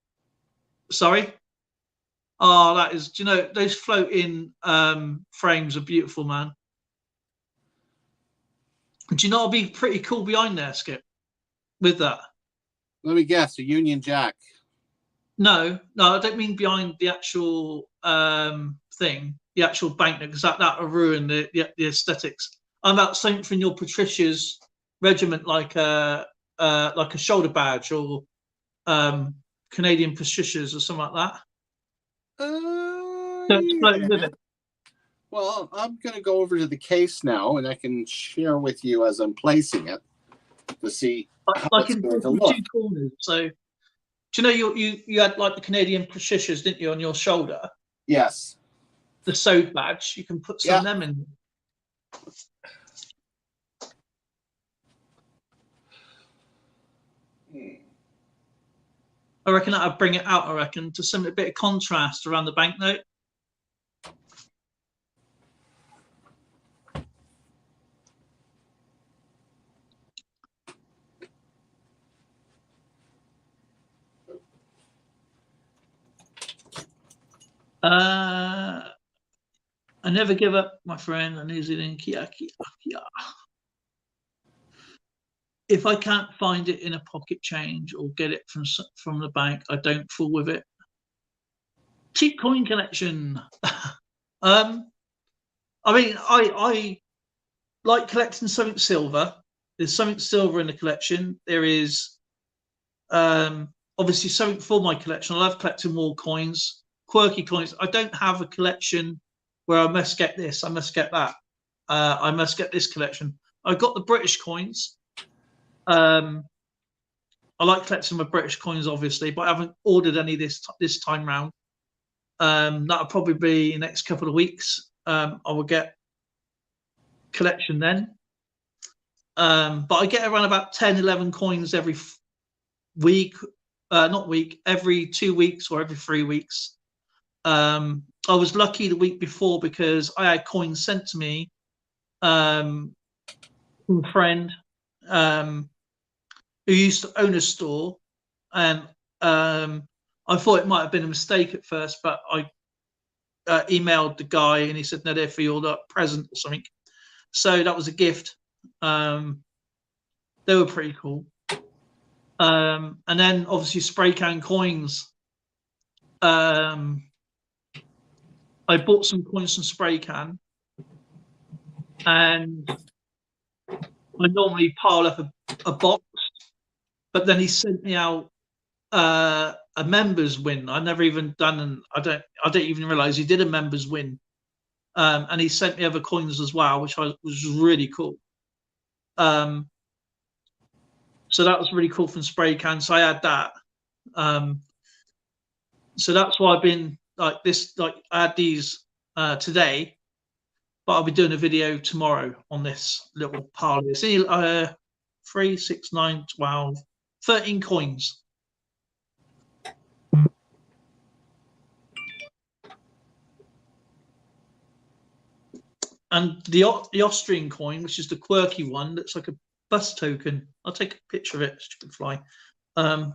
sorry? Oh, that is, do you know, those floating frames are beautiful, man. Do you know what'll be pretty cool behind there, Skip, with that? Let me guess, a Union Jack. No, I don't mean behind the actual thing, the actual banknote, because that will ruin the aesthetics. I'm about something from your Patricia's regiment, like a shoulder badge, or Canadian Patricia's or something like that. Yeah. Well, I'm going to go over to the case now, and I can share with you as I'm placing it to see how like it's in going to two look. corners. So, do you know you had like the Canadian Patricia's, didn't you, on your shoulder? Yes. The sewed badge. You can put some of them in. I reckon that'd bring it out. I reckon to some a bit of contrast around the banknote. I never give up, my friend. I New Zealand Kia. If I can't find it in a pocket change or get it from the bank, I don't fool with it. Cheap coin collection. I mean, I like collecting something silver. There's something silver in the collection. There is obviously something for my collection. I love collecting more coins, quirky coins. I don't have a collection where I must get this, I must get that. I must get this collection. I got the British coins. I like collecting my British coins, obviously, but I haven't ordered any this time round. That'll probably be the next couple of weeks. I will get collection then. But I get around about 10, 11 coins every week. Every 2 weeks or every 3 weeks. I was lucky the week before because I had coins sent to me from a friend who used to own a store, and I thought it might have been a mistake at first, but I emailed the guy and he said, no, they're for your present or something. So that was a gift. They were pretty cool. And then obviously spray can coins. I bought some coins from Spray Can, and I normally pile up a box, but then he sent me out a members win. I never even done, and I don't even realize he did a members win. And he sent me other coins as well, which was really cool. So that was really cool from Spray Can. So I had that. So that's why I've been like this. Like I had these today, but I'll be doing a video tomorrow on this little pile. It's 3, 6, 9, 12, 13 coins. And the Austrian coin, which is the quirky one, that's like a bus token. I'll take a picture of it. Stupid fly. I'm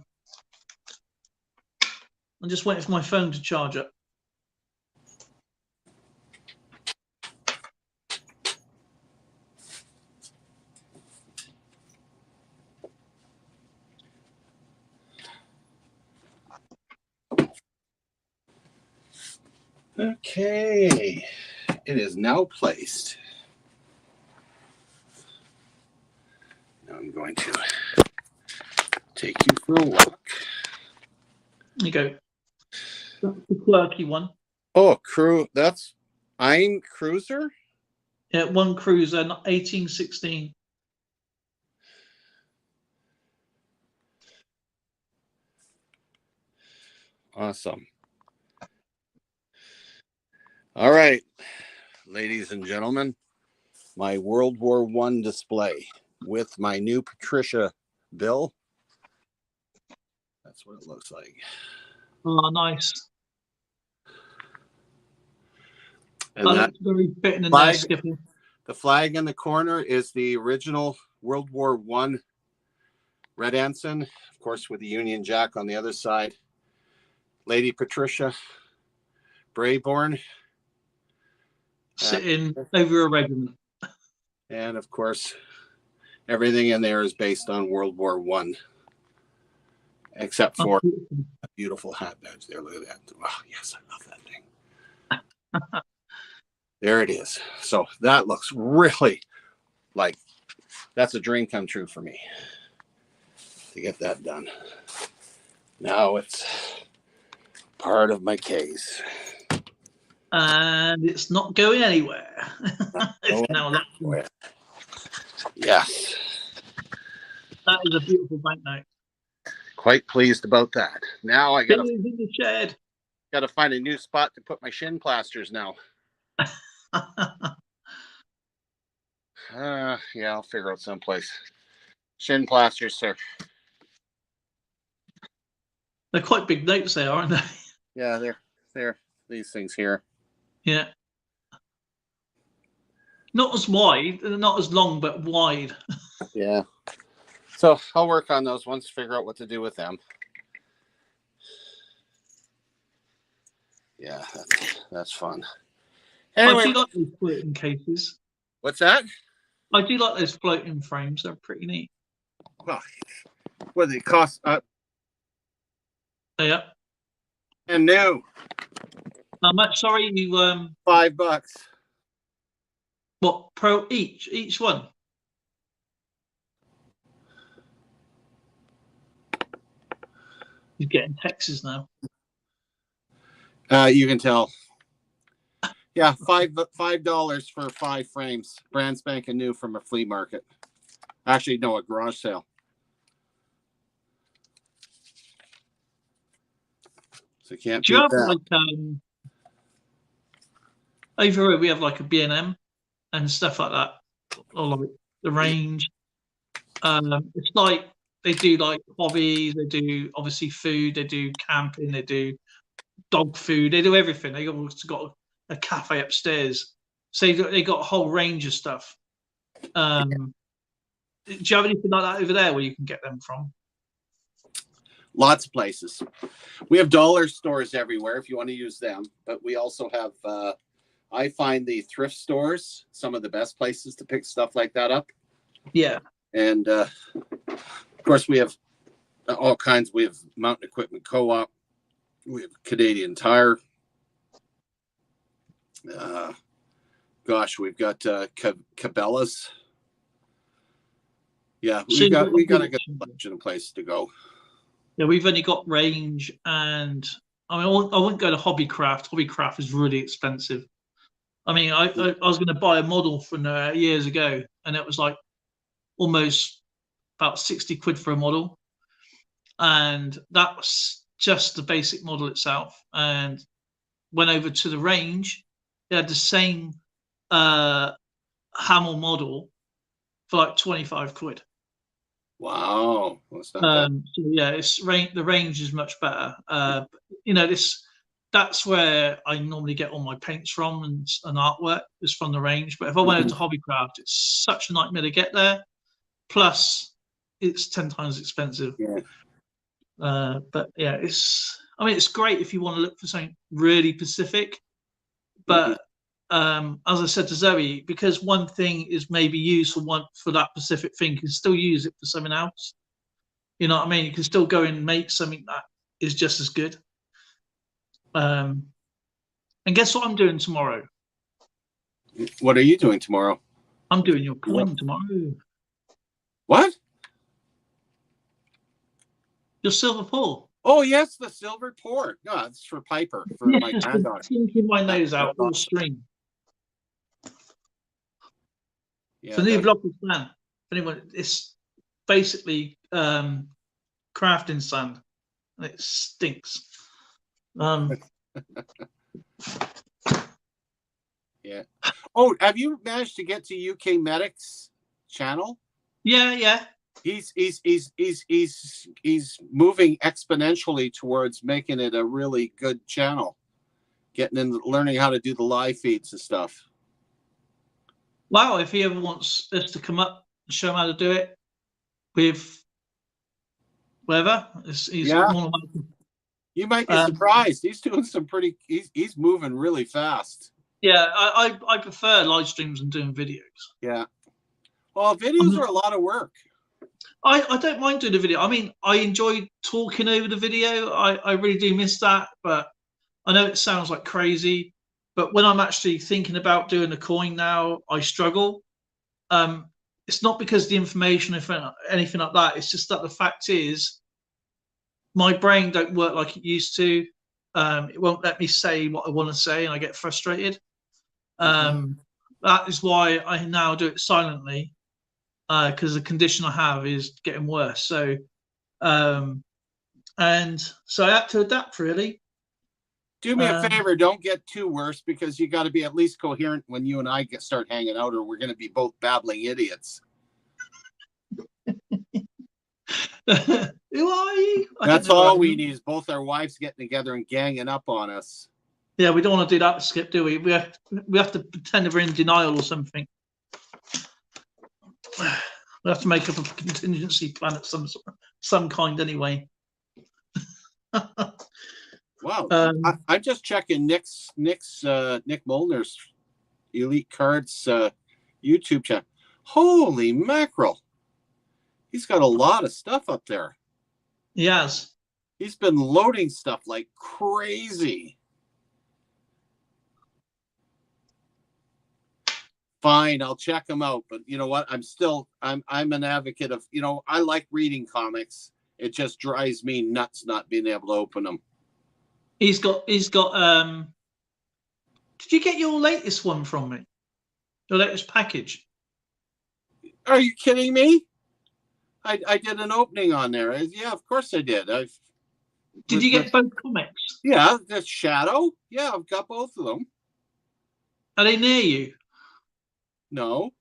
just waiting for my phone to charge up. Okay, it is now placed. Now I'm going to take you for a walk. There you go. That's the quirky one. Oh, crew, that's Ein Cruiser? Yeah, one cruiser, 1816. Awesome. All right, ladies and gentlemen, my World War I display with my new Patricia bill. That's what it looks like. Oh, nice. And That that looks very fitting in there, flag, Skipper. the flag in the corner is the original World War I red ensign, of course, with the Union Jack on the other side. Lady Patricia Brayborn. Sitting over a regiment. And of course, everything in there is based on World War I, except for a beautiful hat badge there. Look at that. Oh, yes, I love that thing. There it is. So that looks really like that's a dream come true for me to get that done. Now it's part of my case. And it's not going anywhere. It's now locked in. Yes. That is a beautiful banknote. Quite pleased about that. Now I It is in the shed. gotta find a new spot to put my shin plasters now. Yeah, I'll figure out someplace. Shin plasters, sir. They're quite big notes there, aren't they? Yeah, they're these things here. Yeah. Not as wide, not as long, but wide. Yeah. So I'll work on those ones, figure out what to do with them. Yeah, that's fun. Anyway, I do like those floating cases. what's that? I do like those floating frames. They're pretty neat. Well, what do they cost? Yeah. And new. How much? Sorry, you $5. what pro each one? He's getting Texas now. You can tell. Yeah, $5 for 5 frames, brand spanking new from a flea market. Actually, no, a garage sale. So you can't Do you beat have that. like over here we have like a B&M and stuff like that, or like the range. It's like they do like hobbies, they do obviously food, they do camping, they do dog food, they do everything. They also got a cafe upstairs, so they got a whole range of stuff. Do you have anything like that over there where you can get them from? Lots of places. We have dollar stores everywhere if you want to use them, but we also have I find the thrift stores some of the best places to pick stuff like that up. Yeah. And of course we have all kinds. We have Mountain Equipment Co-op, we have Canadian Tire, gosh, we've got Cabela's. Yeah, we got a good selection of places to go. Yeah, we've only got range, and I mean, I wouldn't go to Hobbycraft. Hobbycraft is really expensive. I mean, I was going to buy a model from years ago, and it was like almost about 60 quid for a model, and that was just the basic model itself. And went over to the range, they had the same Hamel model for like 25 quid. Wow, that's not bad. So yeah, the range is much better. You know, that's where I normally get all my paints from and artwork is from the range. But if I went into Hobbycraft, it's such a nightmare to get there. Plus, it's 10 times expensive. Yeah. But yeah, it's great if you want to look for something really specific. But as I said to Zoe, because one thing is maybe used for that specific thing, you can still use it for something else. You know what I mean? You can still go and make something that is just as good. And guess what I'm doing tomorrow? What are you doing tomorrow? I'm doing your coin tomorrow. What? Your silver pour. Oh, yes, the silver pour. No, it's for Piper, for my Just granddaughter. tinking my nose That's out all awesome. stream. Yeah, It's a new block of sand. Anyone, it's basically crafting sand, and it stinks. Yeah. Oh, have you managed to get to UK Medic's channel? Yeah. He's moving exponentially towards making it a really good channel, getting into learning how to do the live feeds and stuff. Wow, if he ever wants us to come up and show him how to do it with whatever, he's Yeah. more than welcome. You might be surprised. He's doing some pretty. He's moving really fast. Yeah, I prefer live streams and doing videos. Yeah. Well, videos are a lot of work. I don't mind doing a video. I mean, I enjoy talking over the video. I really do miss that, but I know it sounds like crazy. But when I'm actually thinking about doing a coin now, I struggle. It's not because the information or anything like that. It's just that the fact is, my brain don't work like it used to. It won't let me say what I want to say, and I get frustrated. That is why I now do it silently, because the condition I have is getting worse. So, and so I had to adapt, really. Do me a favor, don't get too worse, because you got to be at least coherent when you and I start hanging out, or we're going to be both babbling idiots. Who are you? That's all we need, is both our wives getting together and ganging up on us. Yeah, we don't want to do that, Skip, do we? We have to pretend we're in denial or something. We have to make up a contingency plan of some kind, anyway. Wow, I'm just checking Nick Molnar's Elite Cards YouTube channel. Holy mackerel! He's got a lot of stuff up there. He has. He's been loading stuff like crazy. Fine, I'll check him out. But you know what? I'm an advocate of, I like reading comics. It just drives me nuts not being able to open them. He's got did you get your latest one from me? Your latest package? Are you kidding me? I did an opening on there. Yeah, of course I did. Did you get both comics? Yeah, the Shadow. Yeah, I've got both of them. Are they near you? No.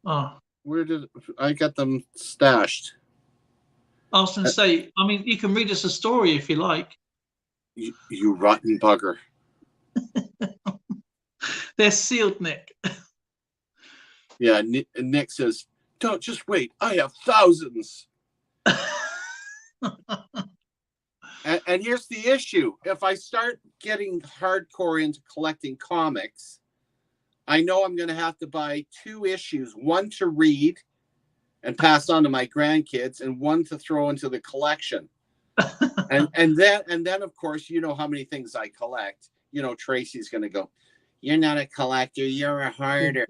Oh. Where did I got them stashed? I was going to say, I mean, you can read us a story if you like. You rotten bugger. They're sealed, Nick. Yeah, Nick says, don't, just wait. I have thousands. And here's the issue. If I start getting hardcore into collecting comics, I know I'm going to have to buy 2 issues, one to read and pass on to my grandkids, and one to throw into the collection. and then of course, you know how many things I collect. Tracy's going to go, you're not a collector, you're a hoarder.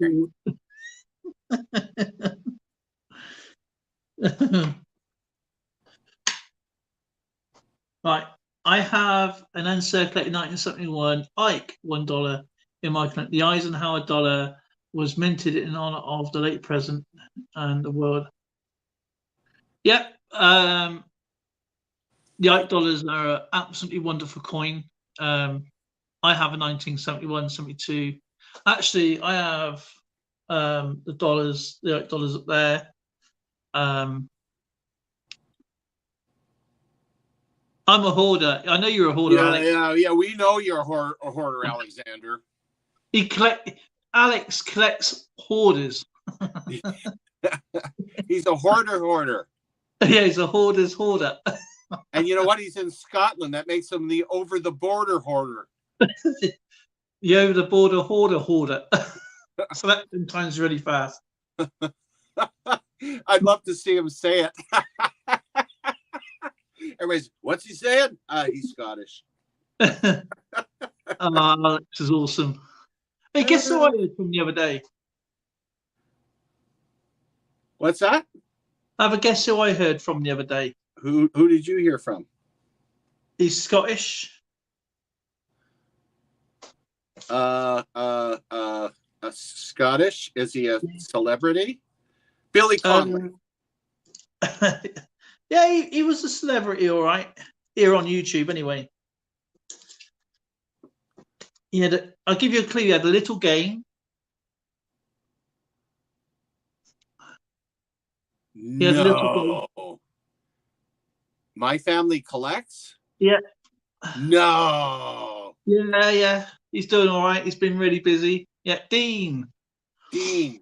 Right, I have an uncirculated 1971 Ike $1 in my collection. The Eisenhower dollar was minted in honor of the late president and the world. Yep, the Ike dollars are an absolutely wonderful coin. I have a 1971, 72. Actually, I have the Ike dollars up there. I'm a hoarder. I know you're a hoarder, Alex. Yeah. We know you're a hoarder, Alexander. Alex collects hoarders. He's a hoarder. Yeah, he's a hoarder's hoarder. And you know what? He's in Scotland. That makes him the over-the-border hoarder. The over-the-border hoarder. So that sometimes really fast. I'd love to see him say it. Everybody's, what's he saying? He's Scottish. This is awesome. Hey, guess who I heard from the other day? What's that? Have a guess who I heard from the other day? Who did you hear from? He's Scottish. Scottish? Is he a celebrity? Billy Connolly. Yeah, he was a celebrity, all right. Here on YouTube, anyway. I'll give you a clue. He had a little game. No. My Family Collects? Yeah. No. Yeah. He's doing all right. He's been really busy. Yeah, Dean. Dean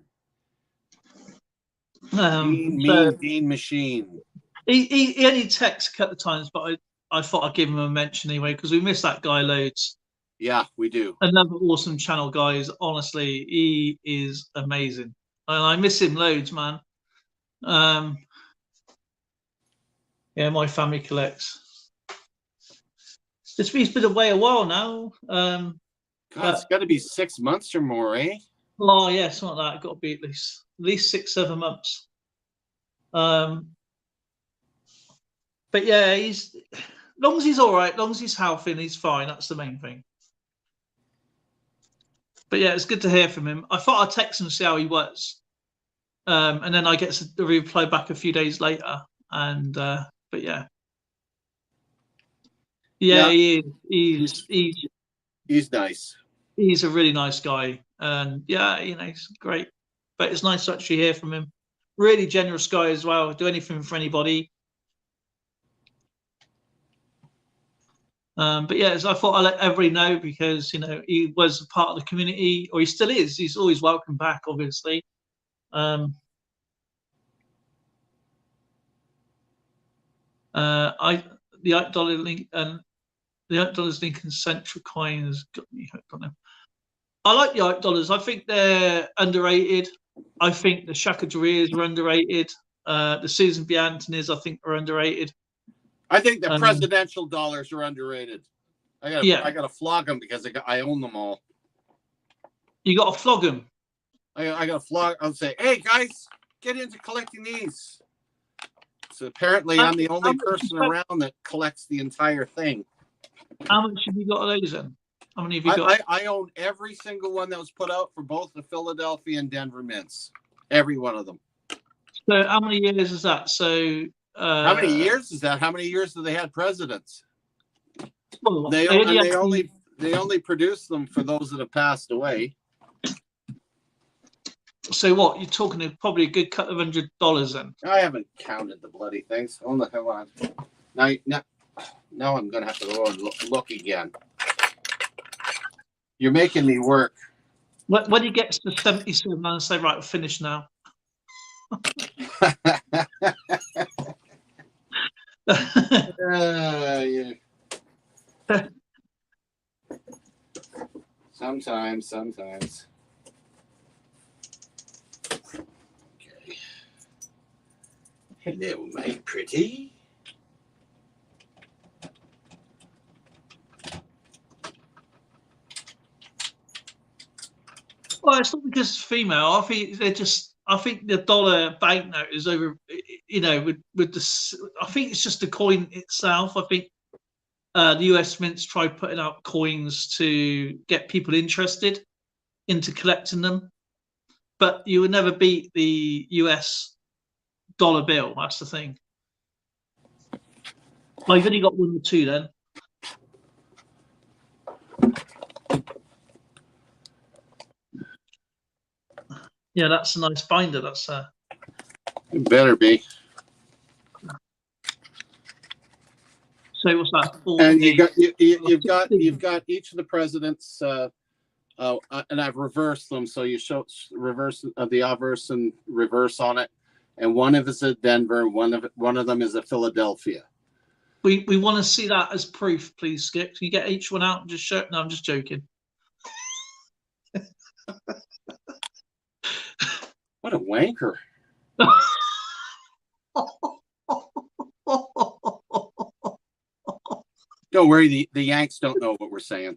Machine. He only texts a couple of times, but I thought I'd give him a mention anyway because we miss that guy loads. Yeah, we do. Another awesome channel, guys. Honestly, he is amazing, and I miss him loads, man. Yeah, My Family Collects. He's been away a while now. God, it's got to be 6 months or more, eh? Oh yeah, something like that. Got to be at least 6-7 months. But yeah, long as he's all right, long as he's healthy and he's fine, that's the main thing. But yeah, it's good to hear from him. I thought I'd text him and see how he was, and then I get the reply back a few days later. And but yeah, he's nice. He's a really nice guy, and yeah, he's great. But it's nice to actually hear from him. Really generous guy as well. Do anything for anybody. But yeah, so I thought I'd let everybody know because he was a part of the community, or he still is. He's always welcome back, obviously. The $8 link and the $8 Lincoln Central coins got me hooked on them. I like the $8. I think they're underrated. I think the Shaka Dreers are underrated. The Susan B. Antonys, I think, are underrated. I think the presidential dollars are underrated. I gotta flog them because I own them all. You got to flog them. I gotta flog. I'll say, hey guys, get into collecting these. So apparently, I'm the only person around that collects the entire thing. How much have you got of those then? How many have you got? I own every single one that was put out for both the Philadelphia and Denver mints. Every one of them. So how many years is that? So how many years is that? How many years have they had presidents? Well, they only produce them for those that have passed away. So what? You're talking probably a good couple of $100 then. I haven't counted the bloody things. Hold on. Now I'm gonna have to go and look again. You're making me work. When he gets to 77, I'll say, right, we're finished now. Yeah. Sometimes. Okay. Hello, my pretty. Well, it's not because it's female. I think the dollar banknote is over. With the. I think it's just the coin itself. I think the US mints try putting out coins to get people interested into collecting them, but you would never beat the US dollar bill. That's the thing. Well, you've only got one or two then. Yeah, that's a nice binder. That's It better be. So what's that? And you've got each of the presidents, and I've reversed them, so you show reverse the obverse and reverse on it, and one of us is Denver, one of them is a Philadelphia. We want to see that as proof, please, Skip. Can you get each one out and just show? No, I'm just joking. What a wanker. Don't worry, the Yanks don't know what we're saying.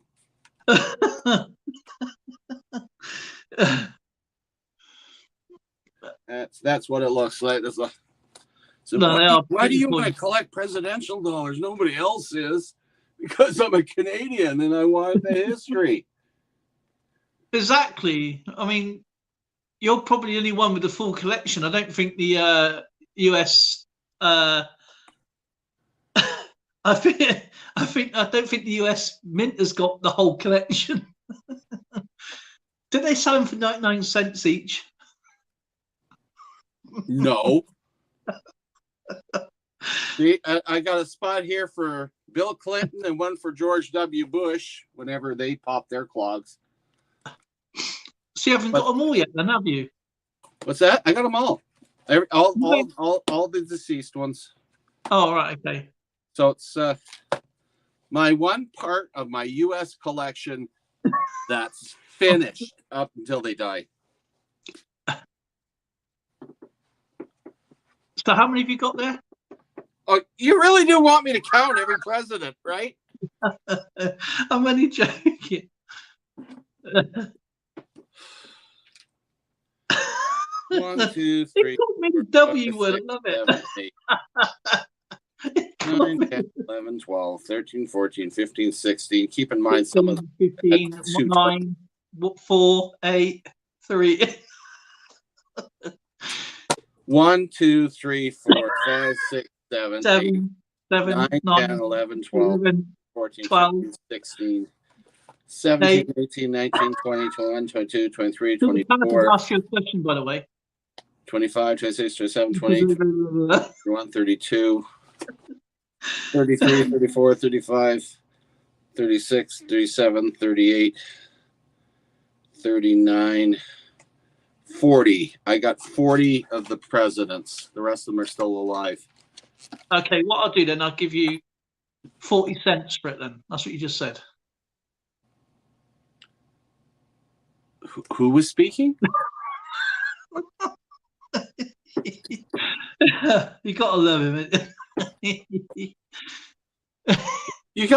That's what it looks like. So No, they are why do you beautiful. want to collect presidential dollars? Nobody else is. Because I'm a Canadian and I want the history. Exactly. I mean, you're probably the only one with the full collection. I don't think the US. I don't think the US Mint has got the whole collection. Did they sell them for 99 cents each? No. See, I got a spot here for Bill Clinton and one for George W. Bush whenever they pop their clogs. So you haven't got them all yet, then, have you? What's that? I got them all. All the deceased ones. Oh, right, okay. So it's my one part of my U.S. collection that's finished up until they die. So how many have you got there? Oh, you really do want me to count every president, right? I'm only joking. 1, 2, 3. It called me the W word. I love it. 9, 10, 11, 12, 13, 14, 15, 16. Keep in mind some of them. 15, 9, 4, 8, 3. 1, 2, 3, 4, 5, 6, 7, 7, 9, 10, 11, 12, 14, 15, 16, 17, 18, 19, 20, 21, 22, 23, 24. Ask you a question, by the way. 25, 26, 27, 20, 21, 32, 33, 34, 35, 36, 37, 38, 39, 40. I got 40 of the presidents. The rest of them are still alive. Okay, what I'll do then, I'll give you 40 cents for it then. That's what you just said. Who was speaking? You gotta love him. You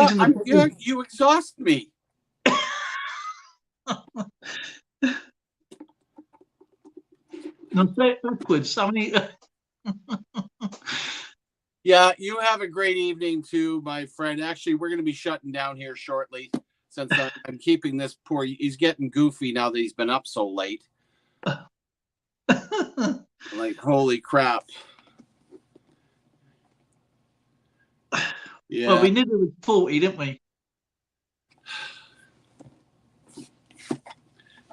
exhaust me. No, say it backwards. How many? Yeah, you have a great evening too, my friend. Actually, we're going to be shutting down here shortly since I'm keeping this poor. He's getting goofy now that he's been up so late. Like, holy crap. Yeah. Well, we knew there was 40, didn't we?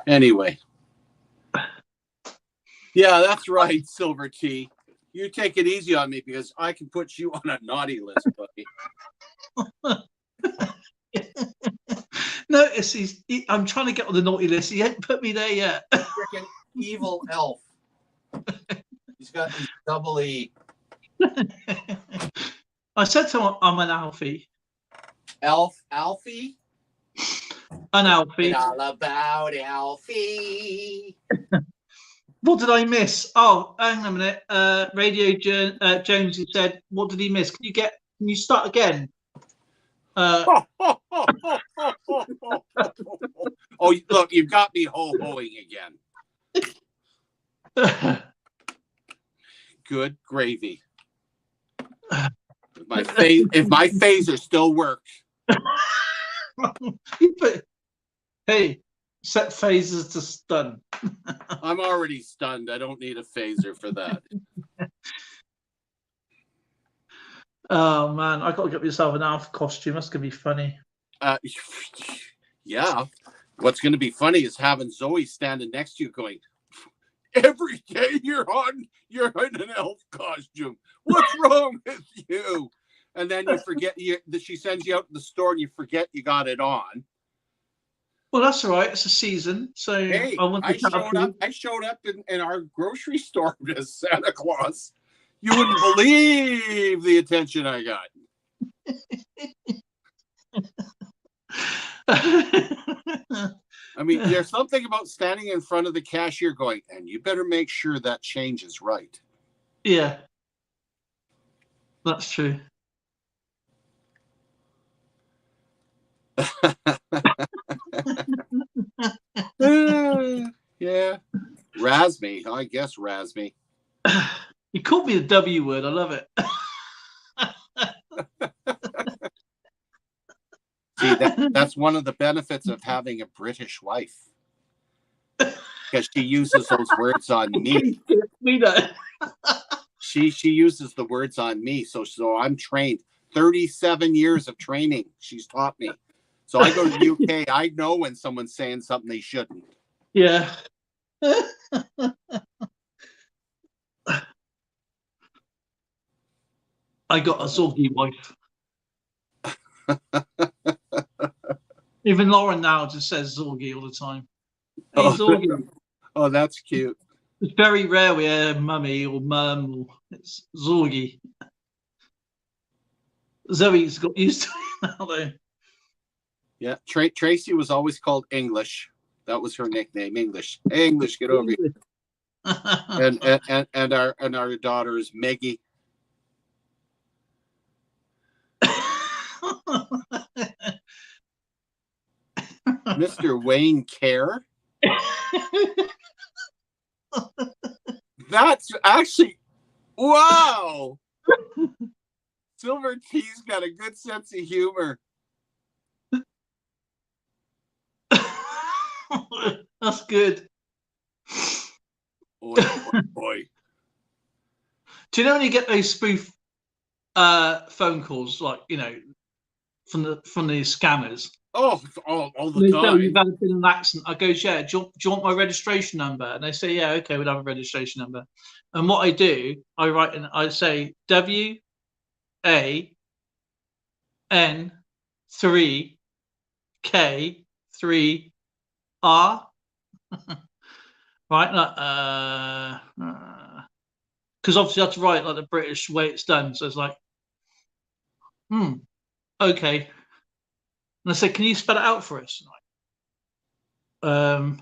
Anyway. Yeah, that's right, Silver Tea. You take it easy on me because I can put you on a naughty list, buddy. Notice I'm trying to get on the naughty list. He ain't put me there yet. Freaking evil elf. He's got his double E. I said to him, I'm an Alfie. Alfie? An Alfie. It's all about Alfie. What did I miss? Oh, hang on a minute. Radio Jones said, what did he miss? Can you start again? Oh, look, you've got me ho-hoing again. Good gravy. If my phaser still works. Hey, set phasers to stun. I'm already stunned. I don't need a phaser for that. Oh man, I got to get myself an Alf costume. That's gonna be funny. Yeah. What's gonna be funny is having Zoe standing next to you, going, "Every day you're in an elf costume. What's wrong with you?" And then you forget she sends you out to the store and you forget you got it on. Well, that's all right. It's a season, so hey, I showed up in our grocery store as Santa Claus. You wouldn't believe the attention I got. I mean, there's something about standing in front of the cashier going, and you better make sure that change is right. Yeah, that's true. Razme, I guess Razme. You called me the W word. I love it. See, that's one of the benefits of having a British wife, because she uses those words on me. We know. She uses the words on me, so I'm trained. 37 years of training she's taught me. So I go to the UK, I know when someone's saying something they shouldn't. Yeah. I got a Zorgy wife. Even Lauren now just says Zorgy all the time. Hey, Zorgy. Oh, that's cute. It's very rare we hear mummy or mum, or it's Zorgy. Zoe's got used to it now, though. Yeah, Tracy was always called English. That was her nickname, English. Hey, English, get over here. and our daughter is Meggie. Mr. Wayne Care. That's actually, wow. Silver Tea's got a good sense of humor. That's good. Boy, boy, boy. Do you know when you get those spoof phone calls, like, you know, from the scammers? Oh, all the They time. say you've had a bit of an accident. I go, yeah, do you want my registration number? And they say, yeah, okay, we'll have a registration number. And what I do, I write and I say WAN3K3R. Right, like because obviously I have to write like the British way it's done. So it's like, okay. And I said, can you spell it out for us? Because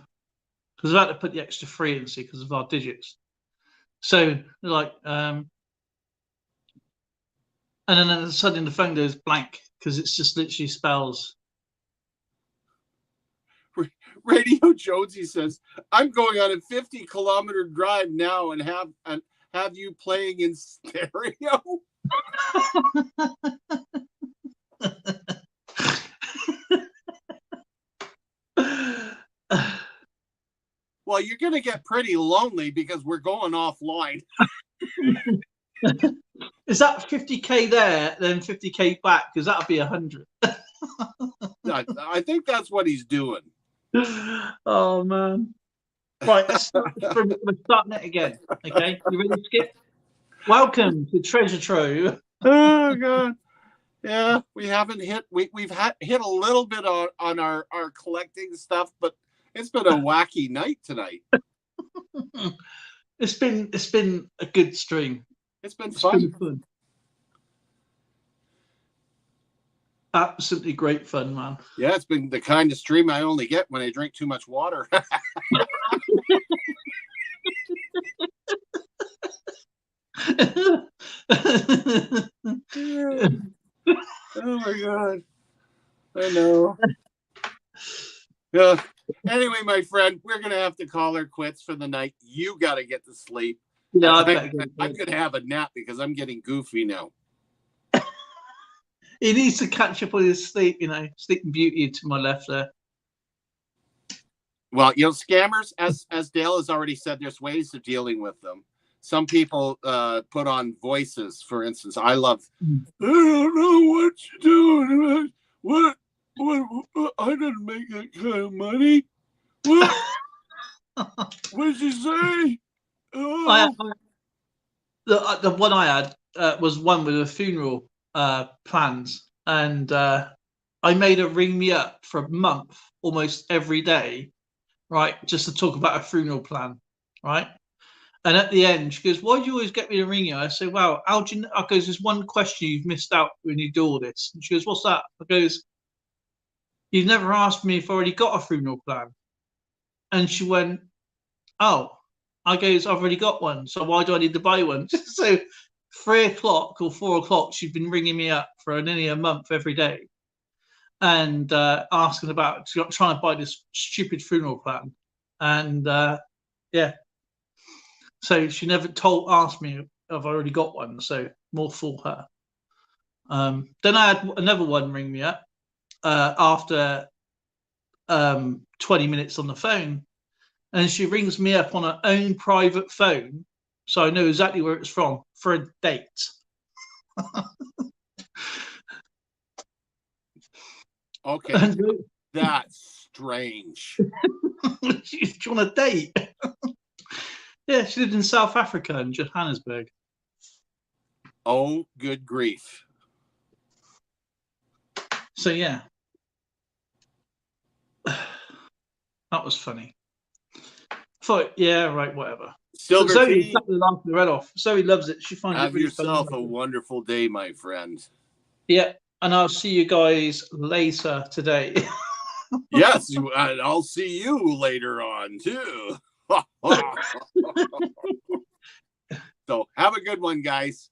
I've had to put the extra 3 in, see, because of our digits. So they're like, and then all of a sudden the phone goes blank because it's just literally spells. Radio Jonesy says, I'm going on a 50-kilometer drive now and have you playing in stereo. Well, you're going to get pretty lonely because we're going offline. Is that 50K there, then 50K back? Because that'll be 100. I think that's what he's doing. Oh, man. Right, let's start we're starting it again. Okay, you ready, Skip? Welcome to Treasure Trove. Oh, God. Yeah, we haven't hit. We've hit a little bit on our collecting stuff, but it's been a wacky night tonight. It's been a good stream. It's been fun. Been fun. Absolutely great fun, man. Yeah, it's been the kind of stream I only get when I drink too much water. Oh my God. I know. Yeah. Anyway, my friend, we're gonna have to call her quits for the night. You gotta get to sleep. Yeah, I'm gonna have a nap because I'm getting goofy now. He needs to catch up on his sleep, you know. Sleeping Beauty to my left there. Well, you know, scammers, as Dale has already said, there's ways of dealing with them. Some people put on voices, for instance. I love, I don't know what you're doing. What? I didn't make that kind of money. What? What did you say? Oh. The one I had was one with a funeral plans, and I made her ring me up for a month almost every day, right, just to talk about a funeral plan, right? And at the end, she goes, "Why do you always get me to ring you?" I say, "Well, how do you know?" I goes, "There's one question you've missed out when you do all this." And she goes, "What's that?" I goes, "You've never asked me if I already got a funeral plan." And she went, "Oh." I goes, "I've already got one, so why do I need to buy one?" So 3 o'clock or 4 o'clock, she'd been ringing me up for nearly a month every day and asking about trying to buy this stupid funeral plan. And yeah, So she never asked me if I've already got one. So more for her. Then I had another one ring me up after 20 minutes on the phone, and she rings me up on her own private phone, so I know exactly where it's from, for a date. Okay, that's strange. She's on a date. Yeah, she lived in South Africa in Johannesburg. Oh, good grief. So yeah, that was funny. Thought, yeah, right, whatever. Silver Zoe Tea, laughing her head off. Zoe loves it. She finds it have really yourself funny. a wonderful day, my friend. Yeah, and I'll see you guys later today. Yes, and I'll see you later on too. So have a good one, guys.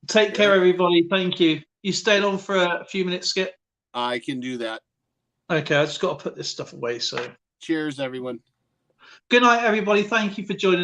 Take care, everybody. Thank you. You stayed on for a few minutes, Skip? I can do that. Okay, I just got to put this stuff away. So, Cheers, everyone. good night, everybody. Thank you for joining.